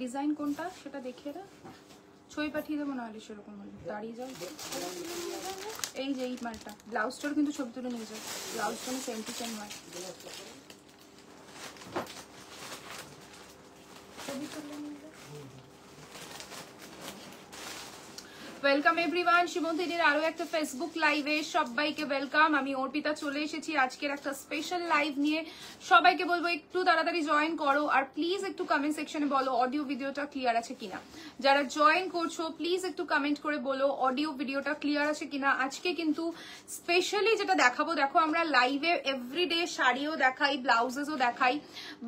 Design কোনটা সেটা দেখে না ছবি পাঠিয়ে দেবো, নাহলে সেরকম হলে দাঁড়িয়ে যাও। এই যে এই মালটা ব্লাউজটার কিন্তু ছবি তুলে নিয়ে যাও, ব্লাউজটা সেম টু সেম হয়। ছবি তুলে নিয়ে যাও। ওয়েলকাম এভরিওয়ান, শিবন্তীদের আরো একটা ফেসবুক লাইভে সবাইকে ওয়েলকাম। আমি অর্পিতা চলে এসেছি আজকের একটা স্পেশাল লাইভ নিয়ে। সবাইকে বলবো একটু তাড়াতাড়ি জয়েন করো, আর প্লিজ একটু কমেন্ট সেকশনে বলো অডিও ভিডিওটা ক্লিয়ার আছে কিনা। যারা জয়েন করছো প্লিজ একটু কমেন্ট করে বলো অডিও ভিডিওটা ক্লিয়ার আছে কিনা। আজকে কিন্তু স্পেশালি যেটা দেখাবো, দেখো আমরা লাইভে এভরিডে শাড়িও দেখাই, ব্লাউজেসও দেখাই,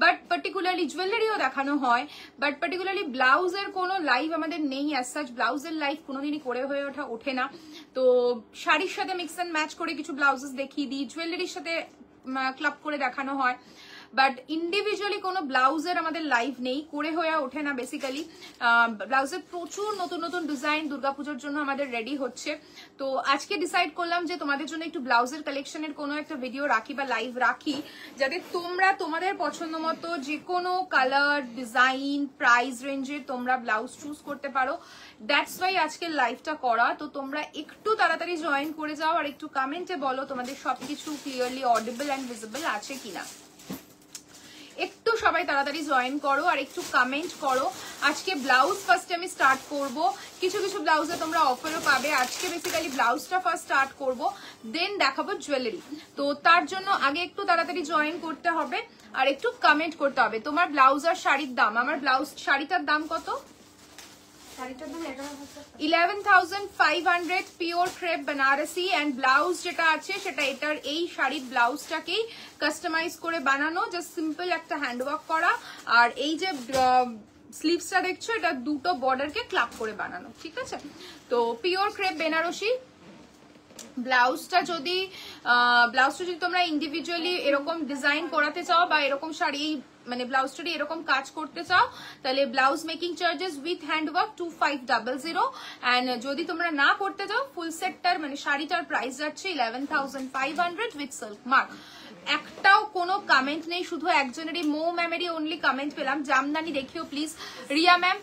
বাট পার্টিকুলারলি জুয়েলারিও দেখানো হয়, বাট পার্টিকুলারলি ব্লাউজের কোনো লাইভ আমাদের নেই। অ্যাজ সাচ ব্লাউজের লাইভ কোনোদিনই করে হয়ে ওঠে না। তো শাড়ির সাথে মিক্স অ্যান্ড ম্যাচ করে কিছু ব্লাউজেস দেখিয়ে দিই, জুয়েলারির সাথে ক্লাব করে দেখানো হয়, বাট ইন্ডিভিজুয়ালি কোনো ব্লাউজের আমাদের লাইভ নেই, করে হয়ে ওঠে না বেসিক্যালি। ব্লাউজের প্রচুর নতুন নতুন ডিজাইন দুর্গাপুজোর জন্য আমাদের রেডি হচ্ছে। তো আজকে ডিসাইড করলাম যে তোমাদের জন্য একটু ব্লাউজের কালেকশনের কোনো একটা ভিডিও রাখি বা লাইভ রাখি, যাতে তোমরা তোমাদের পছন্দ মতো যে কোনো কালার, ডিজাইন, প্রাইস রেঞ্জের তোমরা ব্লাউজ চুজ করতে পারো। দ্যাটস ওয়াই আজকের লাইভটা করা। তো তোমরা একটু তাড়াতাড়ি জয়েন করে যাও, আর একটু কমেন্টে বলো তোমাদের সবকিছু ক্লিয়ারলি অডিবল অ্যান্ড ভিজিবল আছে কিনা। একটু সবাই তাড়াতাড়ি জয়েন করো আর একটু কমেন্ট করো। আজকে ব্লাউজ ফার্স্ট আমি স্টার্ট করব, কিছু কিছু ব্লাউজে তোমরা অফারও পাবে। আজকে বেসিক্যালি ব্লাউজটা ফার্স্ট স্টার্ট করব, দেন দেখাবো জুয়েলারি। তো তার জন্য আগে একটু তাড়াতাড়ি জয়েন করতে হবে আর একটু কমেন্ট করতে হবে তোমার ব্লাউজ আর শাড়ির দাম। আমার ব্লাউজ শাড়িটার দাম কত? 11,500 pure crepe Banarasi. And blouse যেটা আছে সেটা এটার এই শাড়ির ব্লাউজটাকেই কাস্টমাইজ করে বানানো, জাস্ট সিম্পল একটা হ্যান্ডওয়ার্ক করা। আর এই যে স্লিভসটা দেখছো, এটা দুটো বর্ডারকে ক্লাব করে বানানো, ঠিক আছে? তো পিওর ক্রেপ বেনারসি। ব্লাউজটা যদি তোমরা ইন্ডিভিজুয়ালি এরকম ডিজাইন করাতে চাও বা এরকম শাড়ি মানে ব্লাউজটা এরকম কাজ করতে চাও, তাহলে blouse making charges with handwork 2500। And যদি তোমরা না করতে চাও, ফুল সেটটার মানে শাড়িটার প্রাইস যাচ্ছে 11,500 উইথ সিল্ক মার্ক। একটাও কোনো কমেন্ট নেই, শুধু একজনেরই মৌ ম্যামেরই অনলি কমেন্ট পেলাম। জামদানি দেখিও প্লিজ রিয়া ম্যাম।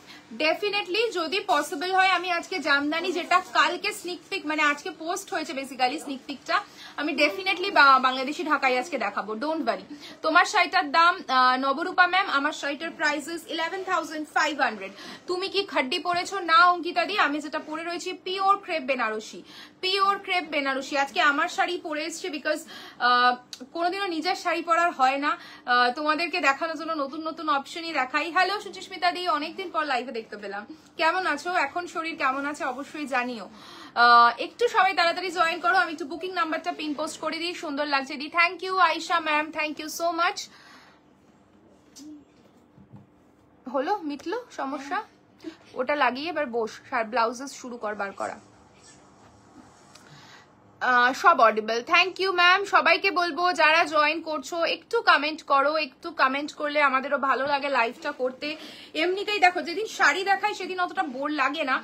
ডেফিনেটলি যদি পসিবল হয় আমি আজকে জামদানি, যেটা কালকে স্নিক পিক মানে আজকে পোস্ট হয়েছে বেসিক্যালি স্নিক পিকটা, আমি ডেফিনেটলি বাংলাদেশি ঢাকায় আজকে দেখাবো, ডোন্ট ওয়ারি। তোমার শাড়িটার দাম নবরূপা ম্যাম, আমার শাড়িটার প্রাইস ইজ 11,500। তুমি কি খাড্ডি পরেছো? না অঙ্কিতা দি, আমি যেটা পরে রয়েছি pure crepe Banarasi, pure crepe Banarasi. আজকে আমার শাড়ি পরে এসছে বিকজ কোনোদিনও নিজের শাড়ি পরার হয় না, তোমাদেরকে দেখানোর জন্য নতুন নতুন অপশনই দেখাই। হ্যালো সুচিস্মিতা দি, অনেকদিন পর লাইভে দেখতে পেলাম, কেমন আছো? এখন শরীর কেমন আছে অবশ্যই জানিও। একটু সবাই তাড়াতাড়ি জয়েন করো, আমি একটু বুকিং নাম্বারটা পিন পোস্ট করে দিই, সুন্দর লাগছে দি। Thank you Ayesha ma'am, thank you so much. হলো, মিটলো সমস্যা? ওটা লাগিয়ে এবার বস, ব্লাউজেস শুরু করবার করা সব অডিবল। Thank you ma'am. সবাইকে বলবো যারা জয়েন করছো একটু কমেন্ট করো, একটু কমেন্ট করলে আমাদেরও ভালো লাগে লাইভটা করতে। এমনিতেই দেখো যেদিন শাড়ি দেখাই সেদিন অতটা বোর লাগে না,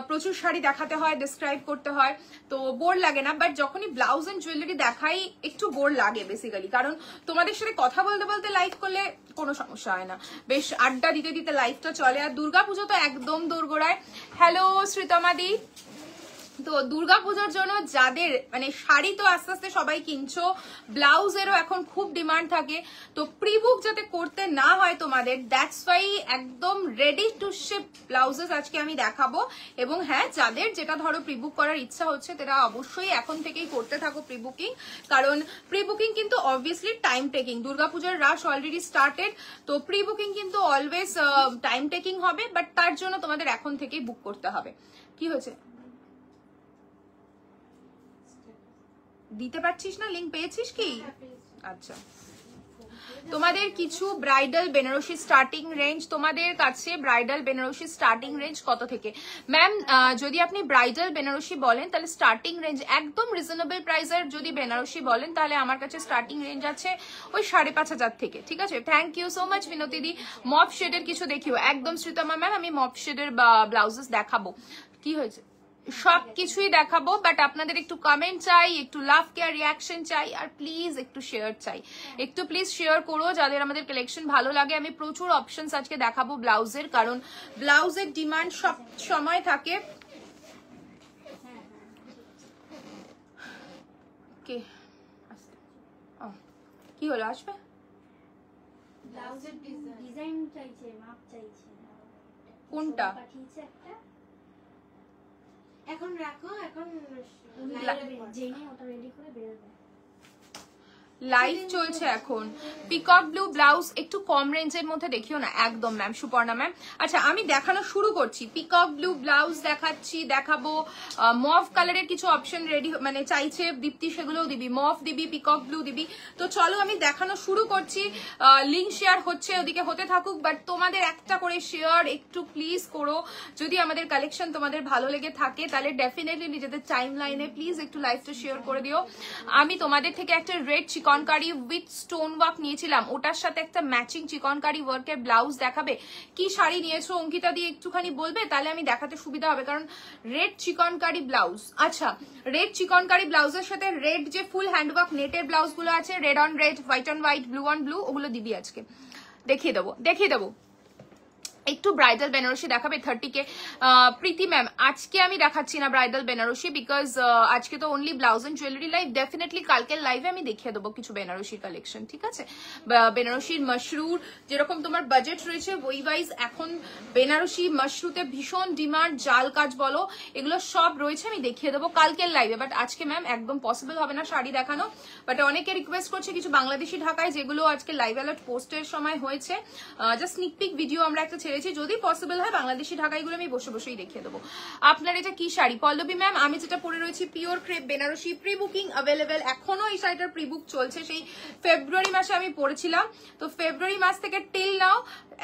প্রচুর শাড়ি দেখাতে হয়, ডিসক্রাইব করতে হয়, তো বোর লাগে না। বাট যখনই ব্লাউজ এন্ড জুয়েলারি দেখাই একটু বোর লাগে বেসিক্যালি, কারণ তোমাদের সাথে কথা বলতে বলতে লাইভ করলে কোনো সমস্যা হয় না, বেশ আড্ডা দিতে দিতে লাইভটা চলে। আর দুর্গাপুজো তো একদম দোরগোড়ায়। হ্যালো শ্রীতমাদি। তো দুর্গাপুজোর জন্য যাদের মানে শাড়ি তো আস্তে আস্তে সবাই কিনছো, ব্লাউজেরও এখন খুব ডিমান্ড থাকে, তো প্রিবুক যাতে করতে না হয় তোমাদের, দ্যাটস ওয়াই একদম রেডি টু শিপ ব্লাউজেস আজকে আমি দেখাবো। এবং হ্যাঁ, যাদের যেটা ধরো প্রিবুক করার ইচ্ছা হচ্ছে তারা অবশ্যই এখন থেকেই করতে থাকো প্রিবুকিং, কারণ প্রিবুকিং কিন্তু অবভিয়াসলি টাইম টেকিং। দুর্গাপুজোর রাশ অলরেডি স্টার্টেড, তো প্রিবুকিং কিন্তু অলওয়েজ টাইম টেকিং হবে, বাট তার জন্য তোমাদের এখন থেকেই বুক করতে হবে। কি হয়েছে? দিতে পারছিস না? লিংক পেয়েছিস কি? আচ্ছা, তোমাদের কিছু ব্রাইডাল বেনারসি স্টার্টিং রেঞ্জ, তোমাদের কাছে ব্রাইডাল বেনারসি স্টার্টিং রেঞ্জ কত থেকে? ম্যাম যদি আপনি ব্রাইডাল বেনারসি বলেন তাহলে স্টার্টিং রেঞ্জ একদম রিজনেবল প্রাইসের, যদি বেনারসি বলেন তাহলে আমার কাছে স্টার্টিং রেঞ্জ আছে ওই 5,500 থেকে, ঠিক আছে? থ্যাংক ইউ সো মাচ বিনতি দি। মপ শেডের কিছু দেখিও একদম শ্রীতমা ম্যাম, আমি মপ শেডের ব্লাউজেস দেখাবো। কি হয়েছে? সবকিছুই দেখাবো, বাট আপনাদের একটু কমেন্ট চাই, একটু লাভ কেয়ার রিয়াকশন চাই, আর প্লিজ একটু শেয়ার চাই। একটু প্লিজ শেয়ার করো যাদের আমাদের কালেকশন ভালো লাগে। আমি প্রচুর অপশনস আজকে দেখাবো ব্লাউজের, কারণ ব্লাউজের ডিমান্ড সব সময় থাকে। কে কি হলো, আসবে? ব্লাউজের ডিজাইন চাইছে, মাপ চাইছে। কোনটা? এখন রাখো, এখন জেনে ওটা রেডি করে বেরোবে। লাইভ চলছে এখন। পিকক ব্লু ব্লাউজ একটু কম রেঞ্জের মধ্যে দেখিও না। একদম ম্যাম, সুপর্ণা ম্যাম। আচ্ছা, আমি দেখানো শুরু করছি। পিকক ব্লু ব্লাউজ দেখাচ্ছি, দেখাবো। মভ কালারের কিছু অপশন রেডি মানে চাইছে দীপ্তি, সেগুলোও দিবি। মভ দিবি, পিকক ব্লু দিবি। তো চলো আমি দেখানো শুরু করছি। লিঙ্ক শেয়ার হচ্ছে, ওদিকে হতে থাকুক, বাট তোমাদের একটা করে শেয়ার একটু প্লিজ করো। যদি আমাদের কালেকশন তোমাদের ভালো লেগে থাকে তাহলে ডেফিনেটলি নিজেদের টাইম লাইনে প্লিজ একটু লাইভটা শেয়ার করে দিও। আমি তোমাদের থেকে একটা red chikankari with stone work নিয়েছিলাম, ওটার সাথে একটা ম্যাচিং চিকনকারি ওয়ার্কের ব্লাউজ দেখাবে। কি শাড়ি নিয়েছো অঙ্কিতা দিয়ে একটুখানি বলবে, তাহলে আমি দেখাতে সুবিধা হবে, কারণ রেড চিকনকারি ব্লাউজ। আচ্ছা, রেড চিকনকারি ব্লাউজের সাথে রেড যে ফুল হ্যান্ডওয়ার্ক নেটের ব্লাউজ গুলো আছে, red on red, white on white, blue on blue, ওগুলো দিবি আজকে। দেখিয়ে দেবো। একটু ব্রাইডাল বেনারসি দেখাবে 30K। প্রীতি ম্যাম, আজকে আমি দেখাচ্ছি না ব্রাইডাল বেনারসি, বিকজ আজকে তো only blouse and jewellery live. Definitely কালকের লাইভে আমি দেখিয়ে দেবো কিছু বেনারসির কালেকশন, ঠিক আছে? বেনারসির মশরুর যেরকম তোমার বাজেট রয়েছে, ওই ওয়াইজ এখন বেনারসি মশরুতে ভীষণ ডিমান্ড। জাল কাজ বলো, এগুলো সব রয়েছে, আমি দেখিয়ে দেবো কালকের লাইভে। বাট আজকে ম্যাম একদম পসিবল হবে না শাড়ি দেখানো। বাট অনেকে রিকোয়েস্ট করছে কিছু বাংলাদেশি ঢাকায়, যেগুলো আজকে লাইভ অ্যালার্ট পোস্টের সময় হয়েছে, জাস্ট স্নিক পিক ভিডিও আমরা একটা ছেড়েছি। যদি পসিবল হয় বাংলাদেশি ঢাকাইগুলো আমি বসে বসেই দেখিয়ে দেবো। আপনার এটা কি শাড়ি? পল্লবী ম্যাম, আমি যেটা পরে রয়েছি pure crepe Banarasi, pre booking available. এখনো এই শাড়িটার প্রি বুক চলছে, সেই ফেব্রুয়ারি মাসে আমি পরেছিলাম। তো ফেব্রুয়ারি মাস থেকে টিল নাও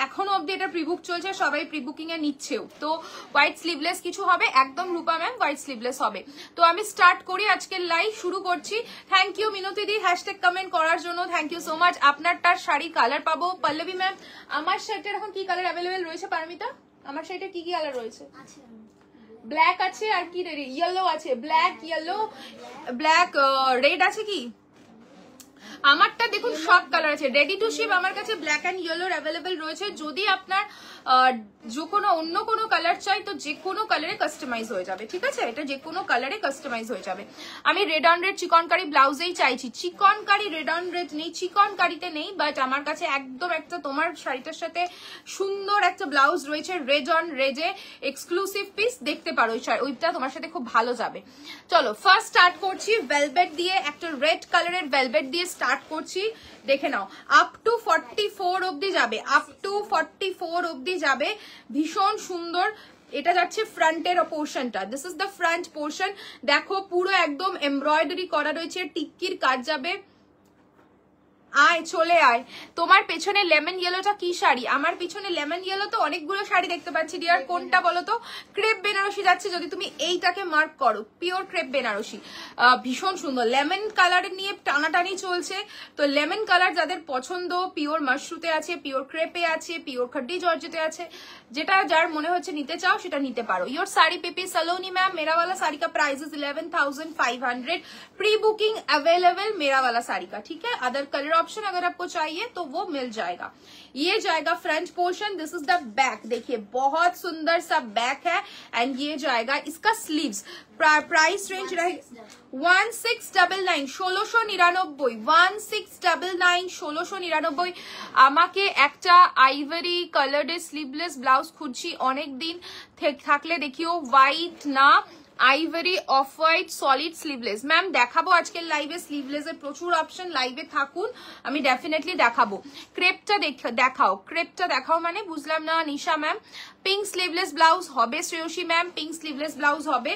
এখনো অব্দি এটা প্রি বুক চলছে, সবাই প্রি বুকিং এ নিচ্ছেও। তো হোয়াইট স্লিভলেস কিছু হবে, একদম রূপা ম্যাম হোয়াইট স্লিভলেস হবে। তো আমি স্টার্ট করি আজকের লাইভ, শুরু করছি। থ্যাংক ইউ মিনতি দি হ্যাশট্যাগ কমেন্ট করার জন্য, থ্যাংক ইউ সো মাচ। আপনারটার শাড়ি কালার পাবো পল্লবী ম্যাম। আমার শাড়িটার এখন কি কালার অ্যাভেলেবেল রয়েছে পারমিতা? আমার শাড়িটা কি কি কালার রয়েছে? ব্ল্যাক আছে, আর কি ইয়েলো আছে, ব্ল্যাক ইয়েলো ব্ল্যাক রেড আছে কি? আমারটা দেখুন সব কালার আছে, রেডি টু শিপ আমার কাছে ব্ল্যাক এন্ড ইয়েলোর অ্যাভেলেবেল রয়েছে। যদি আপনার যে কোনো অন্য কোনো কালার চাই তো যে কোনো কালারে কাস্টমাইজ হয়ে যাবে, ঠিক আছে? এটা যে কোনো কালারে কাস্টমাইজ হয়ে যাবে। আমি রেড অন রেড চিকনকারি ব্লাউজেই চাইছি। চিকনকারি রেড অন রেড নেই, চিকনকারিতে নেই, বাট আমার কাছে একদম একটা তোমার শাড়িটার সাথে সুন্দর একটা ব্লাউজ রয়েছে রেড অন রেডে, এক্সক্লুসিভ পিস, দেখতে পারো ওইটা তোমার সাথে খুব ভালো যাবে। চলো ফার্স্ট স্টার্ট করছি ভেলভেট দিয়ে, একটা রেড কালারের ভেলভেট দিয়ে স্টার্ট করছি। দেখে নাও আপ টু 44 অব্দি যাবে, আপ টু 44 অব্দি যাবে। ভীষণ সুন্দর। এটা যাচ্ছে ফ্রন্টের পোর্শনটা, this is the front portion. দেখো পুরো একদম এমব্রয়ডারি করা রয়েছে, টিক্কির কাজ যাবে। আয় চলে আয়। তোমার পেছনে লেমন ইয়েলোটা কি শাড়ি? আমার পিছনে লেমন ইয়েলো তো অনেকগুলো শাড়ি দেখতে পাচ্ছি ডিয়ার, কোনটা বলো তো? ক্রেপ বেনারসি যাচ্ছে, যদি তুমি এইটাকে মার্ক করো, পিওর ক্রেপ বেনারসি, ভীষণ সুন্দর। লেমন কালারের নিয়ে টানাটানি চলছে, তো লেমন কালার যাদের পছন্দ, পিওর মাশরুতে আছে, পিওর ক্রেপে আছে, পিওর খাড্ডি জর্জেটে আছে, যেটা যার মনে হচ্ছে নিতে চাও সেটা নিতে পারো। Your sari Pipi Saloni ma'am, मेरा वाला साड़ी का price is 11,500, pre booking available मेरा वाला साड़ी का, ठीक है? अदर कलर ऑप्शन अगर आपको चाहिए तो वो मिल जाएगा। ये जाएगा front portion, this is the back. देखिए बहुत सुंदर सा बैक है, एंड ये जाएगा इसका स्लीव्स। प्राइस रेंज रहेगा 1699, 1699, 1699, 1699। আমাকে একটা আইভরি কালারের স্লিভলেস ব্লাউজ খুঁজছি অনেক দিন, থাকলে দেখিও। হোয়াইট না ivory, off white, solid sleeveless. Ma'am দেখাবো আজকের লাইভে স্লিভলেস এর প্রচুর অপশন, লাইভে থাকুন, আমি ডেফিনেটলি দেখাবো। ক্রেপটা দেখাও, ক্রেপটা দেখাও মানে বুঝলাম না Nisha ma'am. Pink sleeveless blouse হবে Shreyasi ma'am, pink sleeveless blouse হবে।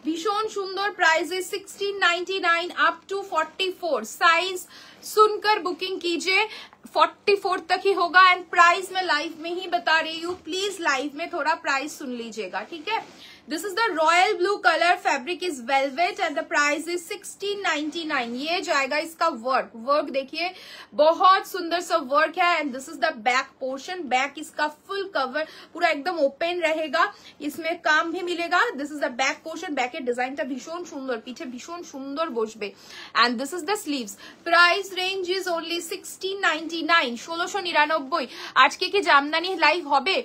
ভীষণ সুন্দর, প্রাইস 1699 আপ টু 44, সাইজ सुनकर बुकिंग कीजिए, 44 तक ही होगा एंड प्राइस मैं लाइव में ही बता रही हूँ, प्लीज लाइव में थोड़ा प्राइस सुन लीजिएगा, ठीक है। This is the royal blue colour, fabric is velvet and the price is 1699। ये जाएगा इसका वर्क, वर्क देखिए बहुत सुंदर सा वर्क है and this is the back portion, back इसका फुल कवर पूरा एकदम ओपन रहेगा, इसमें काम भी मिलेगा। This is the back portion, बैकेর ডিজাইনটা ভীষণ সুন্দর, পিছে ভীষণ সুন্দর বসবে and this is the sleeves. Price range is only 1699, 1699। আজকে কি জামদানি লাইভ হবে?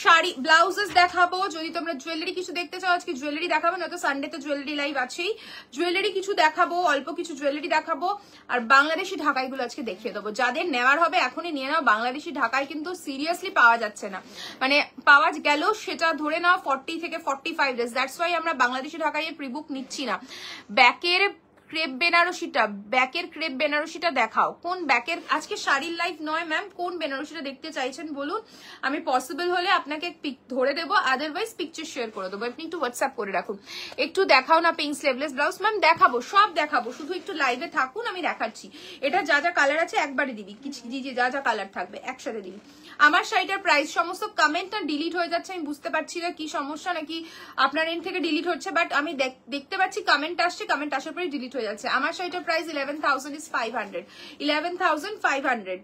শাড়ি ব্লাউজেস দেখাবো, যদি তোমরা জুয়েলারি কিছু দেখতে চাও আজকে জুয়েলারি দেখাবো, নয়তো সানডে তো জুয়েলারি লাইভ আছেই। জুয়েলারি কিছু দেখাবো, অল্প কিছু জুয়েলারি দেখাবো আর বাংলাদেশি ঢাকাইগুলো আজকে দেখিয়ে দেবো। যাদের নেওয়ার হবে এখনই নিয়ে নাও, বাংলাদেশি ঢাকাই কিন্তু সিরিয়াসলি পাওয়া যাচ্ছে না, মানে পাওয়া গেল সেটা ধরে নাও 40 থেকে 45 ডেজ, দ্যাটস ওয়াই আমরা বাংলাদেশি ঢাকাইয়ের প্রিবুক নিচ্ছি না। ব্যাকের ক্রেপ বেনারসিটা, ব্যাকের ক্রেপ বেনারসিটা দেখাও, কোন ব্যাকের? আজকে শাড়ির লাইভ নয় ম্যাম, কোন বেনারসিটা দেখতে চাইছেন বলুন, আমি পসিবল হলে আপনাকে পিক ধরে দেবো, আদারওয়াইজ পিকচার শেয়ার করে দেবো, আপনি একটু হোয়াটসঅ্যাপ করে রাখুন। একটু দেখাও না পিঙ্ক স্লিভলেস ব্লাউজ। ম্যাম দেখাবো, সব দেখাবো, শুধু একটু লাইভে থাকুন, আমি দেখাচ্ছি। এটা যা যা কালার আছে একবারে দিবি, জি যা যা কালার থাকবে একসাথে দিবি। আমার শাড়িটার প্রাইস, সমস্ত কমেন্ট না ডিলিট হয়ে যাচ্ছে, আমি বুঝতে পারছি না কি সমস্যা, নাকি আপনার এন্ড থেকে ডিলিট হচ্ছে, বাট আমি দেখতে পাচ্ছি কমেন্ট আসছে, কমেন্ট আসার পরে ডিলিট হয়ে যাচ্ছে। আমার শাড়িটার প্রাইস 11,500, 11,500।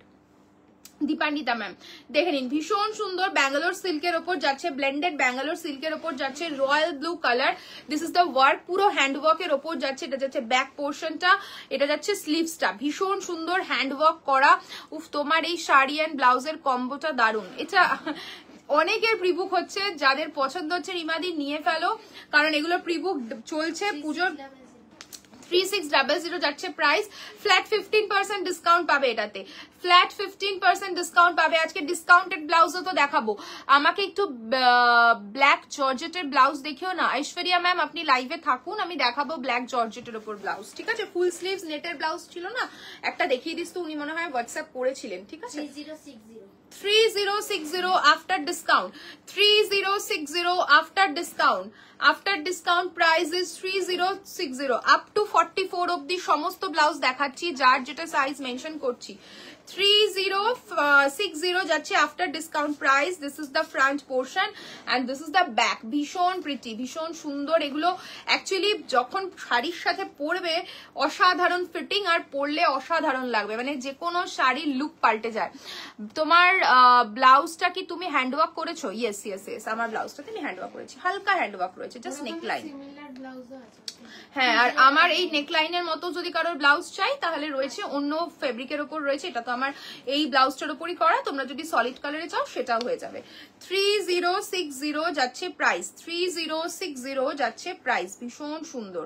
দীপান্বিতা ম্যাম দেখে নিন, ভীষণ সুন্দর ব্যাঙ্গালোর সিল্কের ওপর যাচ্ছে, ব্লেন্ডেড ব্যাঙ্গালোর সিল্কের ওপর যাচ্ছে, royal blue colour. This is the work, পুরো হ্যান্ড ওয়ার্কের ওপর যাচ্ছে, এটা যাচ্ছে ব্যাক পোর্শনটা, এটা যাচ্ছে স্লিভসটা, ভীষণ সুন্দর হ্যান্ড ওয়ার্ক করা। উফ, তোমার এই শাড়ি অ্যান্ড ব্লাউজের কম্বোটা দারুণ। এটা অনেকের প্রিবুক হচ্ছে, যাদের পছন্দ হচ্ছে রিমাদি নিয়ে ফেলো, কারণ এগুলো প্রিবুক চলছে পুজোর। 3600 যাচ্ছে প্রাইস, ফ্ল্যাট 15% ডিসকাউন্ট পাবে, এটাতে ফ্ল্যাট 15% ডিসকাউন্ট পাবে। আজকে ডিসকাউন্টেড ব্লাউজও তো দেখাবো, আমাকে একটু ব্ল্যাক জর্জেটের ব্লাউজ দেখিও না। ঐশ্বরিয়া ম্যাম আপনি লাইভে থাকুন, আমি দেখাবো ব্ল্যাক জর্জেটের ওপর ব্লাউজ, ঠিক আছে। ফুল স্লিভস নেটের ব্লাউজ ছিল না, একটা দেখিয়ে দিস তো, উনি মনে হয় হোয়াটসঅ্যাপ করেছিলেন, ঠিক আছে। 3060 after discount, 3060 after discount, after discount price is 3060 up to 44 অবধি সমস্ত ব্লাউজ দেখাচ্ছি, যার যেটা সাইজ মেনশন করছি। 3060 যাচ্ছে after discount price. This is the front portion and this is the back, ভীষণ প্রিটি, ভীষণ সুন্দর। এগুলো অ্যাকচুয়ালি যখন শাড়ির সাথে পরবে অসাধারণ ফিটিং, আর পরলে অসাধারণ লাগবে, মানে যে কোনো শাড়ির লুক পাল্টে যায়। তোমার ব্লাউজটা কি তুমি হ্যান্ডওয়ার্ক করেছো? ইয়েস ইয়েস ইয়েস, আমার ব্লাউজটাতে আমি হ্যান্ডওয়ার্ক করেছি, হালকা হ্যান্ডওয়ার্ক রয়েছে, জাস্ট নেকলাইন। হ্যাঁ, আর আমার এই নেকলাইনের মতো যদি কারোর ব্লাউজ চাই তাহলে রয়েছে অন্য ফেব্রিকের ওপর রয়েছে, এটা তো আমার এই ব্লাউজটার উপরই করা, তোমরা যদি সলিড কালারে চাও সেটাও হয়ে যাবে। 3060 যাচ্ছে প্রাইস, 3060 যাচ্ছে প্রাইস, ভীষণ সুন্দর,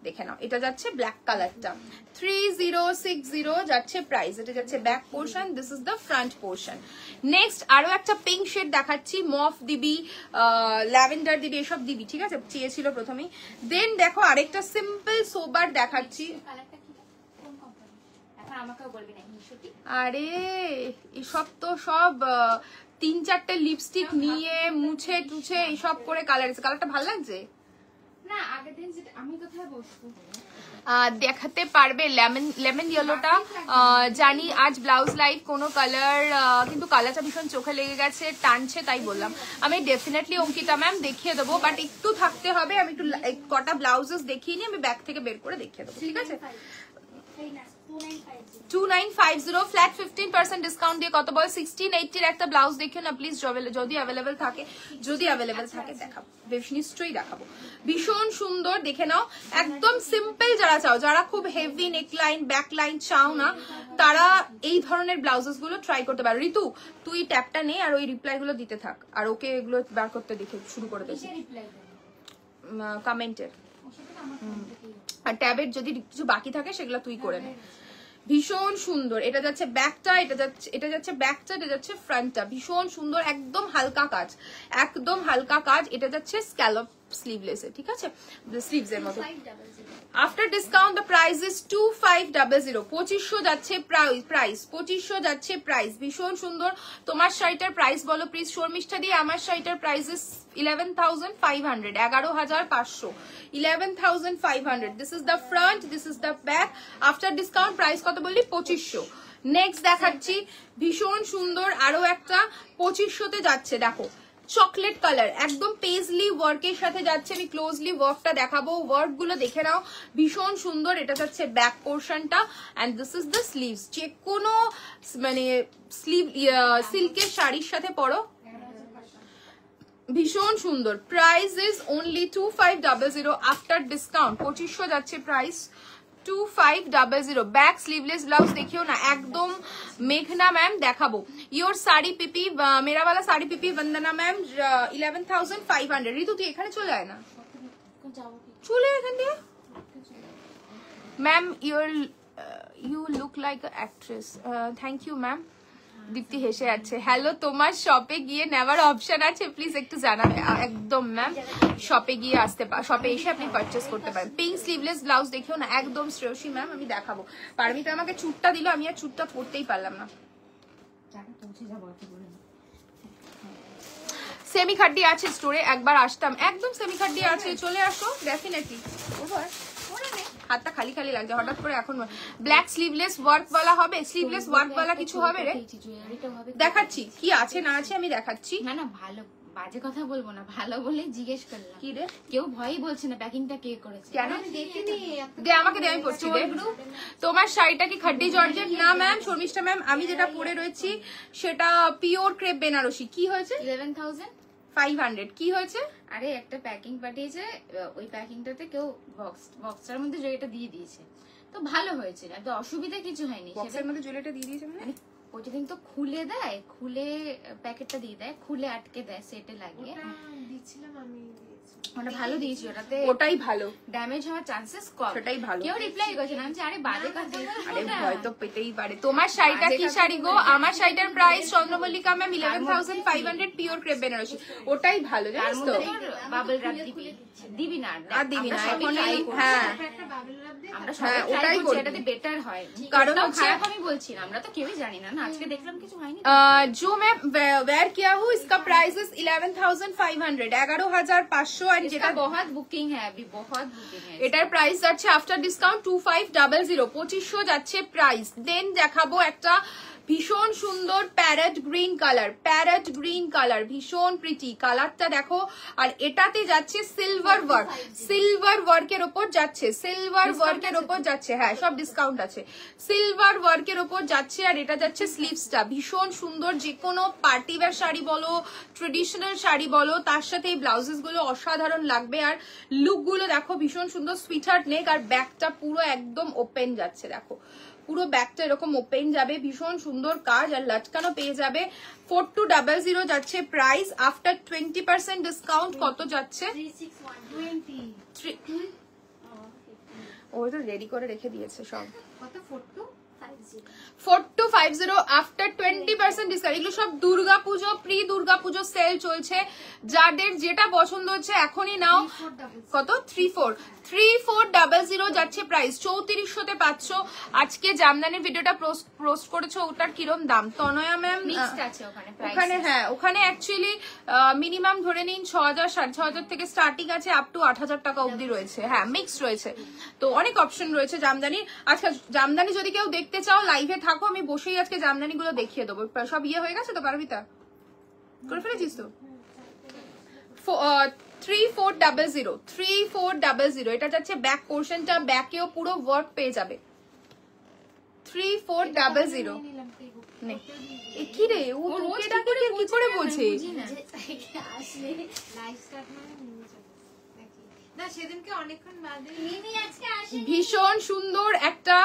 দেখে নাও। এটা যাচ্ছে ব্ল্যাক কালারটা, 3060 যাচ্ছে প্রাইস, এটা যাচ্ছে back portion, this is the front portion. Next আরো একটা পিঙ্ক শেড দেখাচ্ছি, মফ দিবি, ল্যাভেন্ডার দিবি, এসব দিবি, ঠিক আছে, চেয়েছিল প্রথমেই। দেন দেখো আরেকটা সিম্পল সোবার দেখাচ্ছি। আরে এসব তো সব 3-4টে লিপস্টিক নিয়ে মুছে টুছে এইসব করে কালার, কালারটা ভালো লাগছে না। আগের দিন যেটা আমি কোথায় বসবো দেখাতে পারবে লেমন ইয়েলোটা, জানি আজ ব্লাউজ লাইভ কোনো কালার, কিন্তু কালারটা ভীষণ চোখে লেগে গেছে, টানছে, তাই বললাম। আমি ডেফিনেটলি অঙ্কিতা ম্যাম দেখিয়ে দেবো, বাট একটু থাকতে হবে, আমি একটু কটা ব্লাউজেস দেখিয়ে নিয়ে আমি ব্যাগ থেকে বের করে দেখিয়ে দেবো, ঠিক আছে। 2950 ফ্ল্যাট 15% ডিসকাউন্ট দিয়ে কত বল 1680 একটা ব্লাউজ দেখিও না প্লিজ, যদি অ্যাভেলেবেল থাকে, যদি অ্যাভেলেবেল থাকে দেখাবো, নিশ্চয়ই দেখাবো। ভীষণ সুন্দর, দেখে নাও, একদম সিম্পল যারা চাও, যারা খুব হেভি নেকলাইন ব্যাক লাইন চাও না, তারা এই ধরনের ব্লাউজেস গুলো ট্রাই করতে পারো। ঋতু তুই ট্যাপটা নে আর ওই রিপ্লাই গুলো দিতে থাক, আর ওকে এগুলো বার করতে দেখে শুরু করে দিয়েছি কমেন্টের, আর ট্যাবের যদি কিছু বাকি থাকে সেগুলো তুই করে নে। ভীষণ সুন্দর, এটা যাচ্ছে ব্যাকটা, এটা যাচ্ছে ব্যাকটা, এটা যাচ্ছে ফ্রন্টটা, ভীষণ সুন্দর, একদম হালকা কাজ, একদম হালকা কাজ। এটা যাচ্ছে স্ক্যালপ স্লিভলেস এর, ঠিক আছে, স্লিভস এর মতো। After discount the price is 2500, 2500 যাচ্ছে প্রাইস, 2500 যাচ্ছে প্রাইস। ভীষণ সুন্দর। তোমার শাড়িটার প্রাইস বলো প্লিজ শর্মিষ্ঠা দিয়ে। আমার শাড়িটার price is 11,500, 11,500, 11,500। This is the front, this is the back. After discount price কত বললি? 2500। নেক্সট দেখাচ্ছি ভীষণ সুন্দর আরো একটা 2500 তে যাচ্ছে, দেখো চকলেট কালার, একদম পেজলি ওয়ার্কের সাথে যাচ্ছে। আমি ক্লোজলি ওয়ার্কটা দেখাবো, ওয়ার্ক গুলো দেখে নাও, ভীষণ সুন্দর। এটা যাচ্ছে ব্যাক পোর্শনটা and this is the sleeves. যে কোনো মানে স্লিভ সিল্কের শাড়ির সাথে পরো, ভীষণ সুন্দর। Price is only 2500 after discount. 2500 যাচ্ছে প্রাইস, 2500। ব্যাক স্লিভলেস ব্লাউজ দেখিও না, একদম মেঘনা ম্যাম দেখাবো। ইয়োর শাড়ি পিপি, মেরাওয়ালা শাড়ি পিপি বন্দনা ম্যাম 11,500। ঋতু তুই এখানে চলে আয় না, চলে এখান দিয়ে। Ma'am you look like actress, thank you ma'am. Dipti হেসে আছে। হ্যালো, তোমার শপে গিয়ে নেওয়ার অপশন আছে প্লিজ একটু জানাবে। একদম ম্যাম, শপে গিয়ে শপে এসে আপনি পারচেস করতে পারেন। পিঙ্ক স্লিভলেস ব্লাউজ দেখিও না, একদম শ্রেয়সী ম্যাম আমি দেখাবো। পারমিতা আমাকে চুটটা দিল, আমি আর চুটটা পরতেই পারলাম না। সেমি খাড্ডি আছে স্টোরে, একবার আসতাম। একদম সেমি খাড্ডি আছে, চলে আসো ডেফিনেটলি। হাতটা খালি খালি লাগছে হঠাৎ করে এখন। ব্ল্যাক স্লিভলেস ওয়ার্ক वाला হবে, স্লিভলেস ওয়ার্ক वाला কিছু হবে রে? দেখাচ্ছি কি আছে না আছে, আমি দেখাচ্ছি। না না, ভালো বাজে কথা বলবো না, ভালো বলে জিজ্ঞেস করলাম। কি রে? কেউ ভয়ই বলছে না প্যাকিংটা কে করেছে। কেন দে আমাকে, দে আমি পড়ছি। দে তোমার শাড়িটা কি খাড্ডি জর্জেট? না ম্যাম, শর্মিষ্ঠা ম্যাম আমি যেটা পরে রয়েছি সেটা পিওর ক্রেপ বেনারসি। কি হয়েছে? 11,500। কি হয়েছে? আরে একটা প্যাকিং পাঠিয়েছে, ওই প্যাকিংটাতে কেউ বক্সটার মধ্যে জড়িয়েটা দিয়ে দিয়েছে, তো ভালো হয়েছে, এত অসুবিধা কিছু হয়নি। বক্সের মধ্যে জুয়েলারিটা দিয়ে দিয়েছে মানে প্রতিদিন তো খুলে দেয়, খুলে প্যাকেটটা দিয়ে দেয়, খুলে আটকে দেয় সেটে লাগিয়ে দিচ্ছিলাম আমি। ওটা ভালো দিয়েছি, ওটাতে ওটাই ভালো, ড্যামেজ হওয়ার চান্সেস কম। সেটাই ভালো। কেউ রিপ্লাই করেছে না, আরে বাজে কথা। আরে ভয় তো পেতেই পারে। তোমার শাড়িটা কি শাড়ি গো? আমার শাড়িটার প্রাইস চন্দ্রমল্লিকা ম্যাম 11,500 পিওর ক্রেপ বেনারসি। ওটাই ভালো জানিস তো। বাবল র্যাপ দিবি না, আর দিবি না এখন। হ্যাঁ আমরা হ্যাঁ, সবাই ওটাই ট্রাই করছি, করি। এটাতে বেটার হয়। কারণ ওটাও হচ্ছে খারাপ আমি বলছি না, আমরা তো কেউই জানি না না, আজকে দেখলাম কিছু হয়নি। जो मैं वेयर किया हूँ इसका प्राइस इज 11,500, 11,500। एंड इसका बहुत बुकिंग है अभी, बहुत बुकिंग है। এটার প্রাইস যাচ্ছে আফটার ডিসকাউন্ট 2500, 2500 যাচ্ছে প্রাইস। দেন দেখাবো একটা ভীষণ সুন্দর parrot green colour, parrot green colour, ভীষণ প্রিটি কালারটা দেখো। আর এটাতে যাচ্ছে সিলভার ওয়ার্ক, সিলভার ওয়ার্কের ওপর যাচ্ছে, সিলভার ওয়ার্কের ওপর যাচ্ছে। হ্যাঁ সব ডিসকাউন্ট আছে, সিলভার ওয়ার্কের ওপর যাচ্ছে। আর এটা যাচ্ছে স্লিভসটা, ভীষণ সুন্দর। যে কোনো পার্টি ওয়্যার শাড়ি বলো, ট্রেডিশনাল শাড়ি বলো, তার সাথে এই ব্লাউজেস গুলো অসাধারণ লাগবে। আর লুক গুলো দেখো ভীষণ সুন্দর, সুইটহার্ট নেক। আর ব্যাকটা পুরো একদম ওপেন যাচ্ছে, দেখো পুরো ব্যাকটা এরকম ওপেন যাবে, ভীষণ সুন্দর কাজ। আর লটকানো পেয়ে যাবে। 4200 যাচ্ছে প্রাইস। আফটার 20% ডিসকাউন্ট কত যাচ্ছে? 36,120। ও তো রেডি করে রেখে দিয়েছে সব। কত? 4250। 4250 আফটার 20% ডিসকাউন্ট। এগুলো সব দুর্গাপুজো, প্রি দুর্গাপুজো সেল চলছে। যাদের যেটা পছন্দ হচ্ছে এখনই নাও। কত? 3400 যাচ্ছে প্রাইস। 3400 পাচ্ছ। আজকে জামদানির ভিডিওটা পোস্ট করেছো, ওটার কিরম দাম? তনয়া ম্যাম মিক্সড আছে ওখানে প্রাইস। ওখানে হ্যাঁ, ওখানে অ্যাকচুয়ালি মিনিমাম ধরে নিন 6,000 6,500 থেকে স্টার্টিং আছে, আপ টু 8,000 টাকা অবধি রয়েছে। হ্যাঁ মিক্স রয়েছে, তো অনেক অপশন রয়েছে জামদানির। আজকে জামদানি যদি কেউ দেখতে চাও লাইভে থাকো, আমি বসেই আজকে জামদানি গুলো দেখিয়ে দেবো। সব ইয়ে হয়ে গেছে তো? পারবিতা করে ফেলেছিস তো? 3400 এটা যাচ্ছে ব্যাক পোর্শনটা, ব্যাকেও পুরো ওয়ার্ক পেয়ে যাবে। 3400 নে কি রে, ও রোজ কি করে বোঝে? আসলে লাইভ স্টার্ট মানে নিয়ে যাবে না, সেদিনকে অনেকক্ষণ বাদে মিনি আজকে আসে। ভীষণ সুন্দর একটা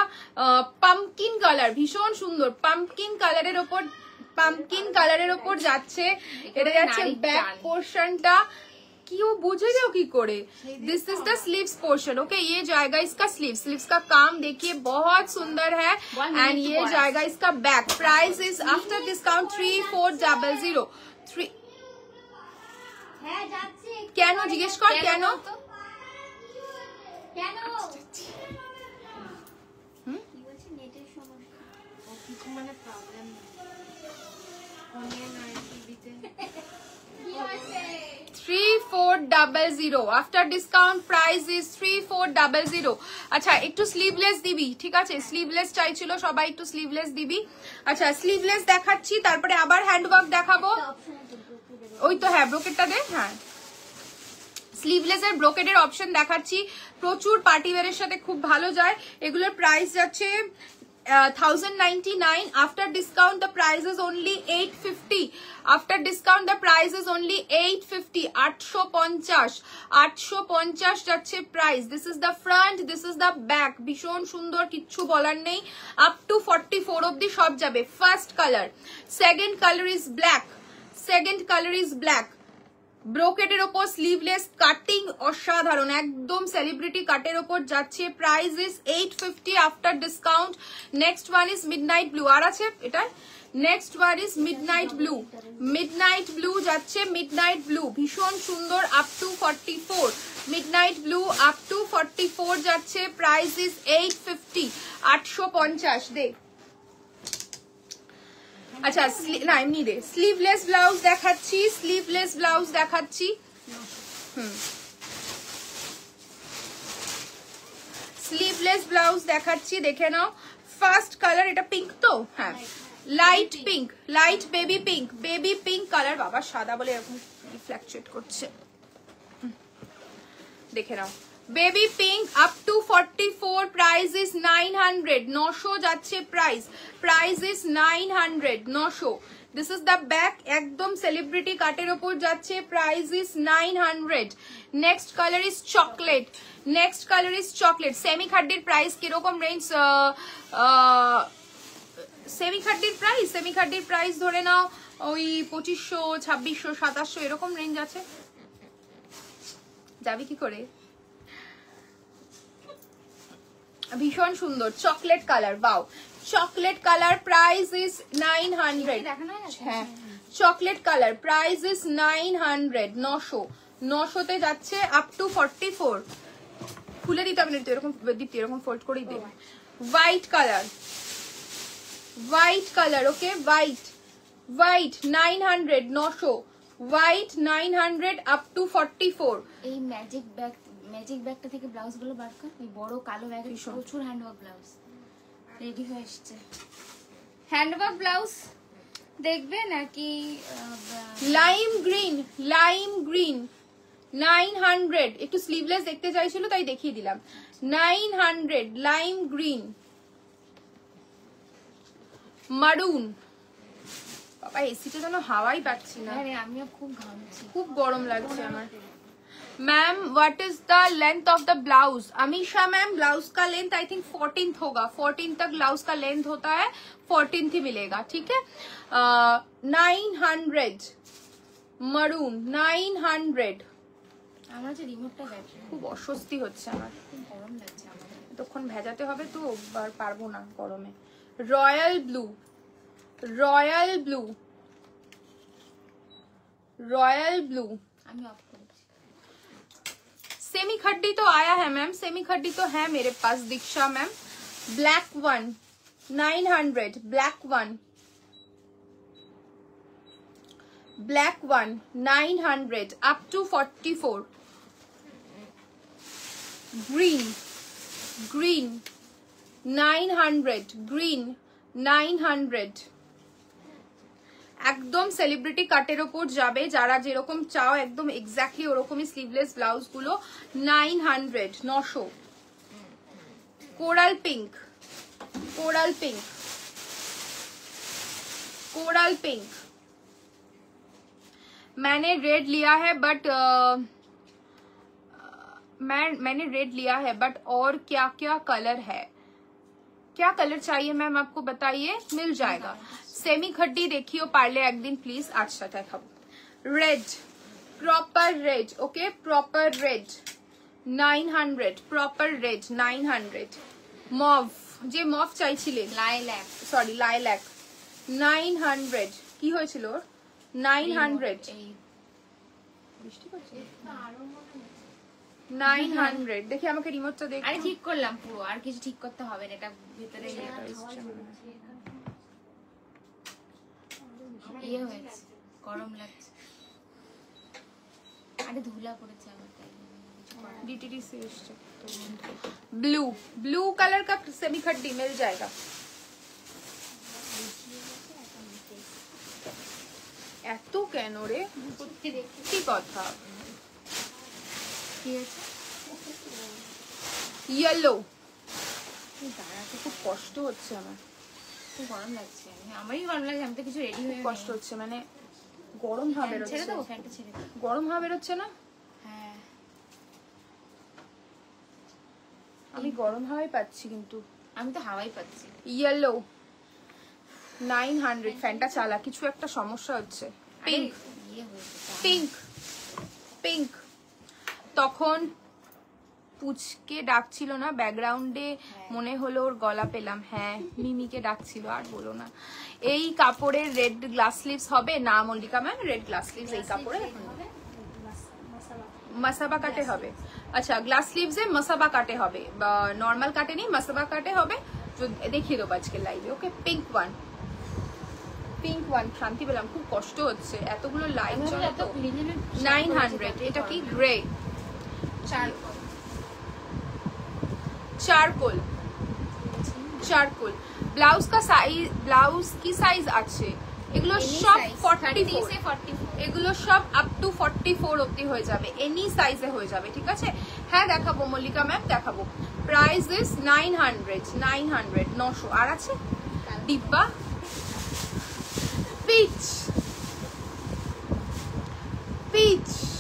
পাম্পকিন কালার, ভীষণ সুন্দর পাম্পকিন কালারের ওপর, পাম্পকিন কালারের ওপর যাচ্ছে। এটা যাচ্ছে ব্যাক পোর্শনটা। कि वो बुझेगा की करे। This is the sleeves portion. Okay, ये जाएगा इसका स्लीव्स का काम देखिए बहुत सुंदर है। एंड ये जाएगा इसका back. Price is after discount 3400। কেন জিজ্ঞেস কর কেন? কেন হুম? কি বলছে নেটের সমস্যা ও কিছু মানে প্রবলেম ফোনে না টিভিতে কি হয়েছে 3400 আফটার ডিসকাউন্ট প্রাইস ইজ 3400। আচ্ছা একটু স্লিভলেস দিবি, ঠিক আছে? স্লিভলেস চাইছিল সবাই, একটু স্লিভলেস দিবি। আচ্ছা স্লিভলেস দেখাচ্ছি, তারপরে আবার হ্যান্ডওয়ার্ক দেখাবো। ওই তো হ্যাঁ ব্রোকেটটা দে। হ্যাঁ স্লিভলেসের ব্রোকেডের অপশন দেখাচ্ছি, প্রচুর পার্টিওয়ারের সাথে খুব ভালো যায়। এগুলোর প্রাইস যাচ্ছে 1099। After discount the price is only 850। After discount the price is only 850। 850 যাচ্ছে price. This is the front, this is the back. ভীষণ সুন্দর, কিচ্ছু বলার নেই। আপ টু 44 অব্দি সব যাবে। First colour, second colour is black, second colour is black. ব্রোকেটের ওপর স্লিভলেস কাটিং অসাধারণ, একদম সেলিব্রিটি কাটের ওপর যাচ্ছে। Price is 850 after discount. Next one is midnight blue. আর আছে এটা, next one is midnight blue. Midnight blue যাচ্ছে, মিডনাইট ব্লু ভীষণ সুন্দর। Up to 44 midnight blue up to 44 যাচ্ছে। Price is 850। 850 দে। আচ্ছা না এমনি দে। স্লিভলেস ব্লাউজ দেখাচ্ছি, স্লিভলেস ব্লাউজ দেখাচ্ছি। স্লিভলেস ব্লাউজ দেখাচ্ছি, দেখে নাও। ফার্স্ট কালার এটা পিঙ্ক তো, হ্যাঁ light pink, light baby pink, baby pink colour. বাবা সাদা বলে এরকম ফ্ল্যাকচুয়েট করছে, দেখে নাও। Baby pink up to 44। Price is 900। 900 যাচ্ছে price. Price is 900, 900। This is the back, একদম সেলিব্রিটি কাটের ওপর যাচ্ছে। Price is 900। Next colour is chocolate, next colour is chocolate. Semi খাড্ডির প্রাইস কিরকম রেঞ্জ? সেমি খাড্ডির প্রাইস, সেমি খাড্ডির প্রাইস ধরে নাও ওই 2500, 2600, 2700 এরকম রেঞ্জ আছে। যাবি কি করে? ভীষণ সুন্দর chocolate colour, wow chocolate colour. Price is 900। হ্যাঁ চকলেট কালার, প্রাইস ইজ 900। 900, 900 যাচ্ছে আপ টু 44। খুলে দিতে হবে না এরকম, দীপ্তি এরকম ফোল্ড করেই দে। White colour, white colour, okay white, white 900, 900 white 900 up to 44। এই ম্যাজিক ব্যাগ, ম্যাজিক ব্যাগটা থেকে ব্লাউজ গুলো বার কর। ওই বড় কালো ব্যাগে প্রচুর হ্যান্ডওয়ার্ক ব্লাউজ রেডি হয়ে এসছে। হ্যান্ডওয়ার্ক ব্লাউজ দেখবে নাকি? Lime green, lime green 900। একটু স্লিভলেস দেখতে চাইছিল তাই দেখিয়ে দিলাম। 900 লাইম গ্রিন। মারুন, বাবা এসিটা যেন হাওয়াই পাচ্ছি না, আরে আমিও খুব ঘামছি, খুব গরম লাগছে আমার। Ma'am what is the length of the blouse? Amisha ma'am blouse का लेंथ आई थिंक 14th होगा, 14 तक ब्लाउज का लेंथ होता है, 14th ही मिलेगा, ठीक है। 900 मरून 900। আমার যে রিমোটটা ব্যাটারি খুব অস্বস্তি হচ্ছে আমার, খুব গরম লাগছে আমার। তখন ভেজাতে হবে তো আর পারবো না গরমে। Royal blue, royal blue, royal blue. আমি অফ করেছি। सेमी खड्डी तो आया है मैम, सेमी खड्डी तो है मेरे पास Diksha ma'am. Black one 900, black one, black one 900 up to 44। Green, green 900, green 900। একদম সেলিব্রিটি কাটের ওপর যাবে, যারা যেরকম চাও একদম এক্স্যাক্টলি ওরকমই স্লিভলেস ব্লাউজ গুলো। 900, 900। Coral pink, coral pink, coral pink. मैंने रेड लिया है बट मैंने रेड लिया है बट और क्या क्या कलर है? क्या कलर चाहिए मैम आपको बताइए, मिल जाएगा। सेमी खड्डी देखियो पार्ले एक दिन प्लीज। अच्छा देखो red, proper red, okay proper red 900, proper red 900। Mauve जे मॉव চাইছিলেন, লাইল্যাক, সরি লাইল্যাক 900 কি হয়েছিল 900। বৃষ্টি পড়ছে আরো মনে হয় 900 দেখি আমাকে রিমোটটা দেখ। আরে ঠিক করলাম পুরো, আর কিছু ঠিক করতে হবে না, এটা ভেতরে ইয়ে হয়েছে, গরম লাগছে। আরে ধুলা পড়েছে আমার, তাই डीटीडी से ब्लू ब्लू कलर का सेमी खड्डी मिल जाएगा। এত কেন রে কি কথা? কি আছে? ইয়েলো দাঁড়াতে খুব কষ্ট হচ্ছে আমার, খুব গরম লাগছে। আমারই গরম লাগছে, আমি তো কিছু রেডি হয়ে কষ্ট হচ্ছে, মানে গরম হাওয়া বেরোচ্ছে। ছেড়ে দেবো ফ্যানটা, ছেড়ে দেবো। গরম হাওয়া বেরোচ্ছে না? হ্যাঁ আমি গরম হাওয়াই পাচ্ছি, কিন্তু আমি তো হাওয়াই পাচ্ছি। ইয়েলো 900 ফ্যানটা চালা, কিছু একটা সমস্যা হচ্ছে। পিঙ্ক ইয়ে হয়েছে পিঙ্ক পিঙ্ক। তখন পুচকে ডাকছিল না ব্যাকগ্রাউন্ডে, মনে হলো ওর গলা পেলাম। হ্যাঁ মিমিকে ডাকছিল, আর বলো না। এই কাপড়ের রেড গ্লাস স্লিভস হবে না Mallika ma'am? Red glass sleeves এই কাপড়ে मसाबा काटे হবে। अच्छा ग्लास स्लीव्स है मसाबा काटे হবে, नॉर्मल काटे नहीं मसाबा काटे হবে। जो দেখিয়ে দেবো আজকে লাইভে। ওকে পিঙ্ক ওয়ান শান্তি পেলাম, খুব কষ্ট হচ্ছে এতগুলো লাইভ চলে তো। 900 এটা কি গ্রে চারকোল ব্লাউজ का সাইজ, ব্লাউজ কি সাইজ আছে? এগুলো সব 44, এগুলো সব আপ টু 44 অবধি হয়ে যাবে, এনি সাইজে হয়ে যাবে। ঠিক আছে, হ্যাঁ দেখাবো মল্লিকা ম্যাম, দেখাবো। প্রাইস ইজ 900 900 আর আছে ডিব্বা পিচ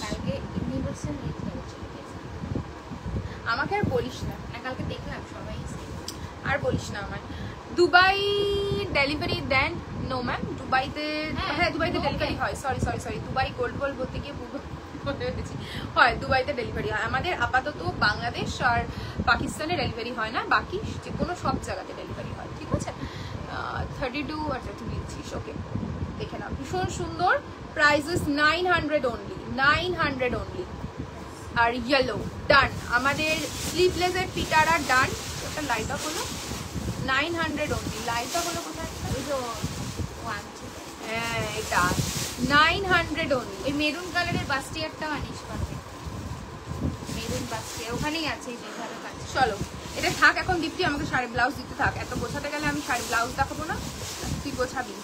কালকে ইউনিভার্সাল রেট চলে গেছে। আমাকে আর বলিস না, কালকে দেখলাম সবাই আর বলিস না আমার। দুবাই ডেলিভারি দেন? নো ম্যাম, দুবাইতে হ্যাঁ দুবাইতে ডেলিভারি হয়। সরি দুবাই গোল্ড বলতে গিয়ে হয়, দুবাইতে ডেলিভারি হয়। আমাদের আপাতত বাংলাদেশ আর পাকিস্তানে ডেলিভারি হয় না, বাকি যে কোনো সব জায়গাতে ডেলিভারি হয়। ঠিক আছে 32 আচ্ছা তুই দিচ্ছিস, ওকে দেখে নাও। ভীষণ সুন্দর, প্রাইস ইজ 900 অনলি। আর ইয়েলো ডান, আমাদের স্লিভলেসের পিটারা ডান। ওটা লাইট আপ হলো 900 অনলি। লাইট আপ হলো কোথায়? হ্যাঁ এটা 900 অনলি। ওই মেরুন কালারের বাস্টিয়ারটাও আনিস পারবে, মেরুন বাস্টিয়ার ওখানেই আছে, এই যে ভালো কাজ। চলো এটা থাক এখন, দীপ্তি আমাকে শাড়ি ব্লাউজ দিতে থাক। এত গোছাতে গেলে আমি শাড়ি ব্লাউজ দেখাবো না, তুই গোছাবি।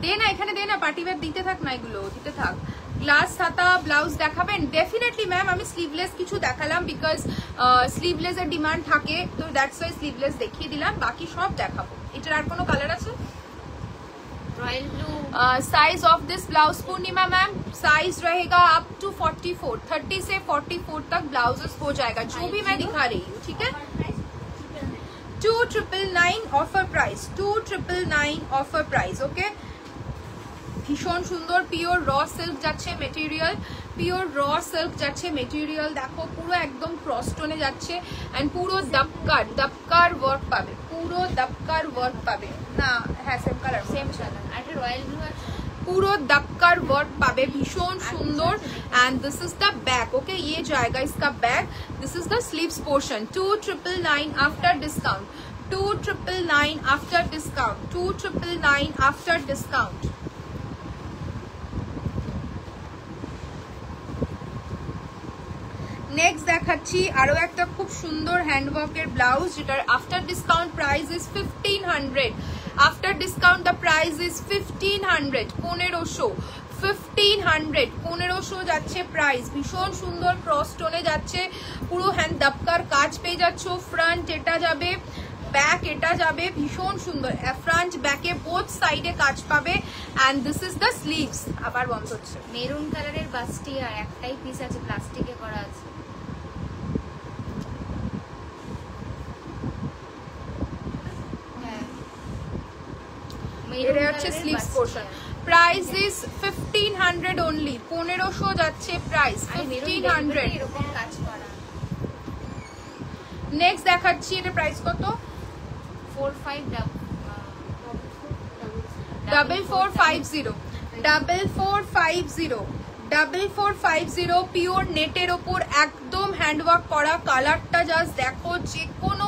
দে না এখানে, দে না, পার্টি ওয়্যার দিতে থাক না, এগুলো দিতে থাক। গ্লাস ছাতা ব্লাউজ দেখাবেন? ডেফিনেটলি ম্যাম, আমি স্লিভলেস কিছু দেখালাম বিকজ স্লিভলেস এর ডিমান্ড থাকে, তো দ্যাটস ওয়াই স্লিভলেস দেখিয়ে দিলাম, বাকি সব দেখাবো। এটার আর কোনো কালার আছে? Royal blue. Size of this blouse Purnima ma'am, size रहेगा अप टू 44, 30 से 44 तक ब्लाउजेस हो जाएगा, जो भी मैं दिखा रही हूँ। ठीक है 2999 offer price, 2999 offer price. Okay ভীষণ সুন্দর পিওর র সিল্ক যাচ্ছে মেটেরিয়াল, পিওর র সিল্ক যাচ্ছে মেটেরিয়াল। দেখো পুরো একদম ক্রস টোনে যাচ্ছে এন্ড পুরো দপকার ওয়ার্ক পাবে, পুরো দপকার ওয়ার্ক পাবে না। হ্যাঁ সেম কালার, সেম কালার। আর রয়্যাল ব্লু আছে, পুরো দপকার ওয়ার্ক পাবে, ভীষণ সুন্দর। And this is the back. Okay ये जाएगा इसका back, this is the sleeves portion. 2999 after discount, 2999 after discount, 2999 after discount. Next দেখাচ্ছি আরো একটা খুব সুন্দর হ্যান্ডওয়ার্কের ব্লাউজ, যেটার after discount price is 1500। After discount the price is 1500, 1500 যাচ্ছে প্রাইস। ভীষণ সুন্দর ক্রস টোনে যাচ্ছে, পুরো হ্যান্ড দপকার কাজ পেয়ে যাচ্ছ। ফ্রন্ট এটা যাবে, ব্যাক এটা যাবে, ভীষণ সুন্দর। ফ্রন্ট ব্যাকে বোথ সাইডে কাজ পাবে and this is the sleeves. আবার বন্ধ হচ্ছে। মেরুন কালারের বাস্টিয়ার একটাই পিস আছে, প্লাস্টিকে করা আছে। এটা হচ্ছে sleeves portion. Price is 1500 only, 1500 যাচ্ছে প্রাইস, 1500 এরকম কাজ করা। নেক্সট দেখাচ্ছি, এটা প্রাইস কত? 45 4450। 4450 পিওর নেটের ওপর একদম হ্যান্ডওয়ার্ক করা। কালারটা জাস্ট দেখো, যে কোনো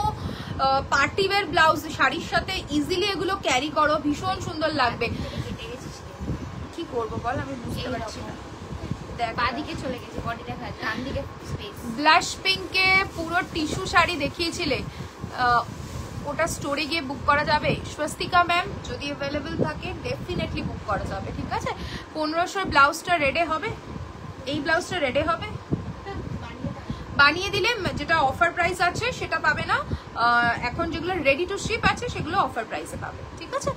পার্টি ওয়্যার ব্লাউজ শাড়ির সাথে ইজিলি এগুলো ক্যারি করো, ভীষণ সুন্দর লাগবে। কি করবো বল, আমি বুঝতে পারছি না। বাদিকে চলে গেছে, বডি দেখা, ডান দিকে স্পেস। ব্লাশ পিঙ্কে পুরো টিস্যু শাড়ি দেখিয়েছিলে, ওটা স্টোরে গিয়ে বুক করা যাবে? স্বস্তিকা ম্যাম, যদি অ্যাভেলেবল থাকে ডেফিনেটলি বুক করা যাবে, ঠিক আছে? 1500 ব্লাউজটা রেডি হবে, এই ব্লাউজটা রেডি হবে, বানিয়ে দিলে যেটা অফার প্রাইস আছে সেটা পাবে না। এখন যেগুলো রেডি টু শিপ আছে সেগুলো অফার প্রাইসে পাবে, ঠিক আছে?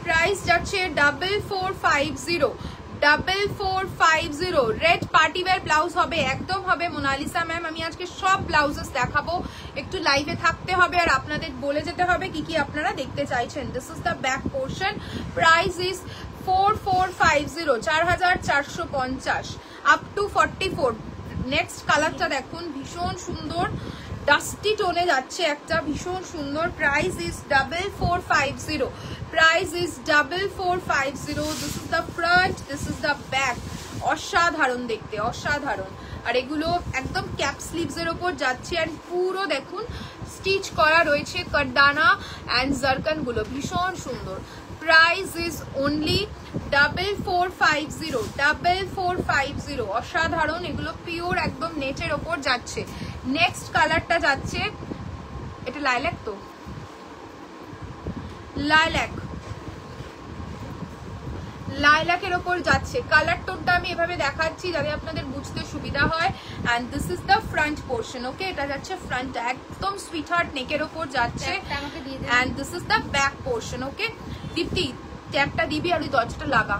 প্রাইস যাচ্ছে 4450 রেড পার্টি ওয়্যার ব্লাউজ হবে, একদম হবে। মোনালিসা ম্যাম, আমি আজকে সব ব্লাউজেস দেখাবো, একটু লাইভে থাকতে হবে আর আপনাদের বলে যেতে হবে কি কি আপনারা দেখতে চাইছেন। This is the back portion, price is 4450, 4450 up to 44। Next কালারটা দেখুন, ভীষণ সুন্দর ডাস্টি টোনে যাচ্ছে একটা, ভীষণ সুন্দর। Price is 4450, price is 4450। This is the front, this is the back. অসাধারণ দেখতে, অসাধারণ। আর এগুলো একদম ক্যাপ স্লিভস এর উপর যাচ্ছে, আর পুরো দেখুন স্টিচ করা রয়েছে কারদানা অ্যান্ড জারকান গুলো, ভীষণ সুন্দর। প্রাইস ইজ অনলি 4450, অসাধারণ। এগুলো পিওর একদম নেটের ওপর যাচ্ছে। নেক্সট কালারটা যাচ্ছে, এটা লাইল্যাক, তো লাইল্যাকের ওপর যাচ্ছে। কালার টোনটা আমি এভাবে দেখাচ্ছি যাতে আপনাদের বুঝতে সুবিধা হয়। And this is the front portion, okay? এটা যাচ্ছে ফ্রন্ট, একদম সুইটহার্ট নেকের ওপর যাচ্ছে। And this is the back portion, okay? Dipti, ট্যাগটা দিবি আর ওই দরজাটা লাগা।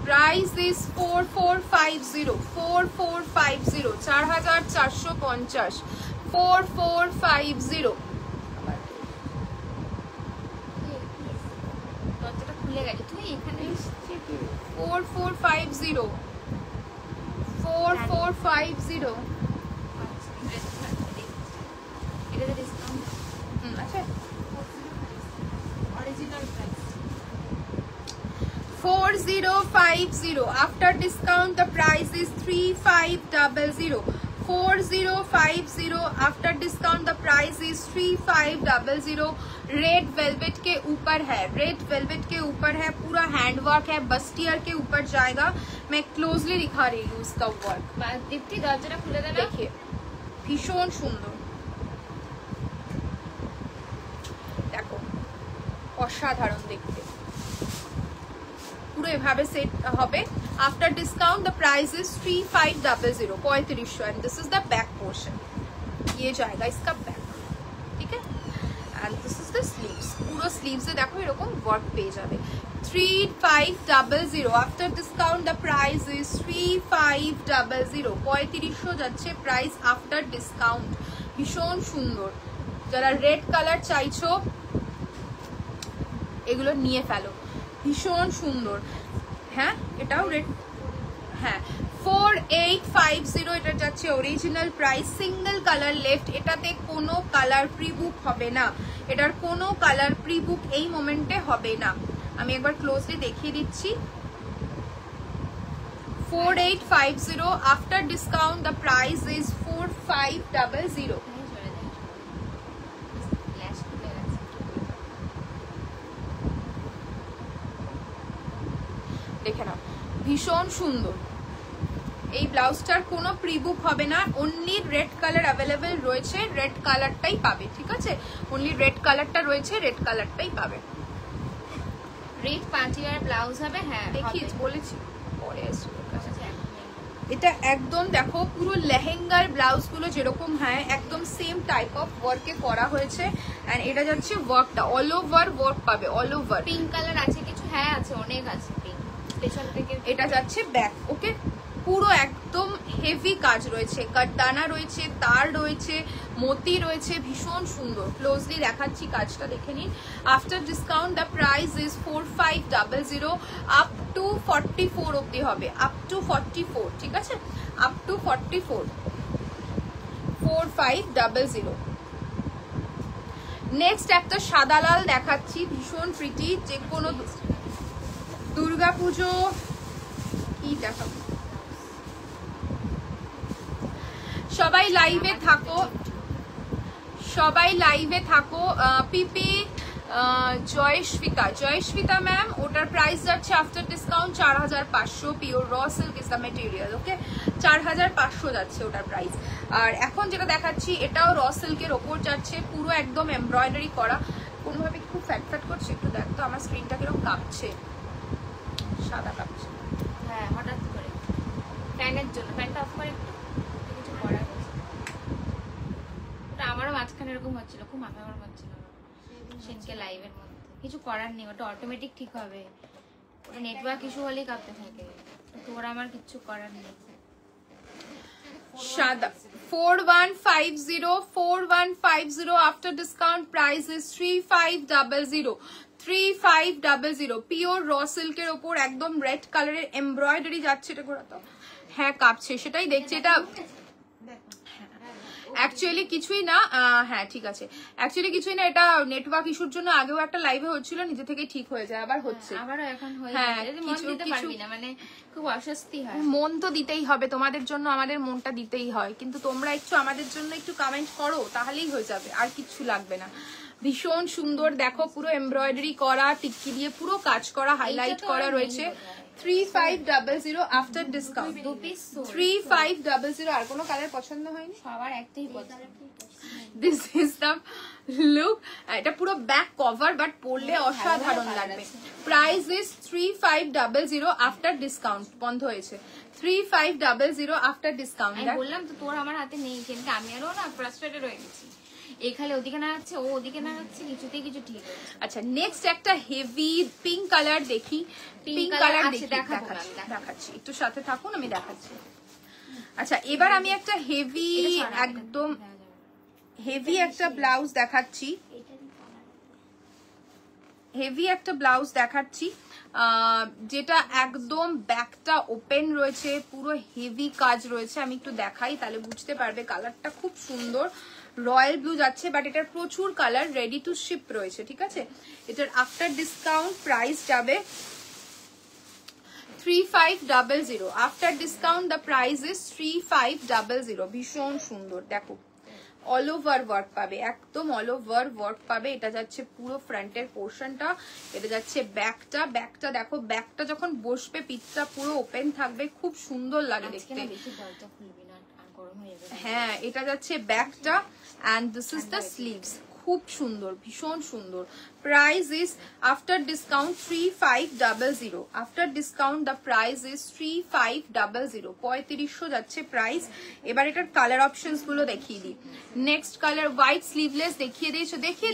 Price is 4450, 4450, 4450। দরজাটা খুলে গেছে, তুই এখানে 4450, 4450। এটাতে ডিসকাউন্ট আচ্ছা, original price 4050, after discount the price is 3500, 4050, after discount the price is 3500। Red velvet के ऊपर है, रेड वेलवेट के ऊपर है, पूरा हैंडवर्क है, बस्टियर के ऊपर जाएगा। मैं क्लोजली दिखा रही हूँ इसका वर्क। দীপ্তি দরজাটা খুলে দে না। देखिए ভীষণ সুন্দর, দেখো অসাধারণ দেখতে, পুরো এভাবে সেট হবে। After discount the price is 3500, 3500। And this is the back portion, ये जाएगा इसका बैक, ठीक है? And this is the sleeves, पूरा स्लीव्स से देखो এরকম ওয়ার্ক পেয়ে যাবে। 3500, after discount the price is 3500, 3500 যাচ্ছে প্রাইস আফটার ডিসকাউন্ট। ভীষণ সুন্দর, যারা রেড কালার চাইছো এগুলো নিয়ে ফেলো, ভীষণ সুন্দর। হ্যাঁ, এটাও রেড, হ্যাঁ 4850, এটা যাচ্ছে original price. Single colour left, এটাতে কোনো কালার প্রি বুক হবে না, এটার কোনো কালার প্রি বুক এই মোমেন্টে হবে না। আমি একবার ক্লোজলি দেখিয়ে দিচ্ছি। 4850, after discount the price is 4500। দেখে নাও, ভীষণ সুন্দর। এই ব্লাউজটার কোনো প্রিবুক হবে না, অনলি রেড কালার অ্যাভেলেবেল রয়েছে, রেড কালারটাই পাবে, ঠিক আছে? অনলি রেড কালারটা রয়েছে, রেড কালারটাই পাবে। রেড পার্টি ওয়্যার ব্লাউজ হবে, হ্যাঁ দেখিস বলেছি, পরে আসছে। এটা একদম দেখো পুরো লেহেঙ্গার ব্লাউজ গুলো যেরকম হয় একদম সেম টাইপ অফ ওয়ার্কে করা হয়েছে। এন্ড এটা যাচ্ছে ওয়ার্কটা অল ওভার ওয়ার্ক পাবে, অল ওভার। পিঙ্ক কালার আছে কিছু, হ্যাঁ আছে, অনেক আছে পিঙ্ক। পেছন থেকে এটা যাচ্ছে ব্যাক, ওকে? পুরো একদম হেভি কাজ রয়েছে, কাটদানা রয়েছে, তার রয়েছে, মতি রয়েছে, ভীষণ সুন্দর। ক্লোজলি দেখাচ্ছি কাজটা, দেখে নিন। After discount the price is 4500, up to 44 অব্দি হবে, আপ টু 44, ঠিক আছে? Up to 44, 4500। নেক্সট একটা সাদা লাল দেখাচ্ছি, ভীষণ প্রিটি, যে কোনো দুর্গাপুজো কি দেখাবো। সবাই লাইভে থাকো, সবাই লাইভে থাকো। পিপি জয়শ্বিতা ম্যাম, ওটার প্রাইস যাচ্ছে after discount 4500। Pure raw silk is the material, okay 4500 যাচ্ছে ওটার প্রাইস। আর এখন যেটা দেখাচ্ছি এটাও র সিল্কের ওপর যাচ্ছে, পুরো একদম এমব্রয়ডারি করা। কোনোভাবে খুব ফ্যাট ফ্যাট করছে, একটু দেখ তো আমার স্ক্রিনটা কিরকম কাঁপছে, সাদা কাঁপছে। হ্যাঁ হঠাৎ করে ফ্যানের জন্য, ফ্যানটা অফ করে একটু, কিছু করার ওটা আমারও মাঝখানে এরকম হচ্ছিল, খুব মাথা গরম হচ্ছিল সেনকে লাইভের মধ্যে। কিছু করার নেই, ওটা অটোমেটিক ঠিক হবে, ওটা নেটওয়ার্ক ইস্যু হলেই কাঁপতে থাকে, তোর আমার কিছু করার নেই। সাদা 4150 after discount price is 3500 pure র সিল্কের ওপর একদম রেড কালারের এমব্রয়ডারি যাচ্ছে। এটা করা তো হ্যাঁ কাঁপছে, সেটাই দেখছি। এটা অ্যাকচুয়ালি কিছুই না, হ্যাঁ ঠিক আছে, অ্যাকচুয়ালি কিছুই না, এটা নেটওয়ার্ক ইস্যুর জন্য আগেও একটা লাইভে হচ্ছিল, নিজে থেকে ঠিক হয়ে যায়, আবার হচ্ছে, আবারও এখন হয়ে হ্যাঁ, যায়, মন দিতে পারবি না, মানে খুব অস্বস্তি হয়। মন তো দিতেই হবে, তোমাদের জন্য আমাদের মনটা দিতেই হয়, কিন্তু তোমরা একটু আমাদের জন্য একটু কমেন্ট করো, তাহলেই হয়ে যাবে, আর কিছু লাগবে না। ভীষণ সুন্দর, দেখো পুরো এমব্রয়ডারি করা, টিক্কি দিয়ে পুরো কাজ করা, হাইলাইট করা রয়েছে। 3500 আফটার ডিসকাউন্ট, 3500। আর কোনো কালার পছন্দ হয়নি? সবার একটাই পছন্দ। This is the look. এটা পুরো ব্যাক কভার, বাট পরলে অসাধারণ লাগবে। Price is 3500 after discount. বন্ধ হয়েছে 3500 আফটার ডিসকাউন্ট। আমি বললাম তো তোর আমার হাতে নেই, কিন্তু আমি আরো না ফ্রাস্ট্রেটেড হয়ে গেছি, এখানে ওদিকে না যাচ্ছে, ও ওদিকে না যাচ্ছে, কিছুতেই কিছু ঠিক হচ্ছে। আচ্ছা নেক্সট একটা হেভি পিঙ্ক কালার দেখি, পিঙ্ক কালার দেখাচ্ছি, একটু সাথে থাকুন, আমি দেখাচ্ছি। আচ্ছা এবার আমি একটা হেভি, একদম হেভি একটা ব্লাউজ দেখাচ্ছি, হেভি একটা ব্লাউজ দেখাচ্ছি, যেটা একদম ব্যাকটা ওপেন রয়েছে, পুরো হেভি কাজ রয়েছে। আমি একটু দেখাই তাহলে বুঝতে পারবে। কালারটা খুব সুন্দর, রয়্যাল ব্লু যাচ্ছে, বাট এটার প্রচুর কালার, রেডি টু শিপ রয়েছে, ঠিক আছে। এটার আফটার ডিসকাউন্ট প্রাইস যাবে 3500। After discount the price is 3500। ভীষণ সুন্দর, দেখো অল ওভার ওয়ার্ক পাবে, একদম অল ওভার ওয়ার্ক পাবে। এটা যাচ্ছে পুরো ফ্রন্টের পোর্শনটা, এটা যাচ্ছে ব্যাকটা, ব্যাকটা দেখো, ব্যাকটা যখন বসবে পিঠটা পুরো ওপেন থাকবে, খুব সুন্দর লাগে দেখতে। হ্যাঁ এটা যাচ্ছে ব্যাকটা, and this is the sleeves, খুব সুন্দর, ভীষণ সুন্দর। Price is after discount 3500। After discount the price is 3500। 3500 যাচ্ছে প্রাইস। এবার এটার কালার অপশনস গুলো দেখিয়ে দিই। নেক্সট কালার হোয়াইট স্লিভলেস দেখিয়ে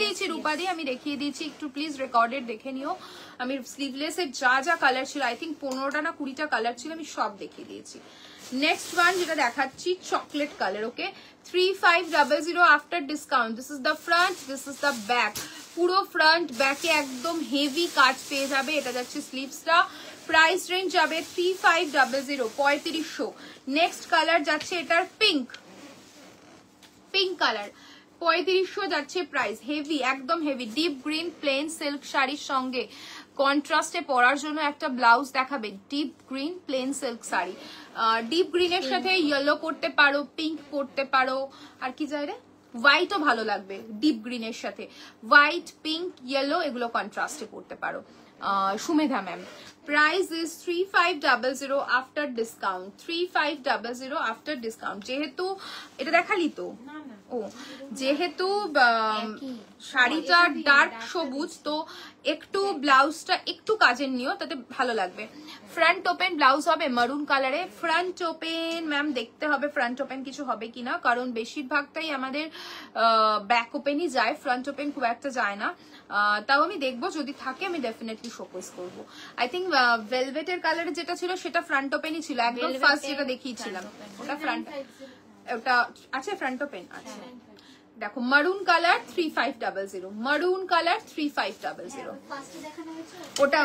দিয়েছি রূপাদি, আমি দেখিয়ে দিয়েছি, একটু প্লিজ রেকর্ডেড দেখে নিও। আমি স্লিভলেসের যা যা কালার ছিল, আই থিঙ্ক 15টা না 20টা কালার ছিল, আমি সব দেখিয়ে দিয়েছি। নেক্সট ওয়ান যেটা দেখাচ্ছি chocolate colour, okay 3500 after discount. This is the front, this is the back, পুরো ফ্রন্ট ব্যাকে একদম হেভি কাজ পেয়ে যাবে। এটা যাচ্ছে স্লিভসটা, প্রাইস রেঞ্জ যাবে 3500, 3500। নেক্সট কালার যাচ্ছে এটার পিঙ্ক, পিঙ্ক কালার, 3500 যাচ্ছে প্রাইস। হেভি, একদম heavy, deep green plain silk শাড়ির সঙ্গে কন্ট্রাস্টে পরার জন্য একটা ব্লাউজ দেখাবে, deep green plain silk sari. Deep গ্রিনের সাথে ইয়েলো পরতে পারো, পিঙ্ক পরতে পারো, আর কি যায় রে, হোয়াইটও ভালো লাগবে ডিপ গ্রিনের সাথে, হোয়াইট, পিঙ্ক, ইয়েলো এগুলো কন্ট্রাস্টে পরতে পারো। Sumedha ma'am, price is 3500 after discount. 3500 after discount. যেহেতু এটা দেখালি তো, ও যেহেতু শাড়িটা ডার্ক সবুজ, তো একটু ব্লাউজটা একটু কাজের নিও, তাতে ভালো লাগবে। ফ্রন্ট ওপেন ব্লাউজ হবে মারুন কালারে। ফ্রন্ট ওপেন ম্যাম দেখতে হবে ফ্রন্ট ওপেন কিছু হবে কিনা, কারণ বেশিরভাগটাই আমাদের ব্যাক ওপেনই যায়, ফ্রন্ট ওপেন খুব একটা যায় না। তাও আমি দেখবো, যদি থাকে আমি ডেফিনেটলি শোকেস করবো। আই থিঙ্ক ভেলভেটের কালারে যেটা ছিল সেটা ফ্রন্ট ওপেনই ছিল, একদম ফার্স্ট যেটা দেখিয়েছিলাম ওটা ফ্রন্ট, ওটা আছে ফ্রন্ট ওপেন। আচ্ছা দেখো মারুন কালার 3500, মারুন কালার 3500, ওটা।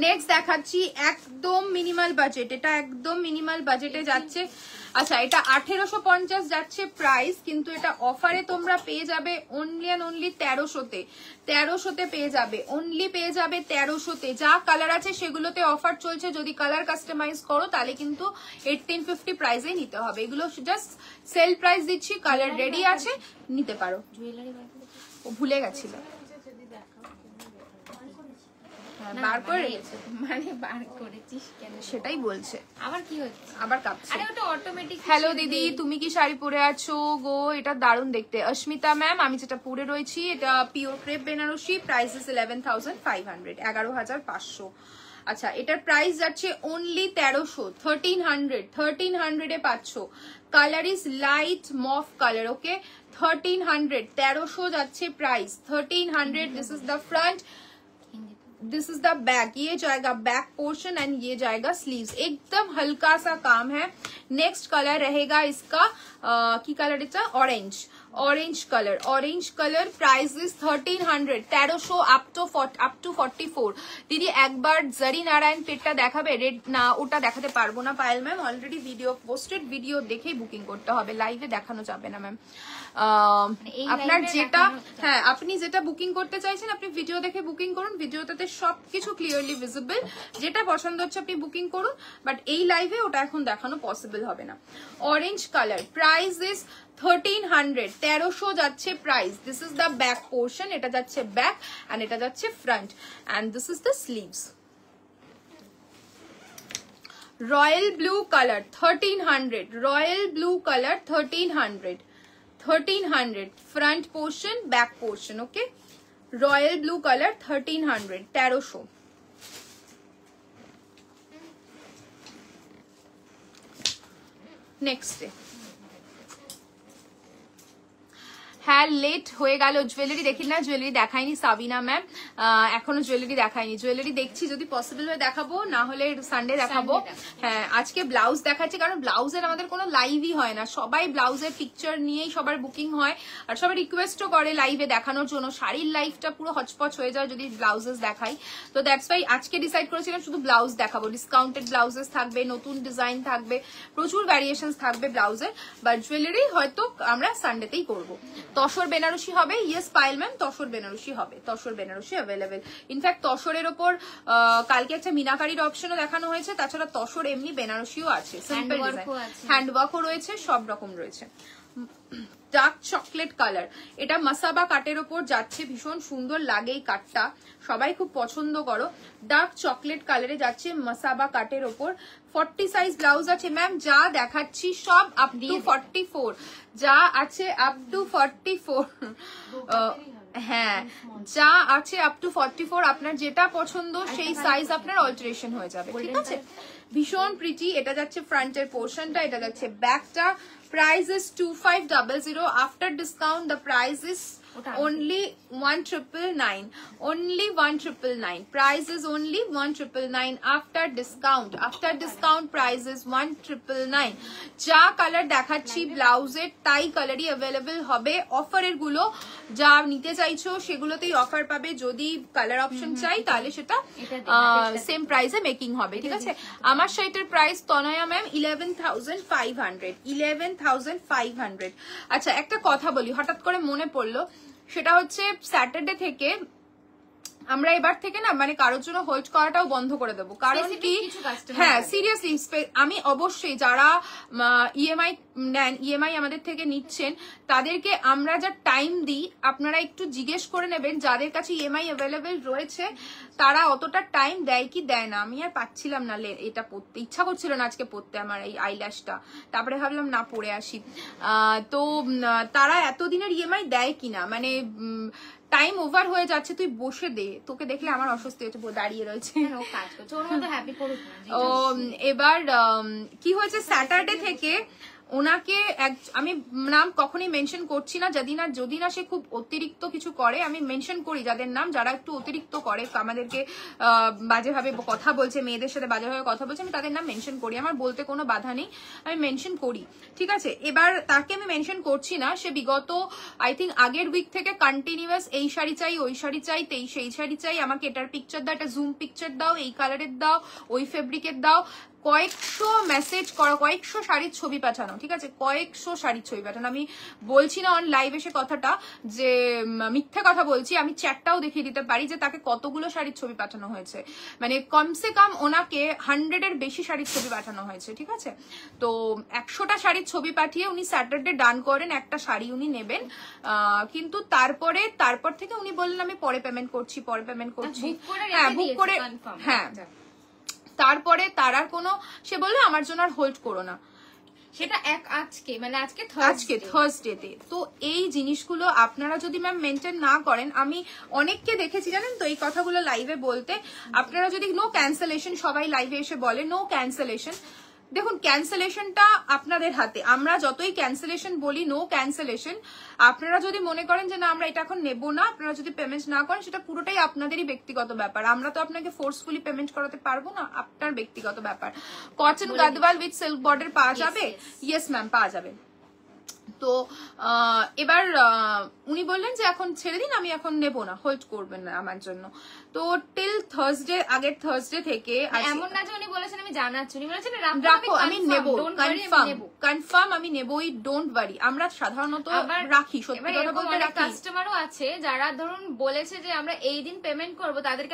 নেক্সট দেখাচ্ছি একদম মিনিমাল বাজেট, এটা একদম মিনিমাল বাজেটে যাচ্ছে। আচ্ছা এটা 1850 যাচ্ছে প্রাইস, কিন্তু এটা অফারে তোমরা পেয়ে যাবে অনলি অ্যান্ড অনলি 1300-তে। 1300-তে পেয়ে যাবে, অনলি পেয়ে যাবে 1300-তে। যা কালার আছে সেগুলোতে অফার চলছে, যদি কালার কাস্টমাইজ করো তাহলে কিন্তু 1850 প্রাইসে নিতে হবে। এগুলো জাস্ট সেল প্রাইস দিচ্ছি, কালার রেডি আছে, নিতে পারো। জুয়েলারি ও ভুলে গেছিল, যদি দেখাও বার করে রেখেছে, মানে বার করেছিস কেন সেটাই বলছে। আবার কি হচ্ছে? আবার কাঁপছে। আরে ওটা অটোমেটিক। হ্যালো দিদি, তুমি কি শাড়ি পরে আছো গো? এটা দারুণ দেখতে। অস্মিতা ম্যাম, আমি যেটা পরে রয়েছি এটা pure crepe Banarasi, price is 11,500, 11,500। আচ্ছা এটার প্রাইস যাচ্ছে অনলি 1300, 1300 এ পাচ্ছ। Colour is light mauve colour, okay 1300, 1300 যাচ্ছে price, 1300। This is the front, this is the back, ये जाएगा बैक पोर्शन एंड ये जाएगा स्लीव्स। एकदम हल्का सा काम है। नेक्स्ट कलर रहेगा इसका की colour it's orange, orange colour. Price is 1300, 1300 up to 44। दीदी एक बार जरी नारायण पेटটা দেখাবে? রেড না, ওটা দেখাতে পারবো না Payel ma'am, already video posted, video দেখেই বুকিং করতে হবে, লাইভে দেখানো যাবে না ম্যাম। আপনার যেটা, হ্যাঁ আপনি যেটা বুকিং করতে চাইছেন আপনি ভিডিও দেখে বুকিং করুন, ভিডিওটাতে সবকিছু ক্লিয়ারলি ভিজিবল। যেটা পছন্দ হচ্ছে আপনি বুকিং করুন, বাট এই লাইভে ওটা এখন দেখানো পসিবল হবে না। অরেঞ্জ কালার, প্রাইস ইজ 1300, 1300 যাচ্ছে price. This is the back portion, এটা যাচ্ছে ব্যাক এন্ড এটা যাচ্ছে front, and this is the sleeves. Royal blue colour 1300, royal blue colour 1300, 1300 front portion, back portion, okay? Royal blue color 1300, 1300। Next day। হ্যাঁ late হয়ে গেল, jewellery দেখি না, jewellery দেখাইনি সাবিনা ম্যাম, এখনো জুয়েলারি দেখাইনি। জুয়েলারি দেখছি, যদি পসিবল হয় দেখাবো, না হলে সানডে দেখাবো। হ্যাঁ আজকে ব্লাউজ দেখাচ্ছি, কারণ ব্লাউজের আমাদের কোনো লাইভই হয় না, সবাই ব্লাউজের পিকচার নিয়েই সবার বুকিং হয়, আর সবাই রিকোয়েস্টও করে লাইভে দেখানোর জন্য। শাড়ির লাইভটা পুরো হচপচ হয়ে যায় যদি ব্লাউজেস দেখাই, তো দ্যাটস ওয়াই আজকে ডিসাইড করেছিলাম শুধু ব্লাউজ দেখাবো। ডিসকাউন্টেড ব্লাউজেস থাকবে, নতুন ডিজাইন থাকবে, প্রচুর ভ্যারিয়েশনস থাকবে ব্লাউজের, বাট জুয়েলারি হয়তো আমরা সানডেতেই করবো। তসর বেনারসি হবে, ইয়েস পায়েল ম্যাম, তসর বেনারসি হবে, তসর বেনারসি অ্যাভেলেবেল। ইনফ্যাক্ট তসরের ওপর কালকে একটা মিনাকারির অপশনও দেখানো হয়েছে, তাছাড়া তসর এমনি বেনারসিও আছে, সিম্পল ডিজাইন, হ্যান্ডওয়ার্কও রয়েছে, সব রকম রয়েছে। ডার্ক চকলেট কালার, এটা মাসাবা কাটের ওপর যাচ্ছে, ভীষণ সুন্দর লাগে এই কাটটা, সবাই খুব পছন্দ করো। ডার্ক চকলেট কালারে যাচ্ছে মাসাবা কাটের ওপর। 40 সাইজ ব্লাউজ আছে ম্যাম, যা দেখাচ্ছি সব আপ টু 44, যা আছে আপ টু 44। হ্যাঁ যা আছে আপ টু 44, আপনার যেটা পছন্দ সেই সাইজ আপনার অল্টারেশন হয়ে যাবে, ঠিক আছে? ভীষণ প্রিটি। এটা যাচ্ছে ফ্রন্টের পোর্শনটা, এটা যাচ্ছে ব্যাকটা। Price is 2500, after discount the price is only 1999, only 1999. Price is only 1999 after discount, after discount price is 1999। যা কালার দেখাচ্ছি ব্লাউজের তাই কালারই অ্যাভেলেবল হবে। অফারের গুলো যা নিতে চাইছো সেগুলোতেই অফার পাবে, যদি কালার অপশন চাই তাহলে সেটা সেম প্রাইসে মেকিং হবে, ঠিক আছে? আমার শাড়িটার প্রাইস তনয়া ম্যাম 11,500, 11,500। আচ্ছা একটা কথা বলি, হঠাৎ করে মনে পড়লো, সেটা হচ্ছে স্যাটারডে থেকে আমরা এবার থেকে না মানে কারোর জন্য হোল্ড করাটাও বন্ধ করে দেবো, কারণ কি হ্যাঁ সিরিয়াসলি আমি অবশ্যই যারা ইএমআই নেন, ইএমআই আমাদের থেকে নিচ্ছেন, তাদেরকে আমরা যা টাইম দিই আপনারা একটু জিজ্ঞেস করে নেবেন, যাদের কাছে ইএমআই অ্যাভেলেবেল রয়েছে তারা অতটা টাইম দেয় কি দেয় না। আমি আর পাচ্ছিলাম না, এটা পড়তে ইচ্ছা করছিল না আজকে পড়তে আমার এই আইল্যাশটা, তারপরে ভাবলাম না পড়ে আসি। তো তারা এতদিনের ইএমআই দেয় কিনা, মানে টাইম ওভার হয়ে যাচ্ছে, তুই বসে দে, তোকে দেখলে আমার অস্বস্তি হচ্ছে, দাঁড়িয়ে রয়েছে। ও এবার কি হয়েছে, স্যাটারডে থেকে ওনাকে আমি নাম কখনোই মেনশন করছি না, যদি না সে খুব অতিরিক্ত কিছু করে, আমি মেনশন করি যাদের নাম, যারা একটু অতিরিক্ত করে আমাদেরকে বাজেভাবে কথা বলছে, মেয়েদের সাথে বাজেভাবে কথা বলছে, আমি তাদের নাম মেনশন করি, আমার বলতে কোনো বাধা নেই, আমি মেনশন করি, ঠিক আছে? এবার তাকে আমি মেনশন করছি না, সে বিগত আই থিঙ্ক আগের উইক থেকে কন্টিনিউয়াস এই শাড়ি চাই, ওই শাড়ি চাই, সেই শাড়ি চাই, আমাকে এটার পিকচার দাও, এটা জুম পিকচার দাও, এই কালারের দাও, ওই ফেব্রিকের দাও, কয়েকশো মেসেজ করা, কয়েকশো শাড়ির ছবি পাঠানো, ঠিক আছে, কয়েকশো শাড়ির ছবি পাঠানো। আমি বলছি না অন লাইভ এসে কথাটা যে মিথ্যে কথা বলছি, আমি চ্যাটটাও দেখিয়ে দিতে পারি যে তাকে কতগুলো শাড়ির ছবি পাঠানো হয়েছে, মানে কমসে কম ওনাকে 100-এর বেশি শাড়ির ছবি পাঠানো হয়েছে, ঠিক আছে। তো 100টা শাড়ির ছবি পাঠিয়ে উনি স্যাটারডে ডান করেন, একটা শাড়ি উনি নেবেন, কিন্তু তারপর থেকে উনি বললেন আমি পরে পেমেন্ট করছি, পরে পেমেন্ট করছি, হ্যাঁ বুক করে, হ্যাঁ তারপরে তার আর কোনো, সে বললো আমার জন্য আর হোল্ড করো না, সেটা আজকে থার্সডেতে। তো এই জিনিসগুলো আপনারা যদি ম্যাম মেনটেন না করেন, আমি অনেককে দেখেছি জানেন তো এই কথাগুলো লাইভে বলতে, আপনারা যদি নো ক্যান্সেলেশন, সবাই লাইভে এসে বলে নো ক্যান্সেলেশন, দেখুন ক্যান্সেলেশনটা আপনাদের হাতে, আমরা যতই ক্যান্সেলেশন বলি নো ক্যান্সেলেশন, আপনারা যদি মনে করেন যে না আমরা এটা এখন নেবো না, আপনারা যদি পেমেন্ট না করেন, সেটা পুরোটাই আপনাদেরই ব্যক্তিগত ব্যাপার, আমরা তো আপনাকে ফোর্সফুলি পেমেন্ট করাতে পারবো না, আপনার ব্যক্তিগত ব্যাপার। Cotton Gadwal with silk border পাওয়া যাবে? ইয়েস ম্যাম পাওয়া যাবে। তো এবার উনি বললেন যে এখন ছেড়ে দিন, আমি এখন নেবো না, হোল্ড করবেন না আমার জন্য। তো টিল থার্সডে, আগের থার্সডে থেকে, এমন না যে উনি বলেছেন আমি জানাচ্ছি, উনি বলেছেন রাখো আমি নেবো, কনফার্ম আমি নেবোই, ডোন্ট ওয়ারি। আমরা সাধারণত রাখি, সত্যি কথা বলতে রাখি। কাস্টমারও আছে যারা ধরুন বলেছে যে আমরা এই দিন পেমেন্ট করবো, তাদেরকে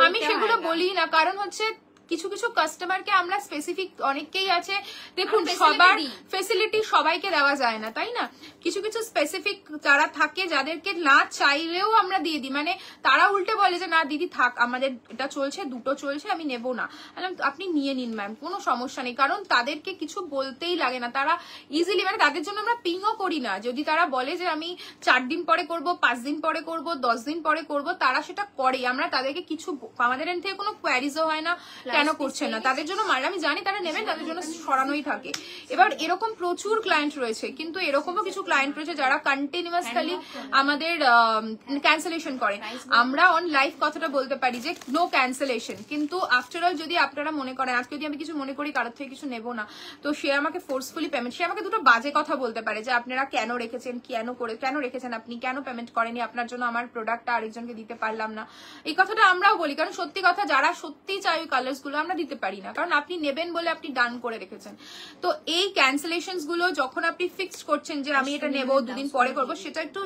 আমি সেগুলো বলি না, কারণ হচ্ছে কিছু কিছু কাস্টমারকে আমরা স্পেসিফিক, অনেকেই আছে দেখুন সবার ফেসিলিটি সবাইকে দেওয়া যায় না, তাই না, কিছু কিছু স্পেসিফিক যারা থাকে যাদেরকে না চাইলেও আমরা দিয়ে দিই, মানে তারা উল্টে বলে যে না দিদি থাক আমাদের এটা চলছে, দুটো চলছে, আমি নেবো না, আপনি নিয়ে নিন ম্যাম, কোনো সমস্যা নেই, কারণ তাদেরকে কিছু বলতেই লাগে না, তারা ইজিলি, মানে তাদের জন্য আমরা পিংও করি না, যদি তারা বলে যে আমি 4 দিন পরে করব, 5 দিন পরে করব, 10 দিন পরে করব, তারা সেটা করে, আমরা তাদেরকে কিছু, আমাদের এখান থেকে কোনো কোয়ারিজও হয় না কেন করছেন না, তাদের জন্য মাল আমি জানি তারা নেবেন, তাদের জন্য সরানোই থাকে। এবার এরকম প্রচুর ক্লায়েন্ট রয়েছে, কিন্তু এরকমও কিছু ক্লায়েন্ট রয়েছে যারা কন্টিনিউয়াসলি আমাদের ক্যান্সেলেশন করে। আমরা অন লাইভ কথাটা বলতে পারি যে নো ক্যান্সেলেশন, কিন্তু আফটার অল যদি আপনারা মনে করেন আজকে যদি আমি কিছু মনে করি কারোর থেকে কিছু নেবো না, তো সে আমাকে ফোর্সফুলি পেমেন্ট, সে আমাকে দুটো বাজে কথা বলতে পারে যে আপনারা কেন রেখেছেন, কেন রেখেছেন আপনি, কেন পেমেন্ট করেনি, আপনার জন্য আমার প্রোডাক্টটা আরেকজনকে দিতে পারলাম না, এই কথাটা আমরাও বলি, কারণ সত্যি কথা যারা সত্যি চাই ওই কালার্স গুলো আমরা দিতে পারি না, কারণ আপনি নেবেন বলে আপনি ডান করে রেখেছেন। তো এই ক্যান্সেলেশন গুলো যখন আপনি ফিক্সড করছেন যে আমি এটা নেবো, দুদিন পরে করবো, সেটা একটু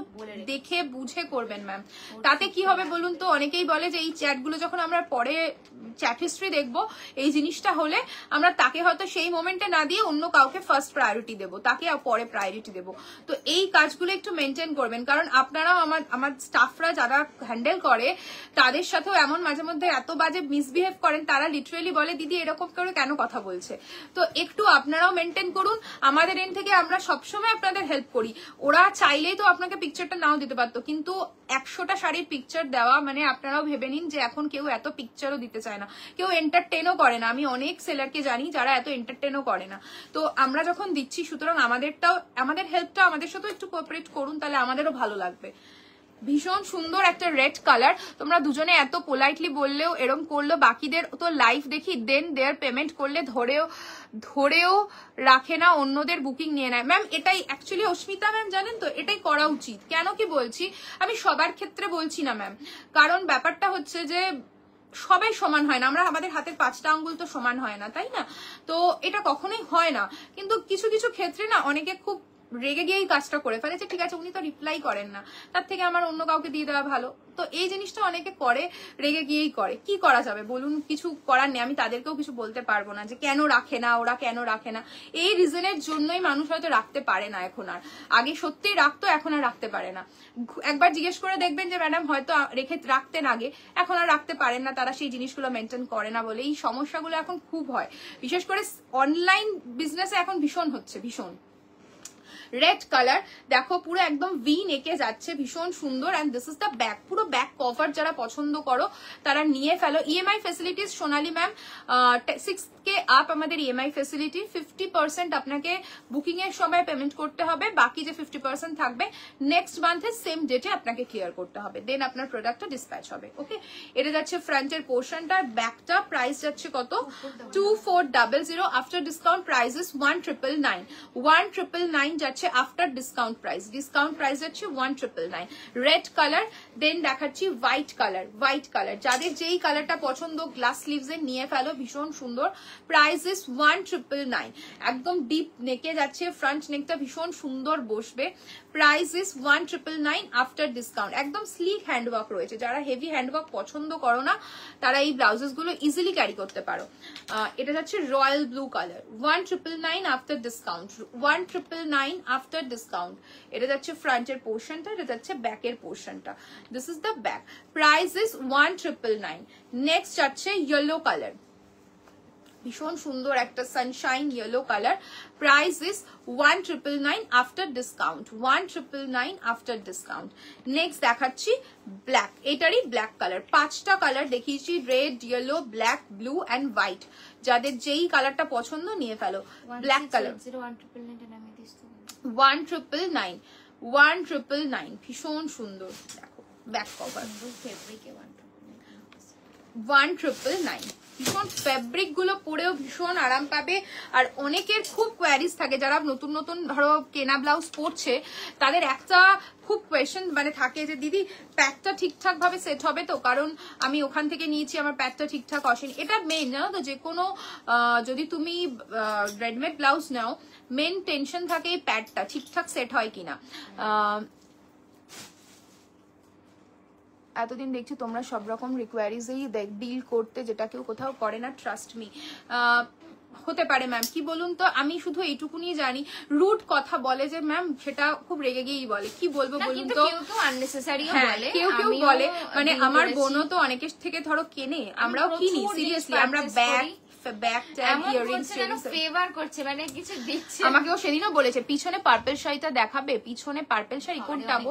দেখে বুঝে করবেন ম্যাম। তাতে কি হবে বলুন তো, অনেকেই বলে যে এই চ্যাট গুলো যখন আমরা পরে চ্যাট হিস্ট্রি দেখবো, এই জিনিসটা হলে আমরা তাকে হয়তো সেই মোমেন্টে না দিয়ে অন্য কাউকে ফার্স্ট প্রায়োরিটি দেবো, তাকে পরে প্রায়োরিটি দেবো। তো এই কাজগুলো একটু মেনটেন করবেন, কারণ আপনারাও আমার স্টাফরা যারা হ্যান্ডেল করে তাদের সাথেও এমন মাঝে মধ্যে এত বাজে মিসবিহেভ করেন, তারা লিটারেলি বলে দিদি এরকম করে কেন কথা বলছে। তো একটু আপনারাও মেনটেন করুন, আমাদের এন্ড থেকে আমরা সবসময় আপনাদের হেল্প করি। ওরা চাইলেই তো আপনাকে পিকচারটা নাও দিতে পারতো, কিন্তু 100টা শাড়ির পিকচার দেওয়া মানে আপনারাও ভেবে নিন যে এখন কেউ এত পিকচারও দিতে চায় না, কেউ এন্টারটেনও করে না। আমি অনেক সেলারকে জানি যারা এত এন্টারটেনও করে না। তো আমরা যখন দিচ্ছি, সুতরাং আমাদের হেল্পটা আমাদের সাথে একটু কোঅপারেট করুন, তাহলে আমাদেরও ভালো লাগবে। ভীষণ সুন্দর একটা রেড কালার, তোমরা দুজনে এত পোলাইটলি বললেও এরকম করলো, বাকিদের তো লাইভ দেখি দেন দেয়ার পেমেন্ট করলে ধরেও রাখে না, অন্যদের বুকিং নিয়ে নেয়। ম্যাম এটাই অ্যাকচুয়ালি অস্মিতা ম্যাম জানেন তো, এটাই করা উচিত। কেন কি বলছি, আমি সবার ক্ষেত্রে বলছি না ম্যাম, কারণ ব্যাপারটা হচ্ছে যে সবাই সমান হয় না, আমরা আমাদের হাতের 5টা আঙ্গুল তো সমান হয় না, তাই না, তো এটা কখনোই হয় না। কিন্তু কিছু কিছু ক্ষেত্রে না অনেকে খুব রেগে গিয়েই কাজটা করে ফেলেছে, ঠিক আছে উনি তো রিপ্লাই করেন না, তার থেকে আমার অন্য কাউকে দিয়ে দেওয়া ভালো। তো এই জিনিসটা অনেকে করে, রেগে গিয়েই করে, কি করা যাবে বলুন, কিছু করার নেই, আমি তাদেরকেও কিছু বলতে পারবো না যে কেন রাখে না, ওরা কেন রাখে না। এই রিজনের জন্যই মানুষ হয়তো রাখতে পারে না এখন আর, আগে সত্যিই রাখতো, এখন আর রাখতে পারে না। একবার জিজ্ঞেস করে দেখবেন যে ম্যাডাম হয়তো রাখতেন আগে, এখন আর রাখতে পারেন না, তারা সেই জিনিসগুলো মেনটেন করে না বলে এই সমস্যাগুলো এখন খুব হয়, বিশেষ করে অনলাইন বিজনেসে এখন ভীষণ হচ্ছে, ভীষণ। রেড কালার দেখো, পুরো একদম ভি নেকে যাচ্ছে, ভীষণ সুন্দর। And this is the back, পুরো ব্যাক কভার যারা পছন্দ করো তারা নিয়ে ফেলো। EMI facilities Sonali ma'am 6K up আমাদের ইএমআই ফেসিলিটি, 50% আপনাকে বুকিং এর সময় পেমেন্ট করতে হবে, বাকি যে 50% থাকবে নেক্সট মান্থের সেম ডেটে আপনাকে ক্লিয়ার করতে হবে, দেন আপনার প্রোডাক্টটা ডিসপ্যাচ হবে। ওকে, এটা যাচ্ছে ফ্রন্টের পোর্শনটা, ব্যাকটা প্রাইস যাচ্ছে কত 2400, আফটার ডিসকাউন্ট প্রাইস ইজ 1999 যাচ্ছে আফটার ডিসকাউন্ট প্রাইস যাচ্ছে 1999। রেড কালার দেন দেখাচ্ছি হোয়াইট কালার, যাদের যেই কালারটা পছন্দ গ্লাস স্লিভস এর নিয়ে ফেলো, ভীষণ সুন্দর। প্রাইস ইস 1999, একদম ডিপ নেকে যাচ্ছে, ফ্রন্ট নেকটা ভীষণ সুন্দর বসবে। Price is 1999 after discount. একদম স্লিক হ্যান্ডওয়ার্ক রয়েছে, যারা হেভি হ্যান্ডওয়ার্ক পছন্দ করো না তারা এই ব্লাউজেস গুলো ইজিলি ক্যারি করতে পারো। এটা যাচ্ছে royal blue colour, 1999 after discount, 1999 after discount. এটা যাচ্ছে ফ্রন্টের পোর্শনটা, এটা যাচ্ছে ব্যাকের পোর্শনটা। This is the back. Price is 1999। Next যাচ্ছে ইয়েলো কালার, ভীষণ সুন্দর একটা Sunshine yellow colour. Price is 1999 after discount, 1999 after discount. Next দেখাচ্ছি ব্ল্যাক, এটারই ব্ল্যাক কালার। 5টা কালার দেখিয়েছি, red, yellow, black, blue and white. যাদের যেই কালারটা পছন্দ নিয়ে ফেলো। ব্ল্যাক কালার 1999, 1999, ভীষণ সুন্দর। দেখো ব্যাক কভার 1999, ভীষণ ফেব্রিক গুলো পরেও ভীষণ আরাম পাবে। আর অনেকের খুব কোয়ারিজ থাকে, যারা নতুন নতুন ধরো কেনা ব্লাউজ পরছে, তাদের একটা খুব কোয়েশ্চেন মানে থাকে যে দিদি প্যাকটা ঠিকঠাক ভাবে সেট হবে তো, কারণ আমি ওখান থেকে নিয়েছি আমার প্যাকটা ঠিকঠাক আসেনি। এটা মেন, জানো তো, যে কোনো যদি তুমি রেডিমেড ব্লাউজ নাও, মেন টেনশন থাকে এই প্যাডটা ঠিকঠাক সেট হয় কিনা। এতদিন দেখছি তোমরা সব রকম রিকোয়ারিজেই ডিল করতে, যেটা কেউ কোথাও করে না, ট্রাস্ট মি। হতে পারে ম্যাম, কি বলুন তো, আমি শুধু এইটুকুনি জানি, রুট কথা বলে যে ম্যাম, সেটা খুব রেগে গিয়েই বলে। কি বলবো বলুন তো, কেউ কেউ বলে, মানে আমার বোনও তো অনেকের থেকে ধরো কেনে, আমরাও কিনি, সিরিয়াসলি আমরা আমাকেও সেদিনও বলেছে পিছনে পার্পল শাড়িটা দেখাবে, পিছনে পার্পল শাড়ি কোনটা গো,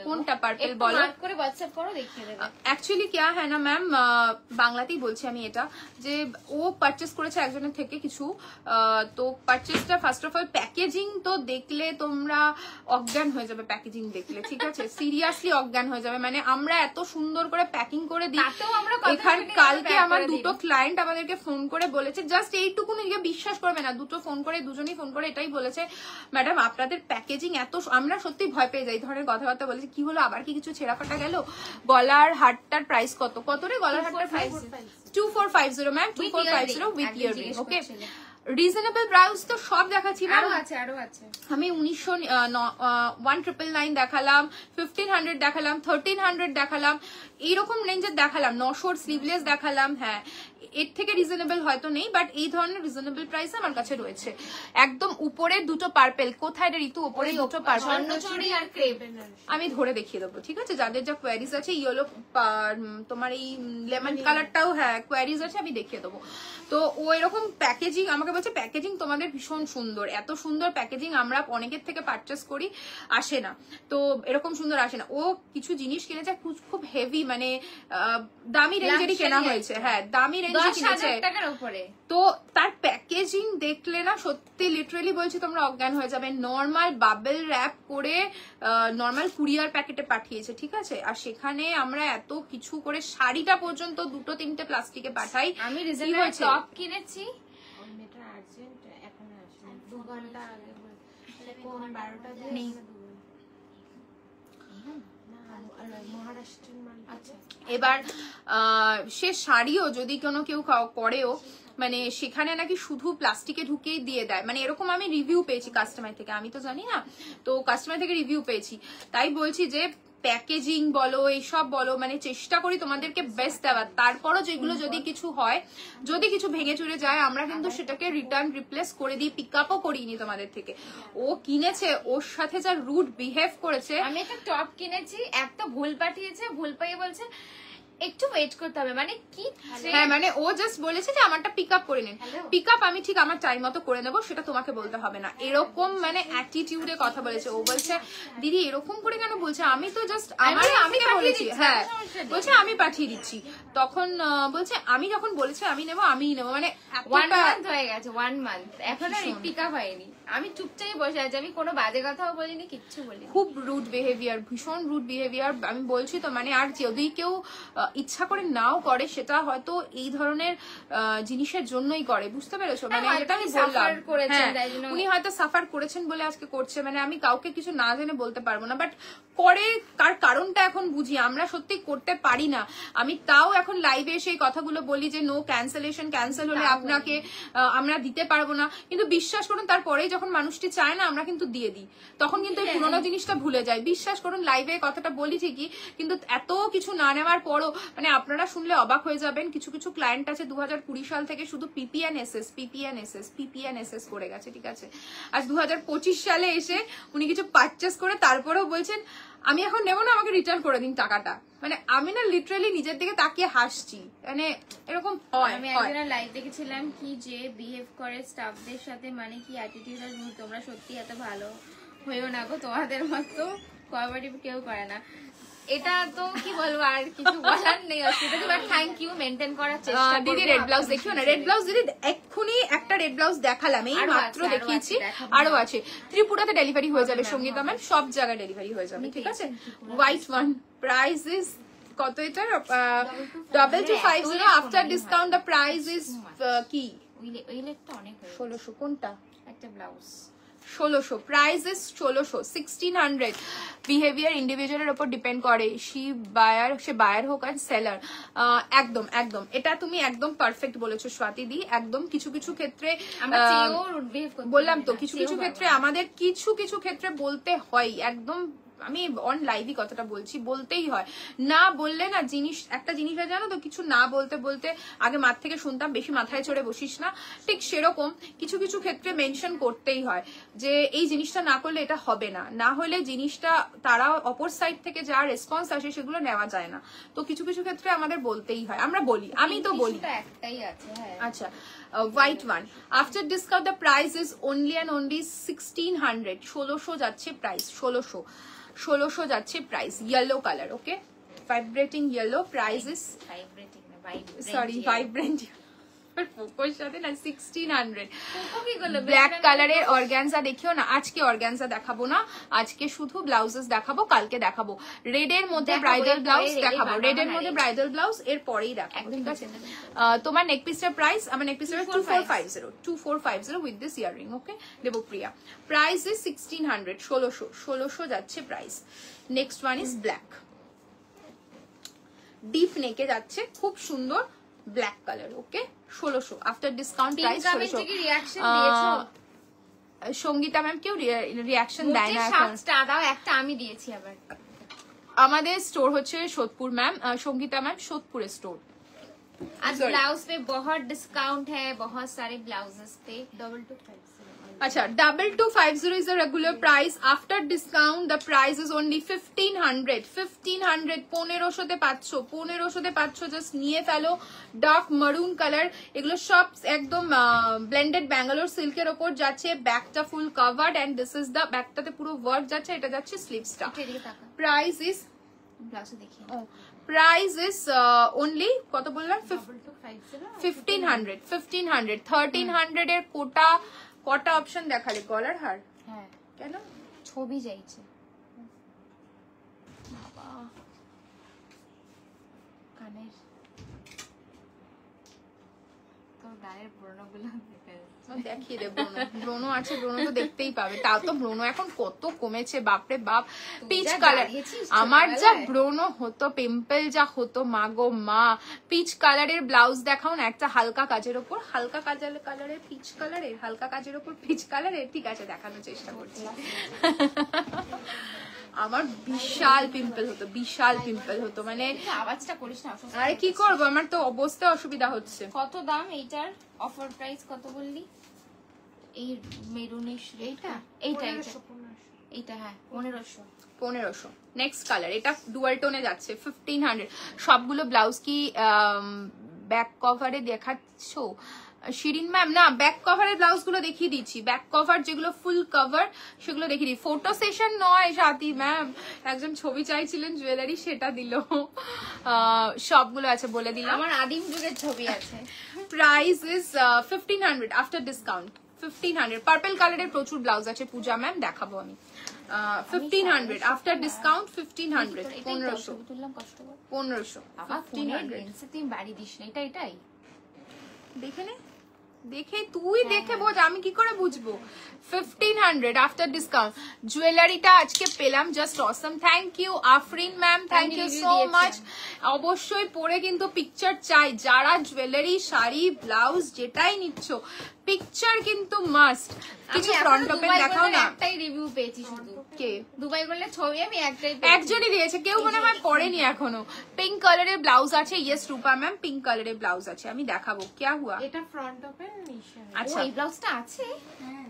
কোনটা পার্পল বলো করে হোয়াটসঅ্যাপ করো, দেখিয়ে দেবে। অ্যাকচুয়ালি क्या है না ম্যাম, বাংলাতেই বলছি আমি এটা, যে ও পারচেস করেছে একজনের থেকে কিছু, তো পারচেসটা ফার্স্ট অফ অল প্যাকেজিং তো দেখলে তোমরা অজ্ঞান হয়ে যাবে, প্যাকেজিং দেখলে, ঠিক আছে, সিরিয়াসলি অজ্ঞান হয়ে যাবে। মানে আমরা এত সুন্দর করে প্যাকিং করে দিই, এখানে কালকে আমার দুটো ক্লায়েন্ট আমাদেরকে ফোন করে বলেছে, জাস্ট এইটুকু নিজে বিশ্বাস করবে না, দুজনই ফোন করে এটাই বলেছে, ম্যাডাম আপনাদের প্যাকেজিং এত, আমরা সত্যি ভয় পেয়ে যাই ধরনের কথাবার্তা বলেছে। কি হলো, আবার কি কিছু ছেঁড়া ফাটা গেল? গলার হারটার প্রাইস কত রে গলার হারটার price? 2450 ma'am, 2450 with earring. Okay, reasonable blouse তো সব দেখাচ্ছি, আরো আছে। আমি 1999 দেখালাম, 1500 দেখালাম, 1300 দেখালাম, এইরকম রেঞ্জের দেখালাম, 900 স্লিভলেস দেখালাম। হ্যাঁ, এর থেকে রিজনেবল হয়তো নেই, বাট এই ধরনের রিজনেবল প্রাইস আমার কাছে রয়েছে। একদম উপরে দুটো পার্পেল, কোথায় রে ঋতু, উপরে দুটো পার্পেল, আমি ধরে দেখিয়ে দেবো, ঠিক আছে। যাদের যা কোয়ারিজ আছে, ইয়েলো তোমার এই লেমন কালারটাও হ্যাঁ কোয়ারিজ আছে, আমি দেখিয়ে দেবো। তো ও এরকম প্যাকেজিং আমাকে বলছে, প্যাকেজিং তোমাদের ভীষণ সুন্দর, এত সুন্দর প্যাকেজিং আমরা অনেকের থেকে পারচেস করি, আসে না, তো এরকম সুন্দর আসে না। ও কিছু জিনিস কিনেছে খুব হেভি, মানে দামি রেঞ্জেরই কেনা হয়েছে, হ্যাঁ দামি রেঞ্জে কিনেছে, তো তার প্যাকেজিং দেখলে না সত্যি লিটারালি বলছি তোমরা অজ্ঞান হয়ে যাবে। নর্মাল বাবেল র্যাপ করে নর্মাল কুরিয়ার প্যাকেটে পাঠিয়েছে, ঠিক আছে, আর সেখানে আমরা এত কিছু করে, শাড়িটা পর্যন্ত 2-3টে প্লাস্টিকে পাঠাই। আমি রিজনেবল টপ কিনেছি, এটা আর্জেন্ট এখন আসে 2 ঘন্টা আগে, কোন 12টা দিয়ে মহারাষ্ট্রের মাল। আচ্ছা, এবার সে শাড়িও যদি কেউ করেও, মানে সেখানে নাকি শুধু প্লাস্টিকে ঢুকিয়ে দিয়ে দেয়, মানে এরকম আমি রিভিউ পেয়েছি কাস্টমার থেকে, আমি তো জানি না, তো কাস্টমার থেকে রিভিউ পেয়েছি, তাই বলছি যে প্যাকেজিং বলো এইসব বলো, মানে চেষ্টা করি তোমাদেরকে বেস্ট দেওয়ার। তারপরও যেগুলো যদি কিছু হয়, যদি কিছু ভেঙে চুরে যায়, আমরা কিন্তু সেটাকে রিটার্ন রিপ্লেস করে দিই, পিক আপও করিনি তোমাদের থেকে। ও কিনেছে, ওর সাথে যা রুড বিহেভ করেছে। আমি একটা টপ কিনেছি, একটা ভুল পাঠিয়েছে, ভুল পাইয়ে বলছে একটু ওয়েট করতে হবে, মানে কি, হ্যাঁ মানে ও জাস্ট বলেছে যে আমারটা পিক আপ করে নিন, পিক আপ আমি ঠিক আমার টাইম মতো করে নেবো, সেটা তোমাকে বলতে হবে না, এরকম মানে অ্যাটিটিউডে কথা বলেছে। ও বলছে দিদি এরকম করে কেন বলছে, আমি তো জাস্ট আমি বলেছি, হ্যাঁ বলছে আমি পাঠিয়ে দিচ্ছি, তখন বলছে আমি যখন বলেছে আমি নেবো, আমিই নেবো, মানে 1 মান্থ হয়ে গেছে, 1 মান্থ এখন আর পিক আপ হয়নি, আমি চুপচাপ বসে আছি, আমি কোনো বাজে কথাও বলিনি, কিচ্ছু বলিনি। খুব রুড বিহেভিয়ার, ভীষণ রুড বিহেভিয়ার, আমি বলছি তো, মানে আর যদি কেউ ইচ্ছা করে নাও করে, সেটা হয়তো এই ধরনের জিনিসের জন্যই করে, বুঝতে পেরেছো, মানে যেটা আমি বললাম, উনি হয়তো সাফার করেছেন বলে আজকে করছে, মানে আমি কাউকে কিছু না জেনে বলতে পারবো না, বাট করে কার কারণটা এখন বুঝি, আমরা সত্যি করতে পারি না। আমি তাও এখন লাইভে এসে এই কথাগুলো বলি যে নো ক্যান্সেলেশন, ক্যান্সেল হলে আপনাকে আমরা দিতে পারবো না, কিন্তু বিশ্বাস করুন তারপরেই যখন মানুষটি চায় না আমরা কিন্তু দিয়ে দিই, তখন কিন্তু এই পুরোনো জিনিসটা ভুলে যায়। বিশ্বাস করুন লাইভে কথাটা বলি ঠিকই, কিন্তু এত কিছু না নেওয়ার পরও মানে আপনারা শুনলে অবাক হয়ে যাবেন, কিছু কিছু ক্লায়েন্ট আছে 2020 সাল থেকে শুধু পিপিএনএসএস করে গেছে, ঠিক আছে। আজ 2025 সালে এসে উনি কিছু পারচেস করে তারপরেও বলছেন আমি এখন নেবো না, আমাকে রিটার্ন করে দিন টাকাটা। মানে আমি না লিটারালি নিজের দিকে তাকিয়ে হাসছি, মানে এরকম হয়। আমি একজনের লাইভ দেখেছিলাম কি যে বিহেভ করে স্টাফদের সাথে, মানে কি অ্যাটিটিউড, তোমরা সত্যি এত ভালো হয়েও না গো, তোমাদের মতো কোঅপারেটিভ কেউ করে না। এটা তো কি বলবো, আর কিছু বলার নেই। অসুবিধা তোমার থ্যাংক ইউ, মেনটেন করার চেষ্টা করব। দিদি রেড ব্লাউজ দেখিও না, রেড ব্লাউজ দিদি এক্ষুনি একটা রেড ব্লাউজ দেখালাম, এই মাত্র দেখিয়েছি, আরো আছে। ত্রিপুরাতে ডেলিভারি হয়ে যাবে সঙ্গীতা ম্যাম, সব জায়গায় ডেলিভারি হয়ে যাবে, ঠিক আছে। হোয়াইট ওয়ান প্রাইস ইজ কত, এটা 2250 after discount the price is কি ওই লেটটা অনেক 1600। কোনটা? একটা ব্লাউজ 1600, প্রাইস ইজ 1600, 1600। বিহেভিয়ার ইন্ডিভিজুয়ালের উপর ডিপেন্ড করে, সে বায়ার হোক আর সেলার। একদম একদম এটা তুমি একদম পারফেক্ট বলেছো স্বাতি দি, একদম কিছু কিছু ক্ষেত্রে বললাম তো, কিছু কিছু ক্ষেত্রে আমাদের কিছু কিছু ক্ষেত্রে বলতে হয়, একদম আমি অন লাইভই কথাটা বলছি, বলতেই হয়। না বললে না জিনিস, একটা জিনিস হয় জানো তো, কিছু না বলতে বলতে আগে মাঠ থেকে শুনতাম বেশি মাথায় চড়ে বসিস না, ঠিক সেরকম কিছু কিছু ক্ষেত্রে মেনশন করতেই হয় যে এই জিনিসটা না করলে এটা হবে না, না হলে জিনিসটা তারা অপর সাইড থেকে যা রেসপন্স আসে সেগুলো নেওয়া যায় না। তো কিছু কিছু ক্ষেত্রে আমাদের বলতেই হয়, আমরা বলি, আমি তো বলি। একটাই আছে, আচ্ছা white one after discount the price is only and only 1600, 1600 যাচ্ছে প্রাইস, 1600 যাচ্ছে price. Yellow colour, okay, vibrating yellow, price is vibrant ফোকোর সাথে না 1600। ব্ল্যাক কালারের অর্গানজা দেখিও না, আজকে অর্গানজা দেখাবো না, আজকে শুধু ব্লাউজেস দেখাবো, কালকে দেখাবো রেডের মধ্যে ব্রাইডাল ব্লাউজ দেখাবো, রেডের মধ্যে ব্রাইডাল ব্লাউজ এর পরেই দেখাবো, ঠিক আছে। তোমার নেক পিসের প্রাইস, আমার নেক পিসের 2450 with this earring, okay Debpriya. Price is 1600, 1600 যাচ্ছে price. Next one is black, deep নেকে যাচ্ছে, খুব সুন্দর black colour, okay 1600 after discount price 1600। Sangita ma'am কেউ রিয়াকশন দেয় না এখন, দাও একটা আমি দিয়েছি আবার। আমাদের স্টোর হচ্ছে সোদপুর ম্যাম, সঙ্গীতা ম্যাম সোদপুরের স্টোর। आज ब्लाउज पे बहुत डिस्काउंट है, बहुत सारे ब्लाउजेस पे 2250। अच्छा 2250 is the regular price. After discount the price is only 1500. 1500 1500 তে পাচ্ছ, 1500 তে পাচ্ছ, জাস্ট নিয়ে ফেলো। ডার্ক মারুন কালার, এগুলো সব একদম ব্লেন্ডেড ব্যাঙ্গালোর সিল্কের উপর যাচ্ছে, ব্যাকটা full covered and this is the ব্যাকটাতে পুরো ওয়ার্ক যাচ্ছে, এটা যাচ্ছে স্লিভসটা। প্রাইস ইজ ব্লাউজ দেখি, প্রাইস ইজ অনলি কত বললাম 1500, 1500 1300 এর কটা অপশন দেখালে, গলার হার, হ্যাঁ কেন ছবি যাইছে বাবা, কানের তোর গায়ের ব্রণগুলো দেখিয়ে দে। ব্রণ আছে, ব্রণ তো দেখতেই পাবে, তাও তো ব্রণ এখন কত কমেছে, বাপরে বাপ। পিচ কালার, আমার যা ব্রণ হতো, পিম্পল যা হতো, মা গো মা। পিচ কালারের ব্লাউজ দেখাও না, একটা হালকা কাজের ওপর, হালকা কালারের পিচ কালারের, হালকা কাজের ওপর পিচ কালারের, ঠিক আছে দেখানোর চেষ্টা করছি। আমার বিশাল পিম্পল হতো, বিশাল পিম্পল হতো, মানে আওয়াজটা করিস না। আরে কি করবো, আমার তো অবস্থা অসুবিধা হচ্ছে। কত দাম এইটার? অফার প্রাইস কত বললি? এই মেরুনিশ, এইটা এইটা হ্যাঁ 1500। নেক্সট কালার, এটা ডুয়াল টোনে যাচ্ছে 1500। সবগুলো ব্লাউজ কি ব্যাক কভারে দেখাচ্ছ শিরিন ম্যাম? না, ব্যাক কভারের ব্লাউজ গুলো দেখিয়ে দিচ্ছি, ব্যাক কভার যেগুলো ফুল কভার সেগুলো দেখিয়ে দিই। ফটো সেশন নয় সাথী ম্যাম, একজন ছবি চাইছিলেন জুয়েলারি, সেটা দিল। সবগুলো আছে বলে দিলাম, আমার আদিম যুগের ছবি আছে। Price is 1500 after discount, 1500। Purple কালারের প্রচুর ব্লাউজ আছে পূজা ম্যাম, দেখাবো আমি। 1500 আফটার ডিসকাউন্ট, 1500 1500 তুললাম কষ্ট করে 1500 1500। তুই বাড়ি দিস না, এটাই দেখে নে দেখে তুই দেখে বোঝ, আমি কি করে বুঝবো? 1500 আফটার ডিসকাউন্ট। জুয়েলারিটা আজকে পেলাম, just awesome. Thank you Afrin ma'am, thank you so much. অবশ্যই পরে কিন্তু পিকচার চাই, যারা জুয়েলারি, শাড়ি, ব্লাউজ যেটাই নিচ্ছ পিকচার কিন্তু মাস্ট। কিছু ফ্রন্ট ওপেন দেখাও না। একটাই রিভিউ পেয়েছি শুধু, কে? দুবাই করলে ছবি আমি একটাই একজনই দিয়েছে, কেউ মনে হয় পড়েনি এখনো। পিঙ্ক কালারের ব্লাউজ আছে, ইয়েস রূপা ম্যাম, পিঙ্ক কালারের ব্লাউজ আছে, আমি দেখাবো। क्या हुआ? এটা ফ্রন্ট ওপেন নিশা। আচ্ছা, এই ব্লাউজটা আছে। হ্যাঁ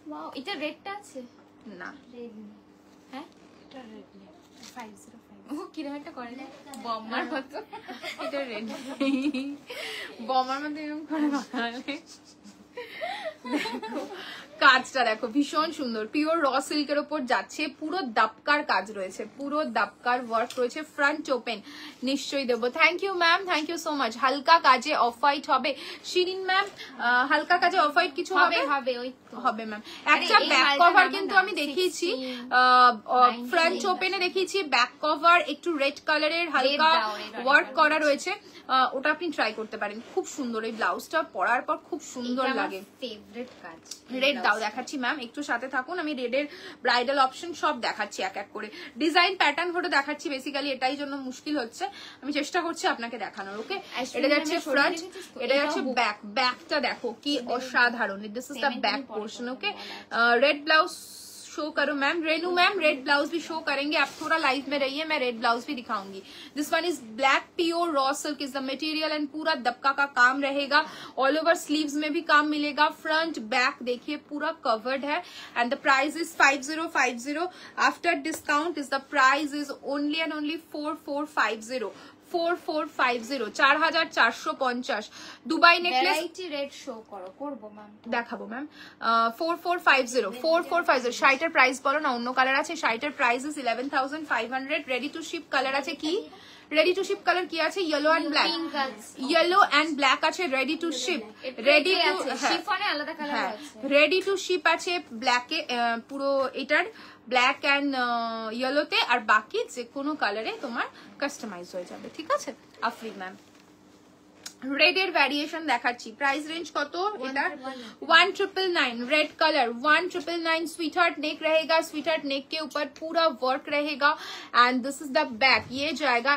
ওয়াও, এটা রেডটা আছে না রেড। হ্যাঁ এটা রেড নে 505। ও কিরকম একটা করে বম্বার মতো। এটা রেড বমার মধ্যে এরকম করে বানালে। দেখো কাজটা দেখো, ভীষণ সুন্দর, পিওর র সিল্কের উপর যাচ্ছে, পুরো দাপকার কাজ রয়েছে, পুরো দাপকার ওয়ার্ক রয়েছে, ফ্রন্ট ওপেন। নিশ্চয়ই দেবো। Thank you ma'am, thank you so much. হালকা কাজে অফ হোয়াইট হবে শিরিন ম্যাম, হালকা কাজে অফ হোয়াইট কিছু হবে? হবে ওই হবে ম্যাম। আরে একটা এই ব্যাক হালকা কভার নামা কিন্তু না, আমি দেখিয়েছি, 16, ফ্রন্ট 19 ওপেনে দেখিয়েছি, ব্যাক কভার একটু রেড কালারের হালকা দাও, red ওয়ার্ক দাও। করা রয়েছে, ওটা আপনি ট্রাই করতে পারেন। খুব সুন্দর, এই ব্লাউজটা পরার পর খুব সুন্দর লাগে। ফেভারিট কাজ। রেড দাও দেখাচ্ছি ম্যাম, একটু সাথে থাকুন, আমি রেডের ব্রাইডাল অপশন সব দেখাচ্ছি এক এক করে। ডিজাইন প্যাটার্ন করে দেখাচ্ছি, বেসিক্যালি এটাই জন্য মুশকিল হচ্ছে, আমি চেষ্টা করছি আপনাকে দেখানোর। ওকে, এটা যাচ্ছে ফ্রন্ট, এটা যাচ্ছে ব্যাক। ব্যাকটা দেখো কি অসাধারণ, this is the back portion. Okay, red blouse show करो ma'am. Renu ma'am red blouse भी शो करेंगे, आप थोड़ा लाइव में रहिए, मैं रेड ब्लाउज भी दिखाऊंगी। This one is black pure raw silk is the material and पूरा दबका का काम रहेगा, ऑल ओवर स्लीव्स में भी काम मिलेगा, फ्रंट बैक देखिए पूरा कवर्ड है and the price is 5050। After discount is the price is only and only 4450। 4450, 4450। Dubai necklace variety red show করো, করবো ম্যাম, দেখাবো ম্যাম। 4450, 4450। শাড়িটার প্রাইস বলো না, অন্য কালার আছে। শাড়িটার price is 11500। Ready to ship colour আছে কি? রেডি টু শিপ কালার কি আছে? Yellow and black. পিঙ্ক আছে, ইয়েলো এন্ড ব্ল্যাক আছে, ready to ship. Ready to শিফনে আলাদা কালার হ্যাঁ, আছে। রেডি টু শিপ আছে ব্ল্যাকে, পুরো এটার ব্ল্যাক এন্ড ইয়েলোতে, আর বাকি যে কোনো কালারে তোমার কাস্টমাইজ হয়ে যাবে। ঠিক আছে Afrin ma'am. Red air variation দেখাচ্ছি, প্রাইস রেঞ্জ কত এটা? 1999। Red colour 1999। स्वीट हार्ट नेक रहेगा, स्वीट हार्ट नेक के ऊपर पूरा वर्क रहेगा and this is the back, ये जाएगा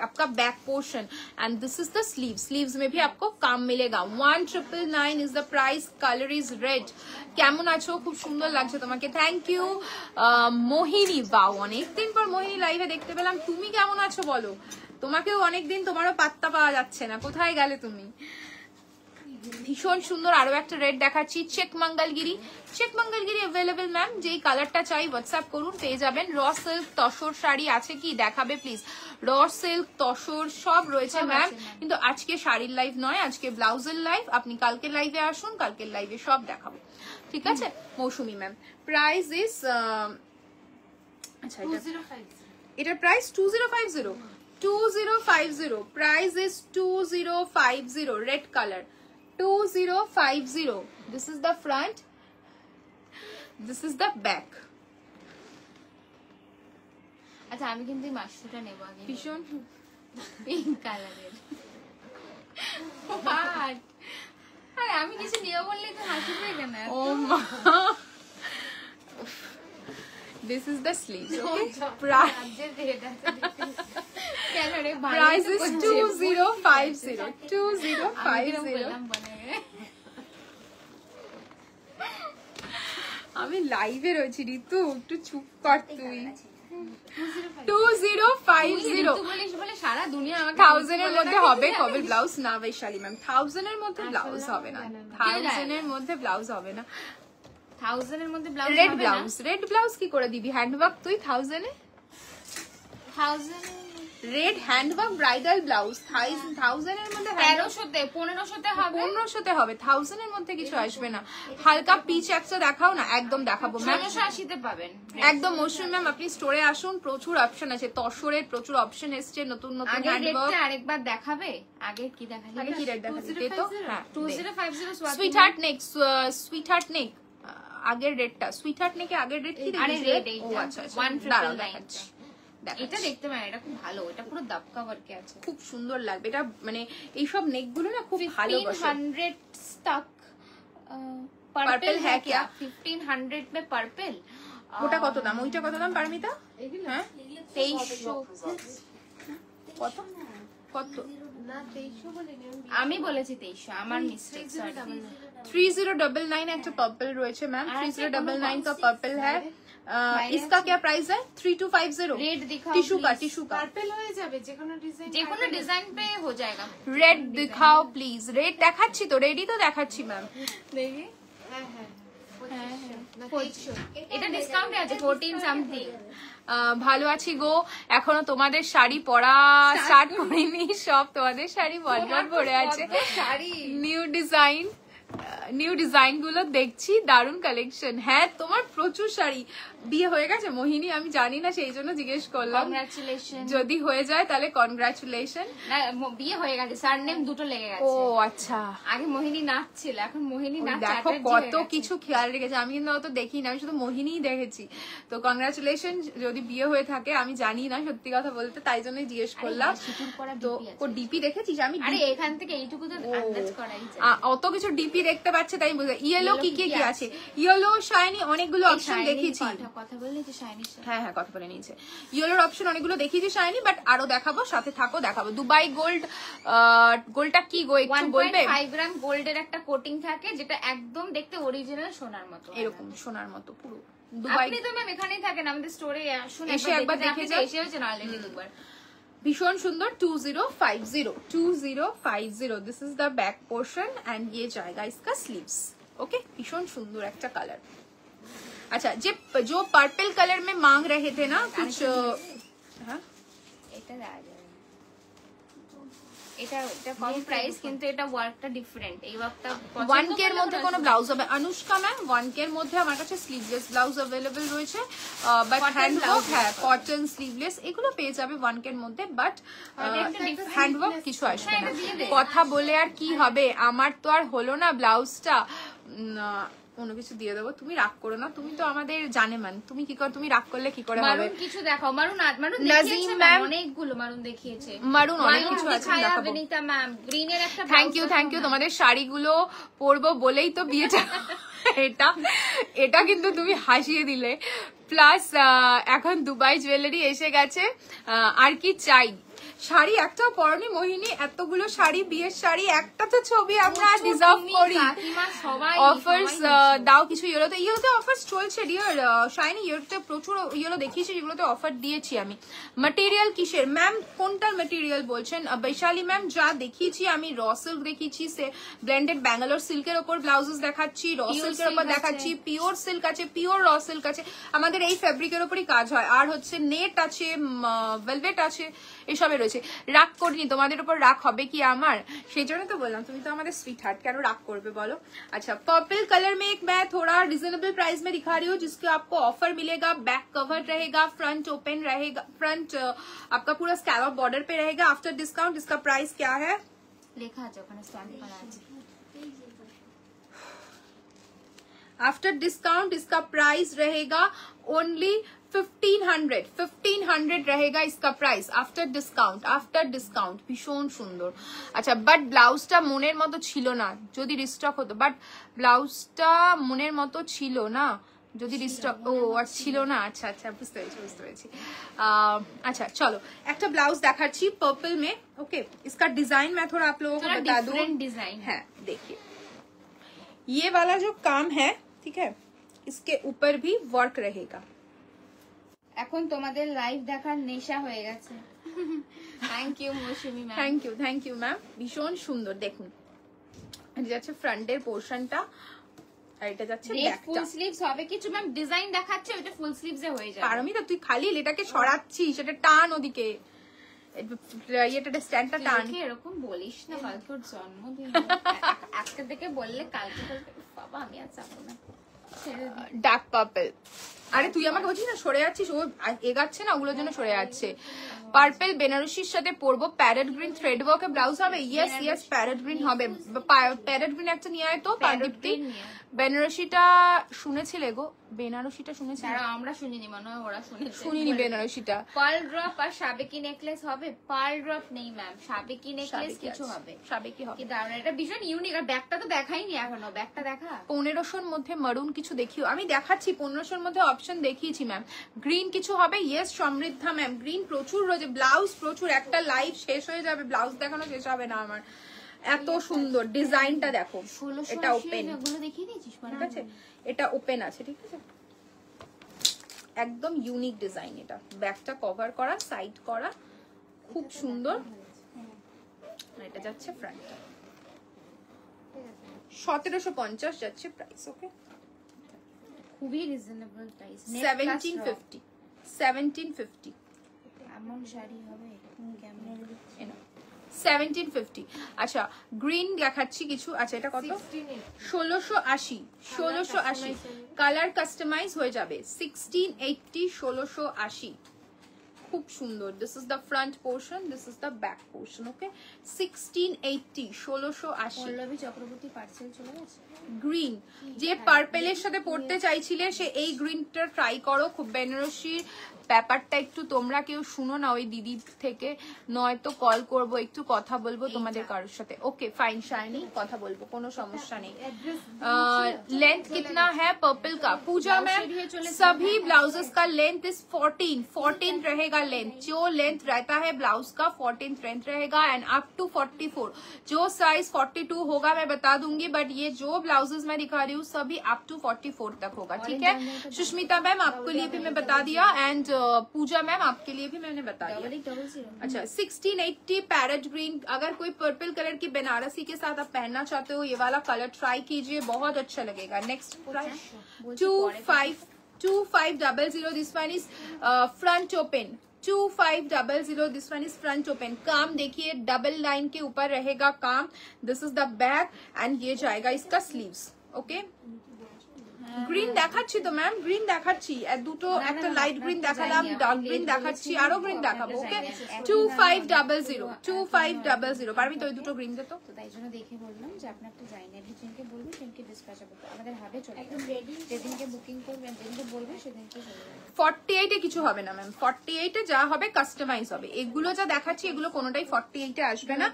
आपका back portion and this is the sleeve. Sleeves में भी आपको काम मिलेगा। 1999 is the price. Colour is red. কেমন আছো? খুব সুন্দর লাগছে তোমাকে, থ্যাংক ইউ মোহিনী। বাও, অনেকদিন পর মোহিনী লাইভে দেখতে পেলাম। তুমি কেমন আছো বলো? তোমাকেও অনেকদিন, তোমারও পাত্তা পাওয়া যাচ্ছে না, কোথায় গেলে তুমি? ভীষণ সুন্দর আরো একটা রেড দেখাচ্ছি, check Mangalagiri. Check Mangalagiri available ma'am, যেই কালারটা চাই হোয়াটসঅ্যাপ করুন, পেয়ে যাবেন। র সিল্ক তসর শাড়ি আছে কি দেখাবে প্লিজ? র সিল্ক তসর সব রয়েছে ম্যাম, কিন্তু আজকে শাড়ির লাইভ নয়, আজকে ব্লাউজের লাইভ। আপনি কালকের লাইভে আসুন, কালকের লাইভে সব দেখাবো। ঠিক আছে মৌসুমি ম্যাম। প্রাইস ইজ আচ্ছা, এটার price 2050। 2050 price is 2050। red color 2050। this is the front, this is the back। আচ্ছা আমি কিন্তু এই মাশরুমটা নেব আগে, ভীষণ পিঙ্ক কালারের। আরে আমি কিছু নিয়ে বললেই তো হাসি পেয়ে কেন? ও মা, this is the sleeves। okay, কেন রে ভাই? price is 2050। 2050। আমি লাইভে রয়েছি ঋতু, একটু চুপ কর তুই। 2050 বলে সারা দুনিয়া আমাকে 1000 এর মধ্যে হবে কবে ব্লাউজ? না বৈশালী ম্যাম, 1000 এর মধ্যে ব্লাউজ হবে না, 1000 এর মধ্যে ব্লাউজ হবে না। 1000 এর মধ্যে ব্লাউজ রেড হবে না? ব্লাউজ, রেড ব্লাউজ কি করে দিবি? হ্যান্ডওয়ার্ক তুই 1000 এ? 1000 রেড হ্যান্ডওয়ার্ক ব্রাইডাল ব্লাউজ 1000 এর মধ্যে? 1300 1500 হবে। 1500 হবে, 1000 এর মধ্যে কিছু আসবে না। হালকা পিচ একটা দেখাও না। একদম দেখাবো ম্যাম, 1680 তে পাবেন একদম। মৌসুমী ম্যাম আপনি স্টোরে আসুন, প্রচুর অপশন আছে, তসরের প্রচুর অপশন এসছে, নতুন নতুন আগে হ্যান্ডওয়ার্ক। রেটটা আরেকবার দেখাবে, আগে কি দেখালি? আগে কি রেট দেখাচ্ছি দে তো। হ্যাঁ, 2050 সুইট হার্ট নেক, সুইট হার্ট নেক আগের রেটটা, সুইট হার্ট নেকে আগের রেট কি আরে দেখিয়েছিলে? রেড ও এইটা আচ্ছা আচ্ছা, 1999 দাঁড়াও দেখাচ্ছি। এটা দেখতে পারেন, এটা খুব ভালো, এটা পুরো দাপকা ওয়ার্কে আছে, খুব সুন্দর লাগবে এটা, মানে এইসব নেক গুলো না খুব ভালো বসে। 1500 স্টাক पर्पल है क्या? 1500 में पर्पल। ওটা কত দাম? ওইটা কত দাম পারমিতা? হ্যাঁ 2300। কত কত? না 2300 বলিনি আমি বলেছি 2300, আমার মিস্টেক, সরি। 3099 একটা पर्पल রয়েছে ম্যাম, আর একটা 3099 का पर्पल है। इसका क्या प्राइस है? 3250। रेड दिखाओ टिश्यू का, please। टिश्यू का পার্পল হয়ে যাবে যে কোনো ডিজাইন, যে কোনো ডিজাইন पे हो जाएगा। Red দিখাও please. রেড দেখাচ্ছি তো, রেডি তো দেখাচ্ছি ম্যাম। দেখি, হ্যাঁ হ্যাঁ না 2300, এটা ডিসকাউন্টে আছে 14 সামথিং। ভালো আছি গো, এখনো তোমাদের শাড়ি পরা স্টার্ট করিনি, সব তোমাদের শাড়ি বলবল পরে আছে। শাড়ি নিউ ডিজাইন গুলো দেখছি, দারুন কালেকশন। হ্যাঁ তোমার প্রচুর শাড়ি। বিয়ে হয়ে গেছে মোহিনী? আমি জানি না, সেই জন্য জিজ্ঞেস করলাম। কংগ্রাচুলেশন। যদি হয়ে যায় তাহলে কনগ্রাচুলেশন। না বিয়ে হয়ে গেছে, সারনেম দুটো লেগে ও গেছে। আচ্ছা, আগে মোহিনী নাচ ছিল, এখন মোহিনী নাচ দেখো কত কিছু খেয়াল রেখেছে। আমি কিন্তু অত দেখি না, আমি শুধু মোহিনীই দেখেছি। তো কনগ্রাচুলেশন যদি বিয়ে হয়ে থাকে। আমি জানি না সত্যি কথা বলতে, তাই জন্যই জিজ্ঞেস করলাম। তো ও ডিপি দেখেছিস? আমি আরে এখান থেকে এইটুকু তো আন্দাজ করাই যায়। অত কিছু ডিপি দেখতে পাচ্ছে তাই বুঝে। ইয়েলো কি কি কি আছে? ইয়েলো শাইনি অনেকগুলো অপশন দেখিয়েছি। কথা বললে যে শাইনি, হ্যাঁ হ্যাঁ কথা বলে নিয়েছে। ইয়েলোর অপশন অনেকগুলো দেখিয়েছি শাইনি, বাট আরো দেখাবো, সাথে থাকো দেখাবো। দুবাই গোল্ড, গোল্ডটা কি গো একটু বলবে? 1.5 গ্রাম গোল্ডের একটা কোটিং থাকে, যেটা একদম দেখতে অরিজিনাল সোনার মতো, এরকম সোনার মতো পুরো। দুবাই, আপনি তো ম্যাম এখানেই থাকেন, আমাদের স্টোরে আসুন, এসে একবার দেখে যান। এসে হয়েছে অলরেডি দুবার। ভীষণ সুন্দর। 2050 this is the back portion and ये जाएगा इसका स्लीव्स। ओके, भीषण सुंदर একটা কালার। अच्छा, जो पर्पल कलर में मांग रहे थे ना कुछ, हाँ এটা এটা কম প্রাইস, কিন্তু এটা ওয়ার্কটা ডিফারেন্ট। এই ওয়ার্কটা 1K এর মধ্যে কোনো ব্লাউজ হবে? অনুষ্কা ম্যাম 1K এর মধ্যে আমার কাছে স্লিভলেস ব্লাউজ अवेलेबल রয়েছে, বাট হ্যান্ড ওয়ার্ক, হ্যাঁ কটন স্লিভলেস এগুলো পেয়ে যাবে 1K এর মধ্যে, বাট হ্যান্ড ওয়ার্ক কিছু আসবে না। কথা বলে আর কি হবে, আমার তো আর হলো না ব্লাউজটা, অন্য কিছু দিয়ে দেবো। তুমি রাগ করো না, তুমি তো আমাদের জানেমান। তুমি কি করো, তুমি রাগ করলে কি করে হবে? মারুন কিছু দেখাও, মারুন নাজিম দেখিয়েছে ম্যাম, অনেকগুলো মারুন দেখিয়েছে, মারুন অনেক কিছু আছে দেখাবো। বেনিতা ম্যাম গ্রিনের একটা থ্যাংক ইউ তোমাদের শাড়িগুলো পরবো বলেই তো বিয়েটা। এটা কিন্তু তুমি হাসিয়ে দিলে। প্লাস এখন দুবাই জুয়েলারি এসে গেছে, আর কি চাই? শাড়ি একটাও পরনি মোহিনী, এতগুলো শাড়ি, বিয়ের শাড়ি, একটা তো ছবি আমরা ডিজার্ভ করি। অফার্স দাও কিছু। ইয়েলোতে অফার্স চলছে ডিয়ার শাইনি, ইয়েলোতে প্রচুর ইয়েলো দেখিয়েছি যেগুলোতে অফার দিয়েছি আমি। ম্যাটেরিয়াল কিসের ম্যাম, কোনটার ম্যাটেরিয়াল বলছেন? বৈশালী ম্যাম যা দেখিয়েছি আমি, র সিল্ক দেখিয়েছি, ব্লেন্ডেড ব্যাঙ্গালোর সিল্কের ওপর ব্লাউজেস দেখাচ্ছি, র সিল্কের ওপর দেখাচ্ছি, পিওর সিল্ক আছে, পিওর র সিল্ক আছে, আমাদের এই ফেব্রিকের ওপরই কাজ হয়। আর হচ্ছে নেট আছে, ভেলভেট আছে, এসবে রয়েছে। রাগ করিনি, তোমাদের উপর রাগ হবে কি আমার? সেই জন্য তো বললাম, তুমি তো আমাদের সুইট हार्ट, কেন রাগ করবে বলো? अच्छा, पर्पल कलर में एक मैं थोड़ा रिजनेबल प्राइस में दिखा रही हूँ, जिसके आपको ऑफर मिलेगा। बैक कवर रहेगा, फ्रंट ओपन रहेगा, फ्रंट आपका पूरा स्कैलप बॉर्डर पे रहेगा। आफ्टर डिस्काउंट इसका प्राइस क्या है? লেখা আছে ওখানে, স্ট্যাম্প করা আছে। आफ्टर डिस्काउंट इसका प्राइस रहेगा ओनली 1500 रहेगा इसका प्राइस आफ्टर डिस्काउंट। भीषण सुंदर। अच्छा, बट ब्लाउजটা মনের মতো ছিল না, যদি রিস্টক হতো। বাট ব্লাউজটা মনের মতো ছিল না, যদি রিস্টক ছিল না। আচ্ছা আচ্ছা, বুঝতে পেরেছি। अच्छा चलो, একটা ব্লাউজ দেখাচ্ছি पर्पल में। ओके, इसका डिजाइन मैं थोड़ा आप लोगों को बता दूं। डिजाइन है, देखिए ये वाला जो काम है, ठीक है, इसके ऊपर भी वर्क रहेगा। এখন তোমাদের লাইভ দেখার নেশা হয়ে গেছে। Thank you Mousumi ma'am, thank you ma'am. ভীষণ সুন্দর, দেখুন এটা যাচ্ছে ফ্রন্টের পোরশনটা, আর এটা যাচ্ছে ব্যাকটা। ফুল স্লিভস হবে কিছু ম্যাম, ডিজাইন দেখাচ্ছে ওটা ফুল স্লিভস এ হয়ে যাবে। পারমিতা তুই খালি এটাকে সরাচ্ছিস, এটা টান ওদিকে, এটা স্ট্যান্ডটা টান। এরকম বলিস না, কালকে ওর জন্মদিন, আজকে থেকে বললে কালকে বাবা আমি আর যাবো না। ডার্ক পার্পল, আরে তুই আমাকে বলছিস না সরে যাচ্ছিস, ও এগাচ্ছে না, ওগুলোর জন্য সরে যাচ্ছে। পার্পল বেনারসির সাথে পরবো, প্যারেট গ্রিন থ্রেড ওয়ার্কের ব্লাউজ হবে। ইয়েস প্যারেট গ্রিন হবে। প্যারেট গ্রিন একটা নিয়ে আয় তো, পারদীপ্তি বেনারসিটা শুনেছিলে গো? বেনারসিটা শুনেছিলে? যারা আমরা শুনিনি, মনে হয় ওরা শুনেছে। শুনিনি বেনারসিটা। পার্ল ড্রপ আর সাবেকি নেকলেস হবে? পার্ল ড্রপ নেই ম্যাম, সাবেকি নেকলেস কিছু হবে। সাবেকি হবে। কি দারুণ, এটা ভীষণ ইউনিক। আর ব্যাগটা তো দেখাইনি এখনো, ব্যাগটা দেখা। 1500-র মধ্যে মারুন কিছু দেখিও, আমি দেখাচ্ছি। 1500-র মধ্যে অপশন দেখিয়েছি ম্যাম। গ্রিন কিছু হবে? ইয়েস সমৃদ্ধা ম্যাম, গ্রিন প্রচুর রয়েছে। ব্লাউজ প্রচুর, একটা লাইভ শেষ হয়ে যাবে, ব্লাউজ দেখানো শেষ হবে না আমার। এত সুন্দর ডিজাইনটা দেখো, এটা ওপেন, এগুলো দেখিয়ে দিয়েছিস? ঠিক আছে, এটা ওপেন আছে, ঠিক আছে, একদম ইউনিক ডিজাইন। এটা ব্যাকটা কভার করা, সাইড করা, খুব সুন্দর। এটা যাচ্ছে ফ্রন্টটা, 1750 যাচ্ছে প্রাইস। ওকে, খুবই রিজনেবল প্রাইস। 1750, 1750 এমন শাড়ি হবে কেমন? 1750। আচ্ছা, গ্রিন দেখাচ্ছি কিছু। আচ্ছা, এটা কত? 1680, 1680 কালার কাস্টমাইজ হয়ে যাবে। 1680, 1680, খুব সুন্দর। This is the front portion, this is the back portion. Okay, 1680, 1680। Pallabi Chakraborty parcel চলে গেছে। গ্রিন, যে পার্পেলের সাথে পড়তে চাইছিলে সে এই গ্রিনটা ট্রাই করো। খুব বেনারসির ব্যাপারটা একটু তোমরা কেউ শুনো না ওই দিদি থেকে, নয়তো কল করব, একটু কথা বলবো তোমাদের কারোর সাথে। ओके फाइन शाइनी, কথা বলবো, কোনো সমস্যা নেই। लेंथ कितना है पर्पल का? पूजा मैम, सभी ब्लाउजेस का लेंथ इज 14 रहेगा लेंथ। जो लेंथ रहता है ब्लाउज का 14 लेंथ रहेगा एंड अप टू 44। जो साइज 42 होगा मैं बता दूंगी, बट ये जो ब्लाउजेस मैं दिखा रही हूँ सभी अप टू 44 तक होगा, ठीक है। सुष्मिता मैम आपके लिए भी मैं बता दिया, एंड पूजा मैम आपके लिए भी मैंने बता दिया। अच्छा, 1680 पैरेट ग्रीन। अगर कोई पर्पल कलर की बनारसी के साथ आप पहनना चाहते हो, ये वाला कलर ट्राई कीजिए, बहुत अच्छा लगेगा। Next price 2500। This one is front open, 2500। This one is front open. काम देखिए, डबल लाइन के ऊपर रहेगा काम। This is the back and ये जाएगा इसका स्लीव्स। ओके, গ্রিন দেখাচ্ছি তো ম্যাম, গ্রিন দেখাচ্ছি, দুটো, একটা লাইট গ্রিন দেখালাম, ডার্ক গ্রিন দেখাচ্ছি, আরো গ্রিন দেখাবো। ওকে, 2500, 2500। পারবি তো ওই দুটো গ্রিন দে তো? তাই জন্য দেখে বললাম যে আপনি একটা জাইনার যেদিনকে বলবেন সেদিনকে ডিসপ্যাচ হবে, আমাদের হাবে চলে যাবে। যেদিনকে বুকিং করবেন, যেদিনকে বলবেন সেদিনকে চলে যাবে। 48 এ কিছু হবে না ম্যাম, 48 এ যা হবে কাস্টমাইজ হবে। এগুলো যা দেখাচ্ছি এগুলো কোনোটাই 48 এ আসবে না।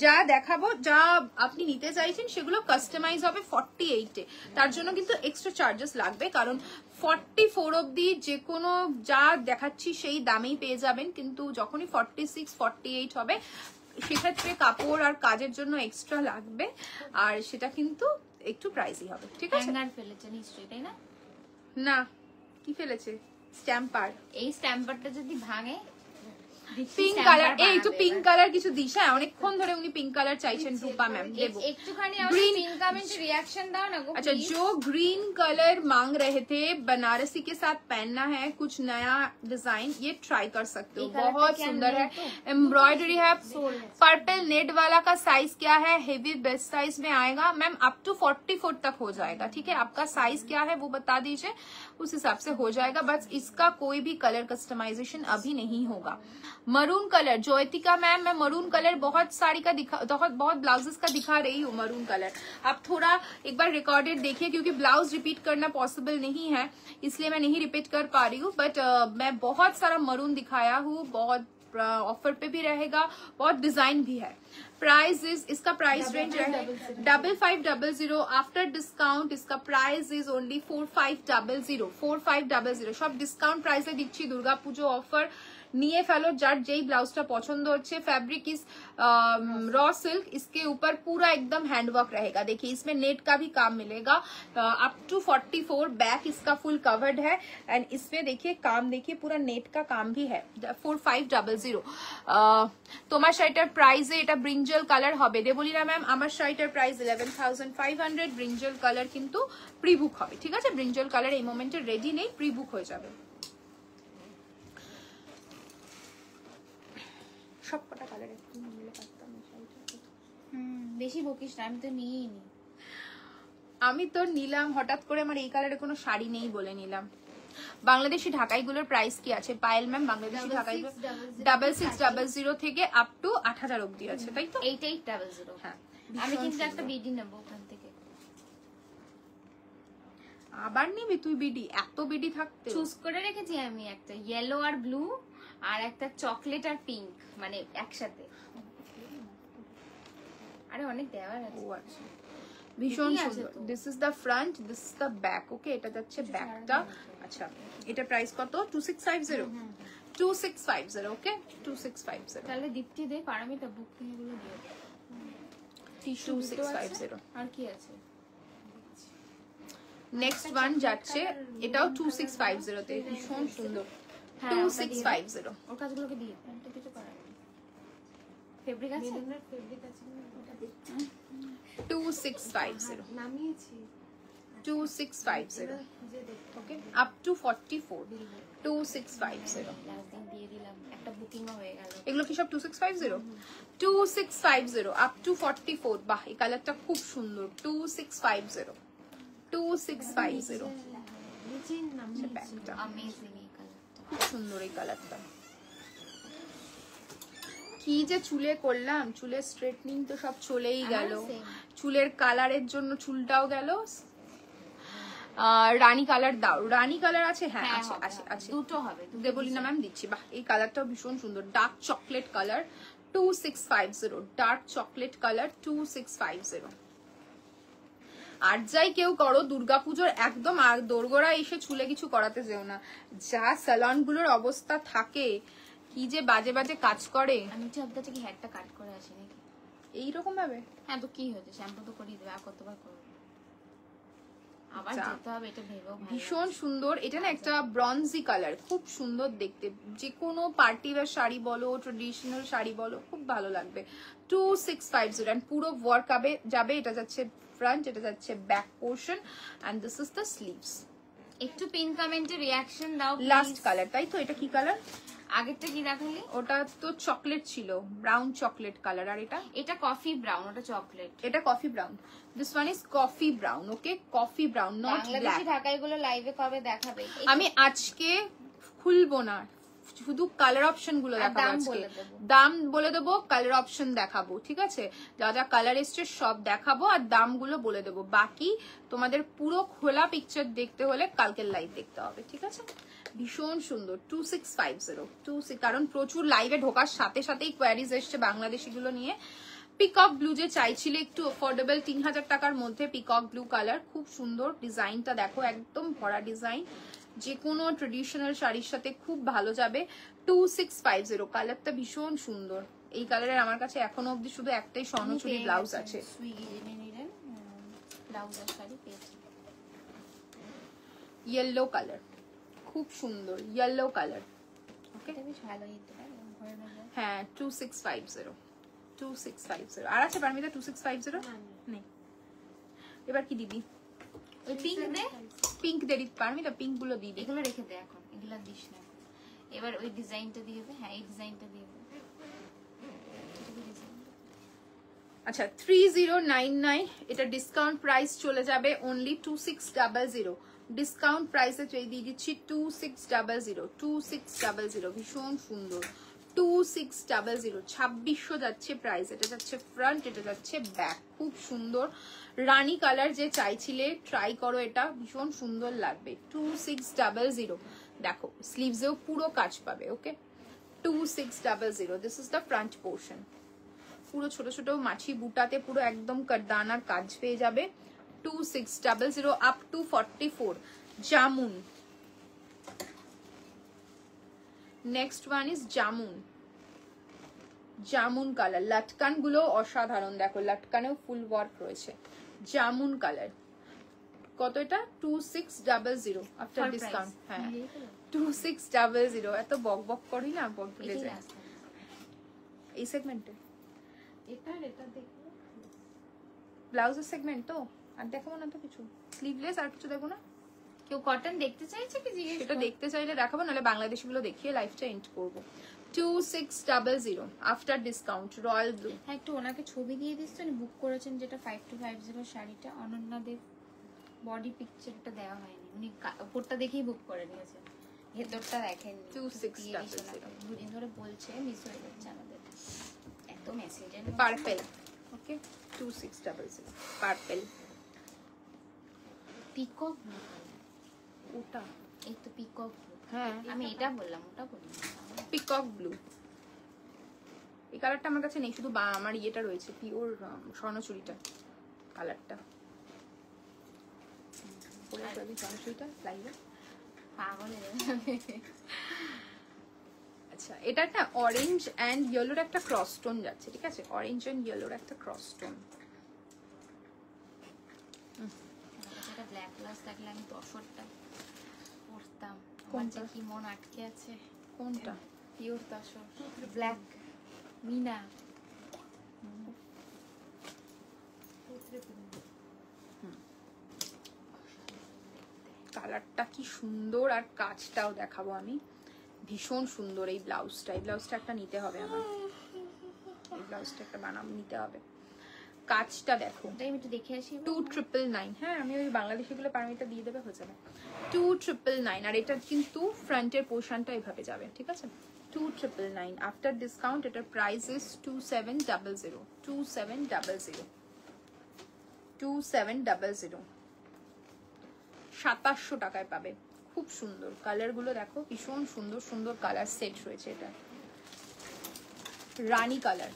যা দেখাবো, যা আপনি নিতে চাইছেন সেগুলো কাস্টমাইজ হবে 48 এ। তার জন্য কিন্তু এক্সট্রা চার্জেস লাগবে, কারণ 44 অব্দি যে কোনো যা দেখাচ্ছি সেই দামেই পেয়ে যাবেন, কিন্তু যখনই 46, 48 হবে সেক্ষেত্রে কাপড় আর কাজের জন্য এক্সট্রা লাগবে, আর সেটা কিন্তু একটু প্রাইসই হবে, ঠিক আছে। হ্যাঙ্গার ফেলেছে নিশ্চয়ই, তাই না? না, কি ফেলেছে? স্ট্যাম্পার। এই স্ট্যাম্পারটা যদি ভাঙে, পিঙ্ক কালার, এই তো পিঙ্ক কালার কিছু দিস। হ্যাঁ, অনেকক্ষণ ধরে উনি পিঙ্ক কালার চাইছেন রূপা ম্যাম, দেবো। একটুখানি আমাদের পিঙ্ক কমেন্ট रिएक्शन দাও না গো। अच्छा, जो ग्रीन कलर मांग रहे थे, बनारसी के साथ पहनना है, कुछ नया डिजाइन, ये ट्राई कर सकते हो, बहुत सुंदर है। एम्ब्रॉयडरी है, पर्पल नेट वाला का साइज क्या है? हेवी बेस्ट साइज में आएगा मैम, अप टू 44 तक हो जाएगा, ठीक है। आपका साइज क्या है वो बता दीजिए, उस हिसाब से हो जाएगा। बस इसका कोई भी कलर कस्टमाइजेशन अभी नहीं होगा। मरून कलर, ज्योतिका मैम, मैं मरून कलर बहुत साड़ी का दिखा, बहुत ब्लाउजेस का दिखा रही हूँ मरून कलर। आप थोड़ा एक बार रिकॉर्डेड देखिए, क्योंकि ब्लाउज रिपीट करना पॉसिबल नहीं है, इसलिए मैं नहीं रिपीट कर पा रही हूँ, बट मैं बहुत सारा मरून दिखाया हूँ, बहुत ऑफर पे भी रहेगा, बहुत डिजाइन भी है। प्राइस इज, इसका प्राइस रेंज है 5500। आफ्टर डिस्काउंट इसका प्राइस इज ओनली 4500, 4500। सब डिस्काउंट प्राइस दिच्छी, दुर्गा पुजो ऑफर নিয়ে ফেলো। যার যেই ব্লাউজটা পছন্দ হচ্ছে। फैब्रिक इज रॉ सिल्क, इसके ऊपर पूरा एकदम हैंडवर्क रहेगा। देखिए इसमें नेट का भी काम मिलेगा, अप टू 44। बैक इसका फुल कवर्ड है, एंड इसमें देखिए काम, देखिए पूरा नेट का काम भी है। 4500। তোমার শাড়িটার প্রাইসে এটা ব্রিঞ্জল কালার হবে। দেবলীনা ম্যাম, আমার শাড়িটার প্রাইস 11500। ব্রিঞ্জল কালার কিন্তু প্রি বুক হবে, ঠিক আছে। ব্রিঞ্জল কালার এই মোমেন্টে রেডি নেই, প্রি বুক হয়ে যাবে। সবকটা কালার একটু মিলে পারতাম। বেশি বকিস না, আমি তো নিয়েই নি। আমি তো নিলাম হঠাৎ করে, আমার এই কালারে কোনো শাড়ি নেই বলে নিলাম। বাংলাদেশি ঢাকাইগুলোর প্রাইস কি আছে পায়েল ম্যাম? বাংলাদেশি ঢাকাইগুলো 6600 থেকে আপ টু 8000 অবধি আছে, তাই তো? 8800। হ্যাঁ, আমি কিন্তু একটা বিডি নেব ওখান থেকে। আবার নিবি তুই বিডি? এত বিডি থাকতে? চুজ করে রেখেছি আমি একটা ইয়েলো আর ব্লু আর একটা চকলেট আর পিঙ্ক, মানে একসাথে। আরে অনেক দেওয়ার আছে। ও আচ্ছা, ভীষণ ঠিকই আছে সুন্দর। তো। This is the front, this is the back. Okay, এটা যাচ্ছে ব্যাকটা। আচ্ছা, এটা প্রাইস কত? 2650। 2650। ওকে, 2650। তাহলে দীপ্তি দে, পারমিতা বুকিং গুলো দিও। 2650। আর কি আছে? নেক্সট ওয়ান যাচ্ছে, এটাও 2650 তে, ভীষণ সুন্দর। হ্যাঁ, 2650। ওর কাজগুলোকে দিয়ে প্যান্টটা কিছু করার নেই। ফেব্রিক আছে? বেলুনের ফেব্রিক আছে না, ওটা দেখছি। 2650। নামিয়েছি 2650। খুঁজে দেখতে। ওকে, আপ টু 44। 2650। লাস্ট দিন দিয়ে দিলাম, একটা বুকিংও হয়ে গেল। এগুলো কি সব 2650? 2650 আপ টু 44। বাহ, এই কালারটা খুব সুন্দর। 2650। 2650। নিচে নামিয়েছি। ব্যাগটা অ্যামেজিং এই কালারটা। খুব সুন্দর এই কালারটা। কি যে চুলে করলাম, চুলের স্ট্রেটনিং তো সব চলেই গেল, আমারও same। চুলের কালারের জন্য চুলটাও গেল। রানী কালার দাও। রানী কালার আছে? হ্যাঁ হ্যাঁ, আছে হবে, আছে হবে। আছে। দুটো হবে, দুটো দেবলি না ম্যাম, দিচ্ছি। বাহ, এই কালারটাও ভীষণ সুন্দর, dark chocolate colour. 2650। Dark chocolate colour 2650। আর যাই কেউ করো, দুর্গাপুজোর একদম দোরগোড়া এসে চুলে কিছু করাতে যেও না। যা স্যালন গুলোর অবস্থা থাকে, কি যে বাজে বাজে কাজ করে। আমি ভাবতে কি হেয়ারটা কাট করে আসি নাকি? এইরকম ভাবে হ্যাঁ, তো কি হয়েছে, শ্যাম্পু তো করিয়ে দেবে, আর কতবার করবে? আবার যা। যেতে হবে, এটা ভেবেও ভালো ভীষণ লাগছে। সুন্দর। এটা না একটা ব্রঞ্জি কালার, খুব সুন্দর দেখতে। যে কোনো পার্টি ওয়্যার শাড়ি বলো, ট্রেডিশনাল শাড়ি বলো, খুব ভালো লাগবে। 2650 এন্ড পুরো ওয়ার্ক যাবে। এটা যাচ্ছে ফ্রন্ট, এটা যাচ্ছে back portion, and this is the sleeves. একটু পিন কমেন্টে রিয়াকশন দাও লাস্ট please। কালার, তাই তো? এটা কি কালার? আগেরটা কি দেখালি? ওটা তো চকলেট ছিল, ব্রাউন চকলেট কালার। আর এটা? এটা কফি ব্রাউন, ওটা চকলেট। এটা coffee brown. This one is coffee brown. Okay, coffee brown, not black. Bangladeshi ঢাকাই গুলো লাইভে কবে দেখাবে? আমি আজকে খুলবো না, শুধু কালার অপশন গুলো আর দেখাবো দাম আজকে। বলে দেবো। দাম বলে দেবো, কালার অপশন দেখাবো, ঠিক আছে? যা যা কালার এসছে সব দেখাবো, আর দামগুলো বলে দেবো। বাকি তোমাদের পুরো খোলা পিকচার দেখতে হলে কালকের লাইভ দেখতে হবে, ঠিক আছে? ভীষণ সুন্দর। 2650। কারণ প্রচুর লাইভে ঢোকার সাথে সাথেই কোয়ারিজ এসছে বাংলাদেশি গুলো নিয়ে। পিকক ব্লু যে চাইছিলে, একটু অফোর্ডেবল, 3000 টাকার মধ্যে পিকক ব্লু কালার, খুব সুন্দর। ডিজাইনটা দেখো, একদম ভরা ডিজাইন, যে কোনো ট্রেডিশনাল শাড়ির সাথে খুব ভালো যাবে। 2650। কালারটা ভীষণ সুন্দর। এই কালারের আমার কাছে এখনো অব্দি শুধু একটাই স্বর্ণচুরি ব্লাউজ আছে। সুইগি জেনে নিলেন, ব্লাউজ আর শাড়ি পেয়েছি। ইয়েলো কালার, খুব সুন্দর ইয়েলো কালার। ওকে, এটা বেশ ভালো হতে পারে ঘরের মধ্যে। হ্যাঁ, 2650। 2650। আর আছে পারমিতা 2650? নেই। এবার কি দিবি? ওই পিঙ্ক দে, পিঙ্ক দে পারমিতা, পিঙ্ক গুলো দিয়ে দিই। এগুলো রেখে দে এখন, এগুলো দিস না এখন। এবার ওই ডিজাইনটা দিয়ে দে। হ্যাঁ, এই ডিজাইনটা দিয়ে দে। এটা কি ডিজাইন? আচ্ছা, 3099। এটা ডিসকাউন্ট প্রাইস চলে যাবে অনলি 2600। ডিসকাউন্ট প্রাইসে দিয়ে দিচ্ছি 2600। 2600, ভীষণ সুন্দর। 2600, 2600 যাচ্ছে প্রাইস। এটা যাচ্ছে ফ্রন্ট, এটা যাচ্ছে ব্যাক, খুব সুন্দর। রানী কালার যে চাইছিলে, ট্রাই করো, এটা ভীষণ সুন্দর লাগবে। 2600। দেখো, স্লিভসেও পুরো কাজ পাবে। ওকে, 2600। This is the front portion. পুরো ছোট ছোট মাছি বুটাতে পুরো একদম কারদানার কাজ পেয়ে যাবে। 2600 আপ টু 44। জামুন। নেক্সট ওয়ান ইজ জামুন। জামুন কালার, লাটকান গুলো অসাধারণ। দেখো, লাটকানেও ফুল ওয়ার্ক রয়েছে। জামুন কালার। কত এটা? 2600 আফটার Full ডিসকাউন্ট। price। হ্যাঁ, মিলিয়ে ফেলো। 2600। এত বক বক করি না, বক ভুলে এটাই যায় রাস্তা। এই সেগমেন্টে। এটা দেখো, ব্লাউজের সেগমেন্ট তো, আর দেখাবো না তো কিছু। স্লিভলেস আর কিছু দেবো না। কেউ কটন দেখতে চাইছে কি জিজ্ঞেস সেটা কর। দেখতে চাইলে দেখাবো, নাহলে বাংলাদেশি গুলো দেখিয়ে লাইফটা এন্ড করবো। 2600 আফটার ডিসকাউন্ট। Royal blue. হ্যাঁ, একটু ওনাকে ছবি দিয়ে দিস তো, উনি বুক করেছেন যেটা 5250 শাড়িটা। অনন্যা দেব বডি পিকচারটা দেওয়া হয়নি, উনি উপরটা দেখেই বুক করে নিয়েছেন, ভেতরটা দেখেননি। 2600 দুদিন ধরে বলছে, মিস হয়ে যাচ্ছে আমাদের এত মেসেজের। পার্পেল। ওকে, 2600 পার্পেল। পিকক ওটা এই তো পিকক হ্যাঁ আমি এটা বললাম, ওটা বললাম। Peacock blue. এই কালারটা আমার কাছে নেই, শুধু আমার ইয়েটা রয়েছে, পিওর স্বর্ণচুরিটা কালারটা। স্বর্ণচুরিটা লাইভে পাগল হয়ে যাবে। আচ্ছা, এটা একটা অরেঞ্জ অ্যান্ড ইয়েলোর একটা ক্রস টোন যাচ্ছে, ঠিক আছে? অরেঞ্জ অ্যান্ড ইয়েলোর একটা ক্রস টোন। এটা ব্ল্যাক গ্লাস থাকলে আমি তসরটা পরতাম। কোনটা? কি মন আটকে আছে। কোনটা? Pure tussar black meena. কালারটা কি সুন্দর, আর কাজটাও দেখাবো আমি, ভীষণ সুন্দর। এই ব্লাউজটা, এই ব্লাউজটা একটা নিতে হবে আমার, এই ব্লাউজটা একটা নিতে হবে। কাজটা দেখো, আমি একটু দেখে আসি। 2999। হ্যাঁ, আমি ওই বাংলাদেশি গুলো পারমিটটা দিয়ে দেবে, হয়ে যাবে। 2999। আর এটা কিন্তু ফ্রন্টের পোর্শনটা এভাবে যাবে, ঠিক আছে? 2999 আফটার ডিসকাউন্ট। এটার প্রাইস ইজ 2700। 2700 2700 টাকায় পাবে। খুব সুন্দর কালার গুলো দেখো, ভীষণ সুন্দর সুন্দর কালার সেট রয়েছে। এটা রানী colour,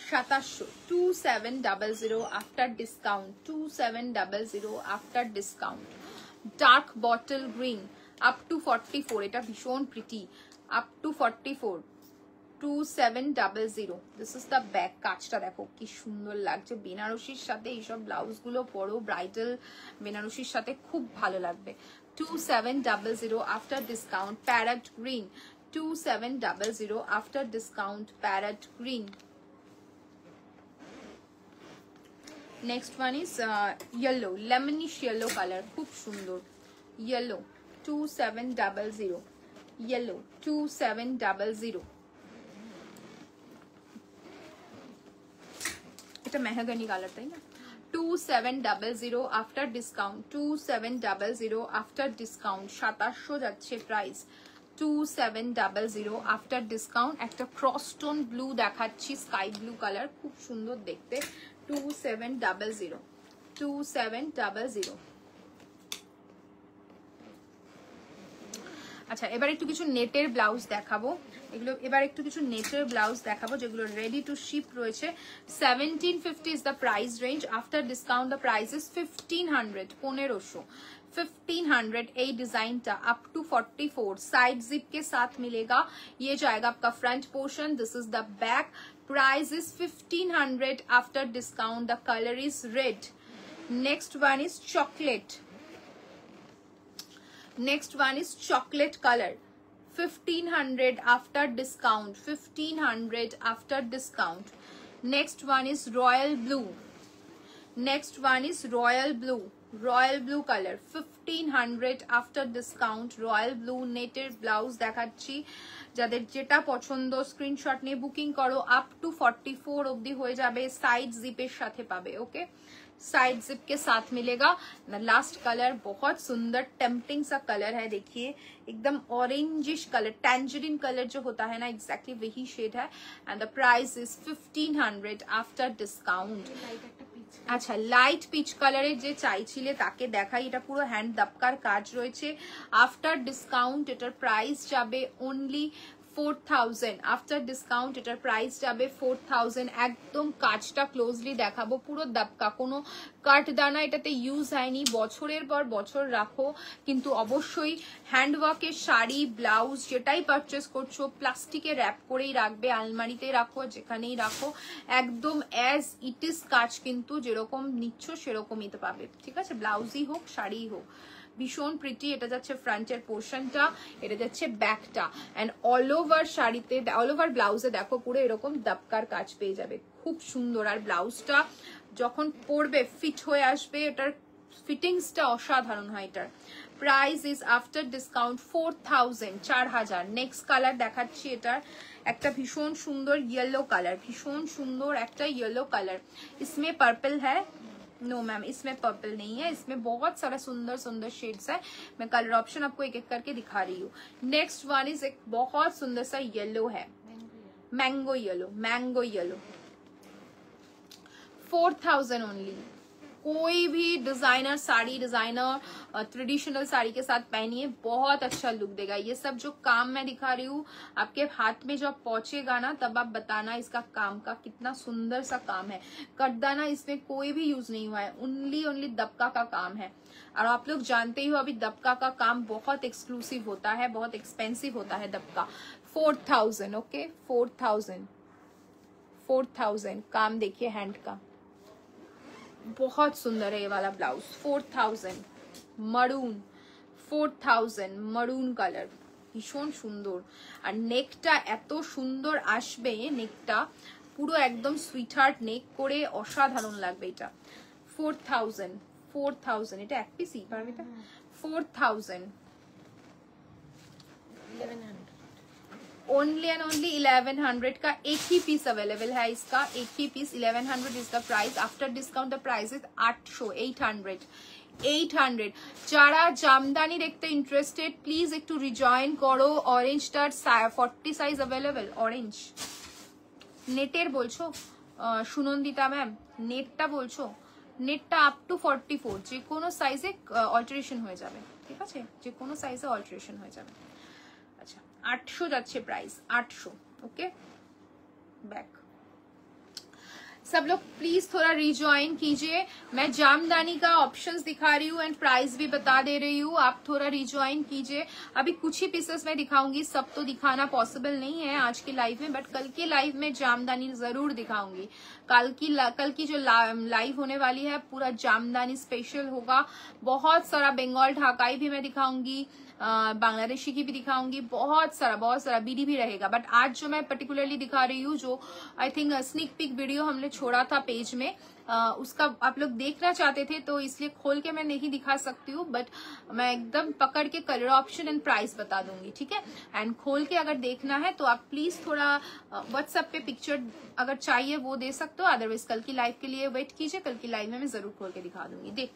2700। 2700 after discount. 2700 after discount. Dark bottle green up to 44। এটা ভীষণ pretty, up to 44। 2700। This is the back. কাজটা দেখো কি সুন্দর লাগছে। বেনারসির সাথে এইসব ব্লাউজ গুলো পরো, ব্রাইডাল বেনারসির সাথে খুব ভালো লাগবে। 2700 after discount. Parrot green. 2700 after discount. Parrot green. Next one is yellow, lemonish yellow color, খুব সুন্দর। Yellow 2700। Yellow 2700। এটা মেহগনি কালার, তাই না? 2700 আফটার ডিসকাউন্ট। 2700 after discount. 2700 যাচ্ছে প্রাইস। 2700 after discount. একটা ক্রস টোন ব্লু দেখাচ্ছি, স্কাই ব্লু কালার, খুব সুন্দর দেখতে। 2700। 2700। আচ্ছা, এবার একটু কিছু নেটের ব্লাউজ দেখাবো। এগুলো এবার একটু কিছু নেটের ব্লাউজ দেখাবো যেগুলো রেডি টু শিপ রয়েছে। 1750 is the price range. After discount the price is 1500। 1500। 1500 এই डिजाइनটা अप टू 44 साइड जिप के साथ मिलेगा। ये जाएगा आपका front portion. This is the back. Price is 1500 after discount. The colour is red. Next one is chocolate. Next one is chocolate color. 1500 after discount. 1500 after discount. Next one is royal blue. Next one is royal blue. Royal blue color. 1500 after discount. Royal blue নেটের blouse দেখাচ্ছি। যাদের যেটা পছন্দ screenshot নিয়ে booking করো। Up to 44 অবধি হয়ে যাবে। সাইড জিপের সাথে পাবে। ওকে, साइड जिप के साथ मिलेगा। लास्ट कलर बहुत सुंदर टेम्पटिंग सा कलर है, देखिए एकदम ऑरेंजिश कलर, टैंजरीन कलर जो होता है ना, एग्जैक्टली वही शेड है। And the price is 1500 after discount. আচ্ছা, লাইট পিচ কালারের যে চাইছিলে তাকে দেখাই। এটা পুরো হ্যান্ড দপকার কাজ রয়েছে। আফটার ডিসকাউন্ট এটার প্রাইস যাবে অনলি 4000। আফটার ডিসকাউন্ট এটার প্রাইস যাবে 4000। একদম কাজটা ক্লোজলি দেখাবো, পুরো দপকা, কোনো কাট দানা এটাতে ইউজ হয়নি। বছরের পর বছর রাখো, কিন্তু অবশ্যই হ্যান্ডওয়ার্কের শাড়ি ব্লাউজ যেটাই পারচেস করছো প্লাস্টিকে র্যাপ করেই রাখবে, আলমারিতে রাখো, যেখানেই রাখো। একদম অ্যাজ ইট ইজ কাজ, কিন্তু যেরকম নিচ্ছ সেরকমই তো পাবে, ঠিক আছে? ব্লাউজই হোক শাড়ি হোক, ভীষণ প্রিটি। এটা যাচ্ছে ফ্রন্টের পোর্শনটা, এটা যাচ্ছে ব্যাকটা। অ্যান্ড অল ওভার শাড়িতে, অল ওভার ব্লাউজে দেখো পুরো এরকম দপকার কাজ পেয়ে যাবে, খুব সুন্দর। আর ব্লাউজটা যখন পরবে ফিট হয়ে আসবে, এটার ফিটিংসটা অসাধারণ হয়। এটার price is after discount 4000। 4000। Next colour দেখাচ্ছি। এটার একটা ভীষণ সুন্দর ইয়েলো কালার, ভীষণ সুন্দর একটা ইয়েলো কালার। इसमें पर्पल है? नो मैम, इसमें पर्पल नहीं है, इसमें बहुत सारा सुंदर सुंदर शेड्स है। मैं कलर ऑप्शन आपको एक एक करके दिखा रही हूँ। नेक्स्ट वन इज एक बहुत सुंदर सा येलो है, mango yellow. Mango yellow 4000 only. कोई भी designer sari, designer traditional sari के साथ पहनिए, बहुत अच्छा लुक देगा। ये सब जो काम मैं दिखा रही हूँ आपके हाथ में जब पहुंचेगा ना, तब आप बताना इसका काम का कितना सुंदर सा काम है। कटदाना इसमें कोई भी यूज नहीं हुआ है, ओनली दबका का काम है। और आप लोग जानते ही हो अभी दबका का काम बहुत एक्सक्लूसिव होता है, बहुत एक्सपेंसिव होता है दबका। 4000, ओके 4000 काम देखिए हैंड का, बहुत सुंदर है ये वाला ब्लाउज। 4000 मरून, 4000 मरून কালার, ভীষণ সুন্দর। আর নেকটা এত সুন্দর আসবে, নেকটা পুরো একদম সুইট হার্ট নেক করে অসাধারণ লাগবে এটা। 4000 এটা এক পিসই পারবে এটা। 4000 ओनली एंड ओनली 1100 का एक ही पीस अवेलेबल है इसका, एक ही piece 1100 is the price. After discount the price is 800। যারা জামদানি দেখতে ইন্টারেস্টেড প্লিজ একটু রিজয়েন করো। অরেঞ্জটার 40 সাইজ अवेलेबल। অরেঞ্জ নেটের বলছো সুনন্দিতা ম্যাম, নেটটা বলছো, নেটটা আপ টু 44, যে কোনো সাইজে অল্টারেশন হয়ে যাবে, ঠিক আছে, যে কোনো সাইজে অল্টারেশন হয়ে যাবে। अच्छा 800 যাচ্ছে प्राइस, 800। ओके बैक सब लोग प्लीज थोड़ा रिजॉइन कीजिए। मैं जामदानी का ऑप्शंस दिखा रही हूँ एंड प्राइस भी बता दे रही हूँ, आप थोड़ा रिजॉइन कीजिए। अभी कुछ ही पीसेस में दिखाऊंगी, सब तो दिखाना पॉसिबल नहीं है आज की लाइव में, बट कल की लाइव में जामदानी जरूर दिखाऊंगी। कल की जो लाइव होने वाली है पूरा जामदानी स्पेशल होगा। बहुत सारा बंगाल ढाकाई भी मैं दिखाऊंगी, बांग्लादेशी की भी दिखाऊंगी, बहुत सारा बीडी भी रहेगा। बट आज जो मैं पर्टिकुलरली दिखा रही हूँ, जो I think sneak peek video हमने छोड़ा था पेज में, उसका आप लोग देखना चाहते थे तो इसलिए खोल के मैं नहीं दिखा सकती हूँ, बट मैं एकदम पकड़ के कलर ऑप्शन एंड प्राइस बता दूंगी, ठीक है। एंड खोल के अगर देखना है तो आप प्लीज थोड़ा व्हाट्सएप पे पिक्चर अगर चाहिए वो दे सकते हो, अदरवाइज कल की लाइव के लिए वेट कीजिए, कल की लाइव में मैं जरूर खोल के दिखा दूंगी। देख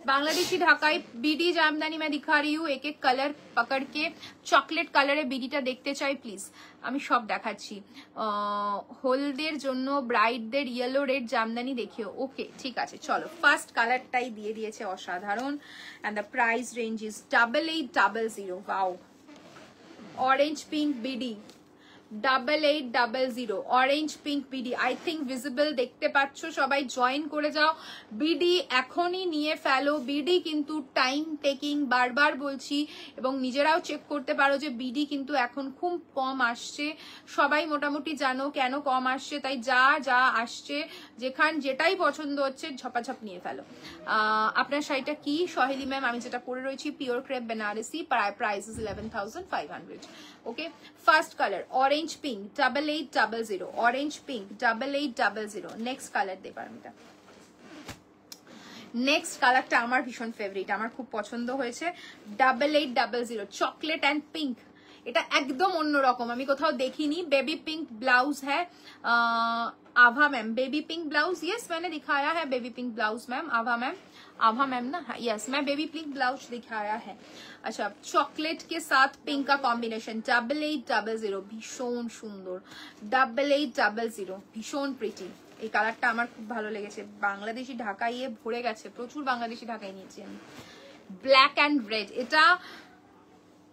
बांग्लादेशी ढाकाई बीडी जामदानी मैं दिखा रही हूँ, एक एक कलर पकड़ के। चॉकलेट কালারে বিডিটা দেখতে চাই প্লিজ, আমি সব দেখাচ্ছি। হোলদের জন্য ব্রাইডদের ইয়েলো রেড জামদানি দেখিও, ওকে ঠিক আছে চলো। ফার্স্ট কালারটাই দিয়ে দিয়েছে অসাধারণ, and the price range is 8800। Wow, orange pink বিডি 8800, অরেঞ্জ পিঙ্ক বিডি। আই থিঙ্ক ভিজিবল দেখতে পাচ্ছ, সবাই জয়েন করে যাও। বিডি এখনই নিয়ে ফেলো, বিডি কিন্তু টাইম টেকিং, বারবার বলছি, এবং নিজেরাও চেক করতে পারো যে বিডি কিন্তু এখন খুব কম আসছে। সবাই মোটামুটি জানো কেন কম আসছে, তাই যা আসছে যেটাই পছন্দ হচ্ছে ঝপাঝপ নিয়ে ফেলো। আপনার শাড়িটা কি সহেলি ম্যাম? আমি যেটা পরে রয়েছি pure crepe Banarasi, price is 11,500। Okay, first colour orange pink 8800, orange pink 8800। Next colour দে পারমিতা। নেক্সট কালারটা আমার ভীষণ ফেভারিট, আমার খুব পছন্দ হয়েছে। 8800 চকলেট एंड पिंक, এটা একদম অন্যরকম, আমি কোথাও দেখিনি। बेबी पिंक ब्लाउज है Abha ma'am, baby pink blouse, yes मैंने दिखाया है baby pink blouse ma'am, Abha ma'am ना, यस मैं बेबी पिंक ब्लाउज दिखाया है। अच्छा, चॉकलेट के साथ पिंक का कॉम्बिनेशन 8800, ভীষণ সুন্দর। 8800 ভীষণ প্রিটি। এই কালারটা আমার খুব ভালো লেগেছে। বাংলাদেশি ঢাকাইয়ে ভরে গেছে, প্রচুর বাংলাদেশি ঢাকাই নিয়েছি আমি। ব্ল্যাক অ্যান্ড রেড, এটা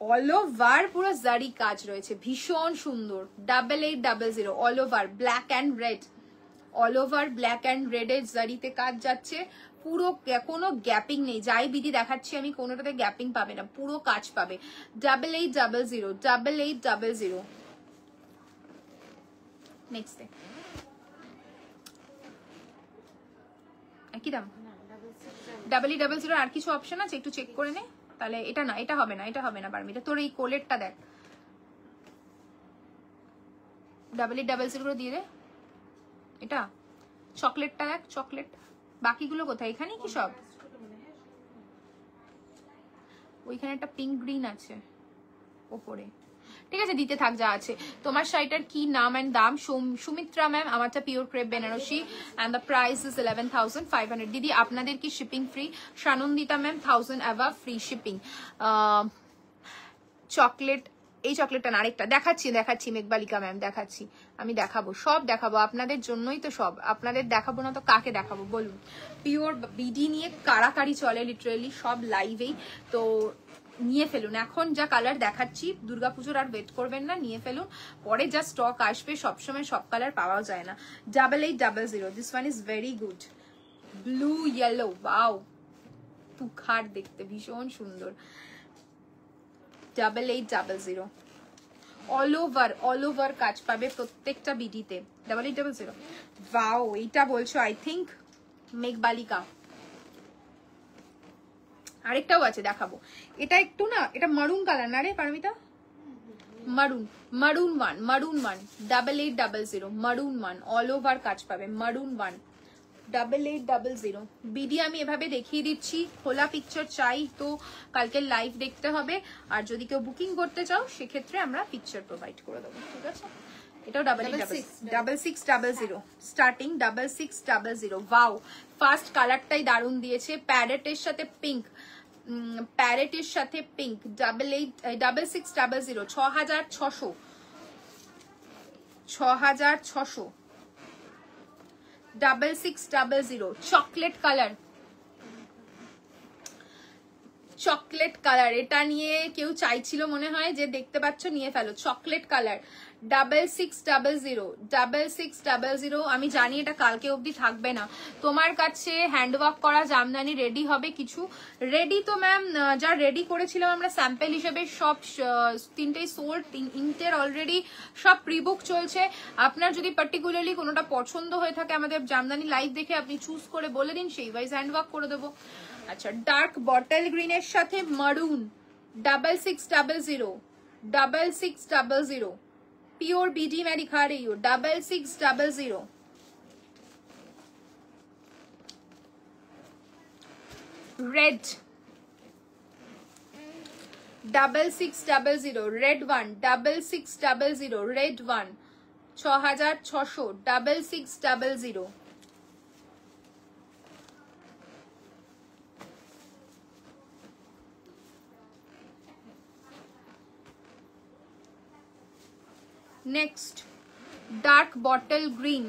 অল ওভার পুরো জারি কাজ রয়েছে, ভীষণ সুন্দর। 8800 all over black and red, all over black and red এর জারিতে কাজ যাচ্ছে, পুরো কোনো গ্যাপিং নেই। যাই বিধি দেখাচ্ছি আমি কোনোটাতে গ্যাপিং পাবে না, পুরো কাজ পাবে। 8800 নেক্সট ডে একই দাম। 8800 আর কিছু অপশন আছে একটু চেক করে নে, তাহলে এটা না, এটা হবে না, এটা হবে না পারমিতা। তোর এই কোলেরটা দেখ, 8800 দিয়ে দে। এটা চকলেটটা দেখ, চকলেট। বাকিগুলো কোথায়? এখানে কি সব? ওইখানে একটা পিঙ্ক গ্রিন আছে ওপরে, ঠিক আছে দিতে থাক যা আছে। তোমার শাড়িটার কি নাম এন্ড দাম? সুমিত্রা ম্যাম, আমারটা pure crepe Banarasi and the price is 11,500। দিদি আপনাদের কি shipping free? Sanandita ma'am 1000 above free shipping. Chocolate এই চকলেটটা না, আরেকটা দেখাচ্ছি মেঘবালিকা ম্যাম, দেখাচ্ছি, আমি দেখাবো, সব দেখাবো, আপনাদের জন্যই তো সব, আপনাদের দেখাবো না তো কাকে দেখাবো বলুন। পিওর বিডি নিয়ে কারাকারি চলে লিটারেলি সব লাইভেই, তো নিয়ে ফেলুন। এখন যা কালার দেখাচ্ছি দুর্গাপুজোর আর ওয়েট করবেন না, নিয়ে ফেলুন, পরে যা স্টক আসবে, সবসময় সব কালার পাওয়াও যায় না। 8800, this one is very good, blue yellow, wow তুখার দেখতে ভীষণ সুন্দর। 8800, অল ওভার কাজ পাবে প্রত্যেকটা বিডিতে। 8800, ওয়াও এইটা বলছো আই থিঙ্ক মেঘবালিকা। আরেকটাও আছে দেখাবো, এটা একটু না, এটা মারুন কালার না রে পারমিতা, মারুন ওয়ান, 8800, মারুন ওয়ান, অল ওভার কাজ পাবে, মারুন ওয়ান 8800। বিডি আমি এভাবে দেখিয়ে দিচ্ছি, খোলা পিকচার চাই তো কালকে লাইভ দেখতে হবে, আর যদি কেউ বুকিং করতে চাও সেক্ষেত্রে আমরা পিকচার প্রোভাইড করে দেবো, ঠিক আছে। এটাও 6600 স্টার্টিং, 6600। ওয়াও, ফার্স্ট কালারটাই দারুণ দিয়েছে, প্যারেটের সাথে পিঙ্ক, প্যারেটের সাথে pink. 6600, 6600, 6600, chocolate colour, chocolate colour, এটা নিয়ে কেউ চাইছিল মনে হয়, যে দেখতে পাচ্ছ নিয়ে ফেলো, চকলেট কালার। 6600, আমি জানি এটা কালকে অবধি থাকবে না। তোমার কাছে হ্যান্ডওয়ার্ক করা জামদানি রেডি হবে কিছু? রেডি তো ম্যাম, যা রেডি করেছিলাম আমরা স্যাম্পল হিসেবে সব তিনটেই সোল্ড, তিনটের অলরেডি সব প্রিবুক চলছে। আপনার যদি পার্টিকুলারলি কোনোটা পছন্দ হয়ে থাকে আমাদের জামদানি লাইভ দেখে আপনি চুজ করে বলে দিন, সেই ওয়াইজ হ্যান্ডওয়ার্ক করে দেবো। আচ্ছা, ডার্ক বটল গ্রিনের সাথে মারুন, 6600, प्योर बीडी मैं दिखा रही हूँ, 6600। Red 6600, red one 6600, red one 6600, 6600। Next dark bottle green,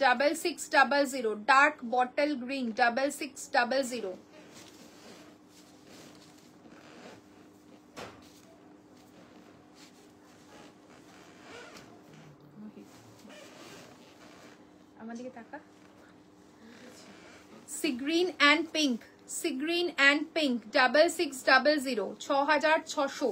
6600, dark bottle green 6600। আমাদেরকে টাকা sea green and pink, 6600, 6600।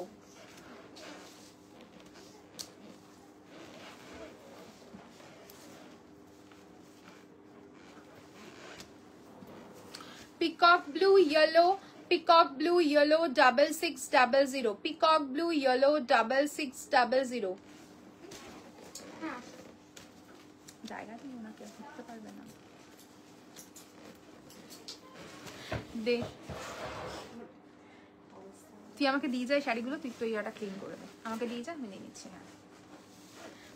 Peacock blue yellow, 6600, peacock blue yellow 6600। জায়গা দিই ওনাকে, বুঝতে পারবে না। দে, তুই আমাকে দিয়ে যায় শাড়িগুলো, তুই তো ইয়াটা ক্লিন করে দে, আমাকে দিয়ে যা, আমি নিয়ে নিচ্ছি। হ্যাঁ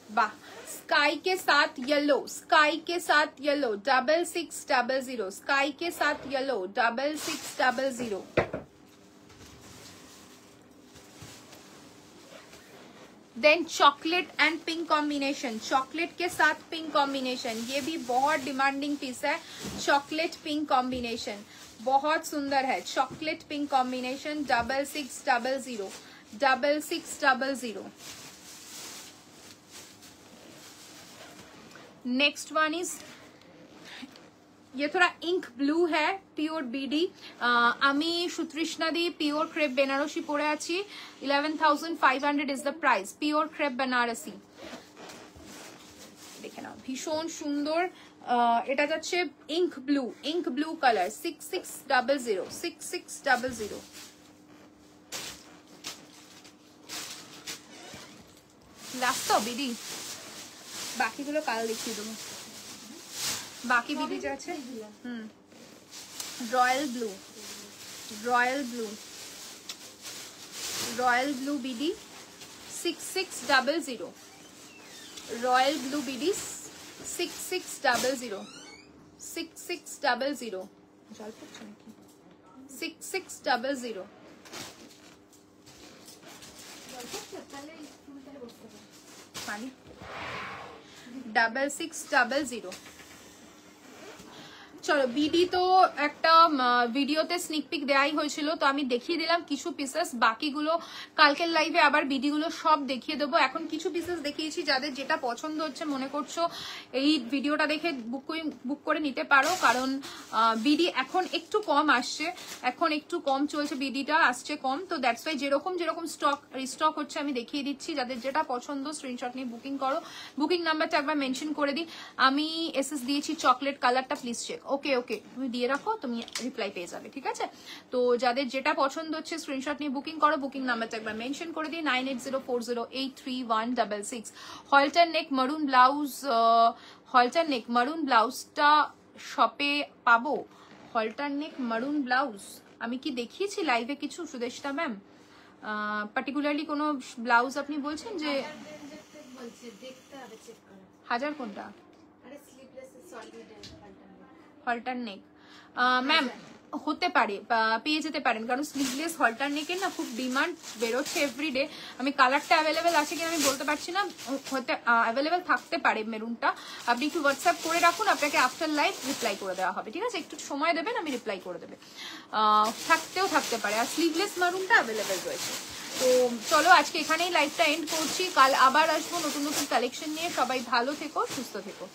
वाह, स्काई के साथ येलो, स्काई के साथ येलो 6600, स्काई के साथ yellow 6600। Then chocolate and pink combination, chocolate के साथ पिंक कॉम्बिनेशन, ये भी बहुत डिमांडिंग पीस है। चॉकलेट पिंक कॉम्बिनेशन बहुत सुंदर है, chocolate pink combination 6600, 6600। Next one is, ये थोड़ा इंक ब्लू है, পিওর বিডি। আমি সুতৃষ্ণা দি পিওর ক্রেপ বেনারসি পরে আছি, 11500 is the price, pure crepe Banarasi. দেখে নাও ভীষণ সুন্দর, এটা যাচ্ছে ইঙ্ক ব্লু কালার, 6600, 6600। লাস্ট তো বিডি, বাকিগুলো কাল দেখিয়ে দেবো। বাকি বিডি যা আছে, royal blue BD 6600, royal blue BD 6600, 6600। জল পড়ছে নাকি? 6600। তাহলে ফুলটাই বসতে পারে। পানি 6600। চলো বিডি তো একটা ভিডিওতে স্নিক পিক দেওয়াই হয়েছিল, তো আমি দেখিয়ে দিলাম কিছু পিসেস, বাকিগুলো কালকের লাইভে আবার বিডি গুলো সব দেখিয়ে দেবো। এখন কিছু পিসেস দেখিয়েছি, যাদের যেটা পছন্দ হচ্ছে মনে করছো এই ভিডিওটা দেখে বুক করে নিতে পারো, কারণ বিডি এখন একটু কম আসছে, এখন একটু কম চলছে, বিডিটা আসছে কম, তো দ্যাটস ওয়াই যেরকম স্টক রিস্টক হচ্ছে আমি দেখিয়ে দিচ্ছি। যাদের যেটা পছন্দ স্ক্রিনশট নিয়ে বুকিং করো। বুকিং নাম্বারটা একবার মেনশন করে দিই, আমি এসএস দিয়েছি চকলেট কালারটা, প্লিজ চেক। ওকে ওকে, তুমি দিয়ে রাখো, তুমি রিপ্লাই পেয়ে যাবে, ঠিক আছে? তো যাদের যেটা পছন্দ হচ্ছে স্ক্রিনশট নিয়ে বুকিং করো। বুকিং নাম্বারটা একবার মেনশন করে দিই 9804083166। হলটার নেক মারুন ব্লাউজ, হলটার নেক মারুন ব্লাউজটা শপে পাবো? হলটার নেক মারুন ব্লাউজ আমি কি দেখিয়েছি লাইভে কিছু সুদেষ্টা ম্যাম? পার্টিকুলারলি কোনো ব্লাউজ আপনি বলছেন যে বলছে দেখতে হবে, চেক করে। হাজার কোনটা? আরে স্লিভলেস সলিড হলটার নেক ম্যাম হতে পারে, পেয়ে যেতে পারেন, কারণ স্লিভলেস হলটার নেকের না খুব ডিমান্ড বেরোচ্ছে এভরিডে। আমি কালারটা অ্যাভেলেবেল আছে কিনা আমি বলতে পারছি না, হতে অ্যাভেলেবেল থাকতে পারে মেরুনটা। আপনি একটু হোয়াটসঅ্যাপ করে রাখুন, আপনাকে আফটার লাইভ রিপ্লাই করে দেওয়া হবে, ঠিক আছে? একটু সময় দেবেন, আমি রিপ্লাই করে দেবে, থাকতে পারে। আর স্লিভলেস মারুনটা অ্যাভেলেবেল রয়েছে। তো চলো আজকে এখানেই লাইভটা এন্ড করছি, কাল আবার আসবো নতুন নতুন কালেকশন নিয়ে। সবাই ভালো থেকো, সুস্থ থেকো।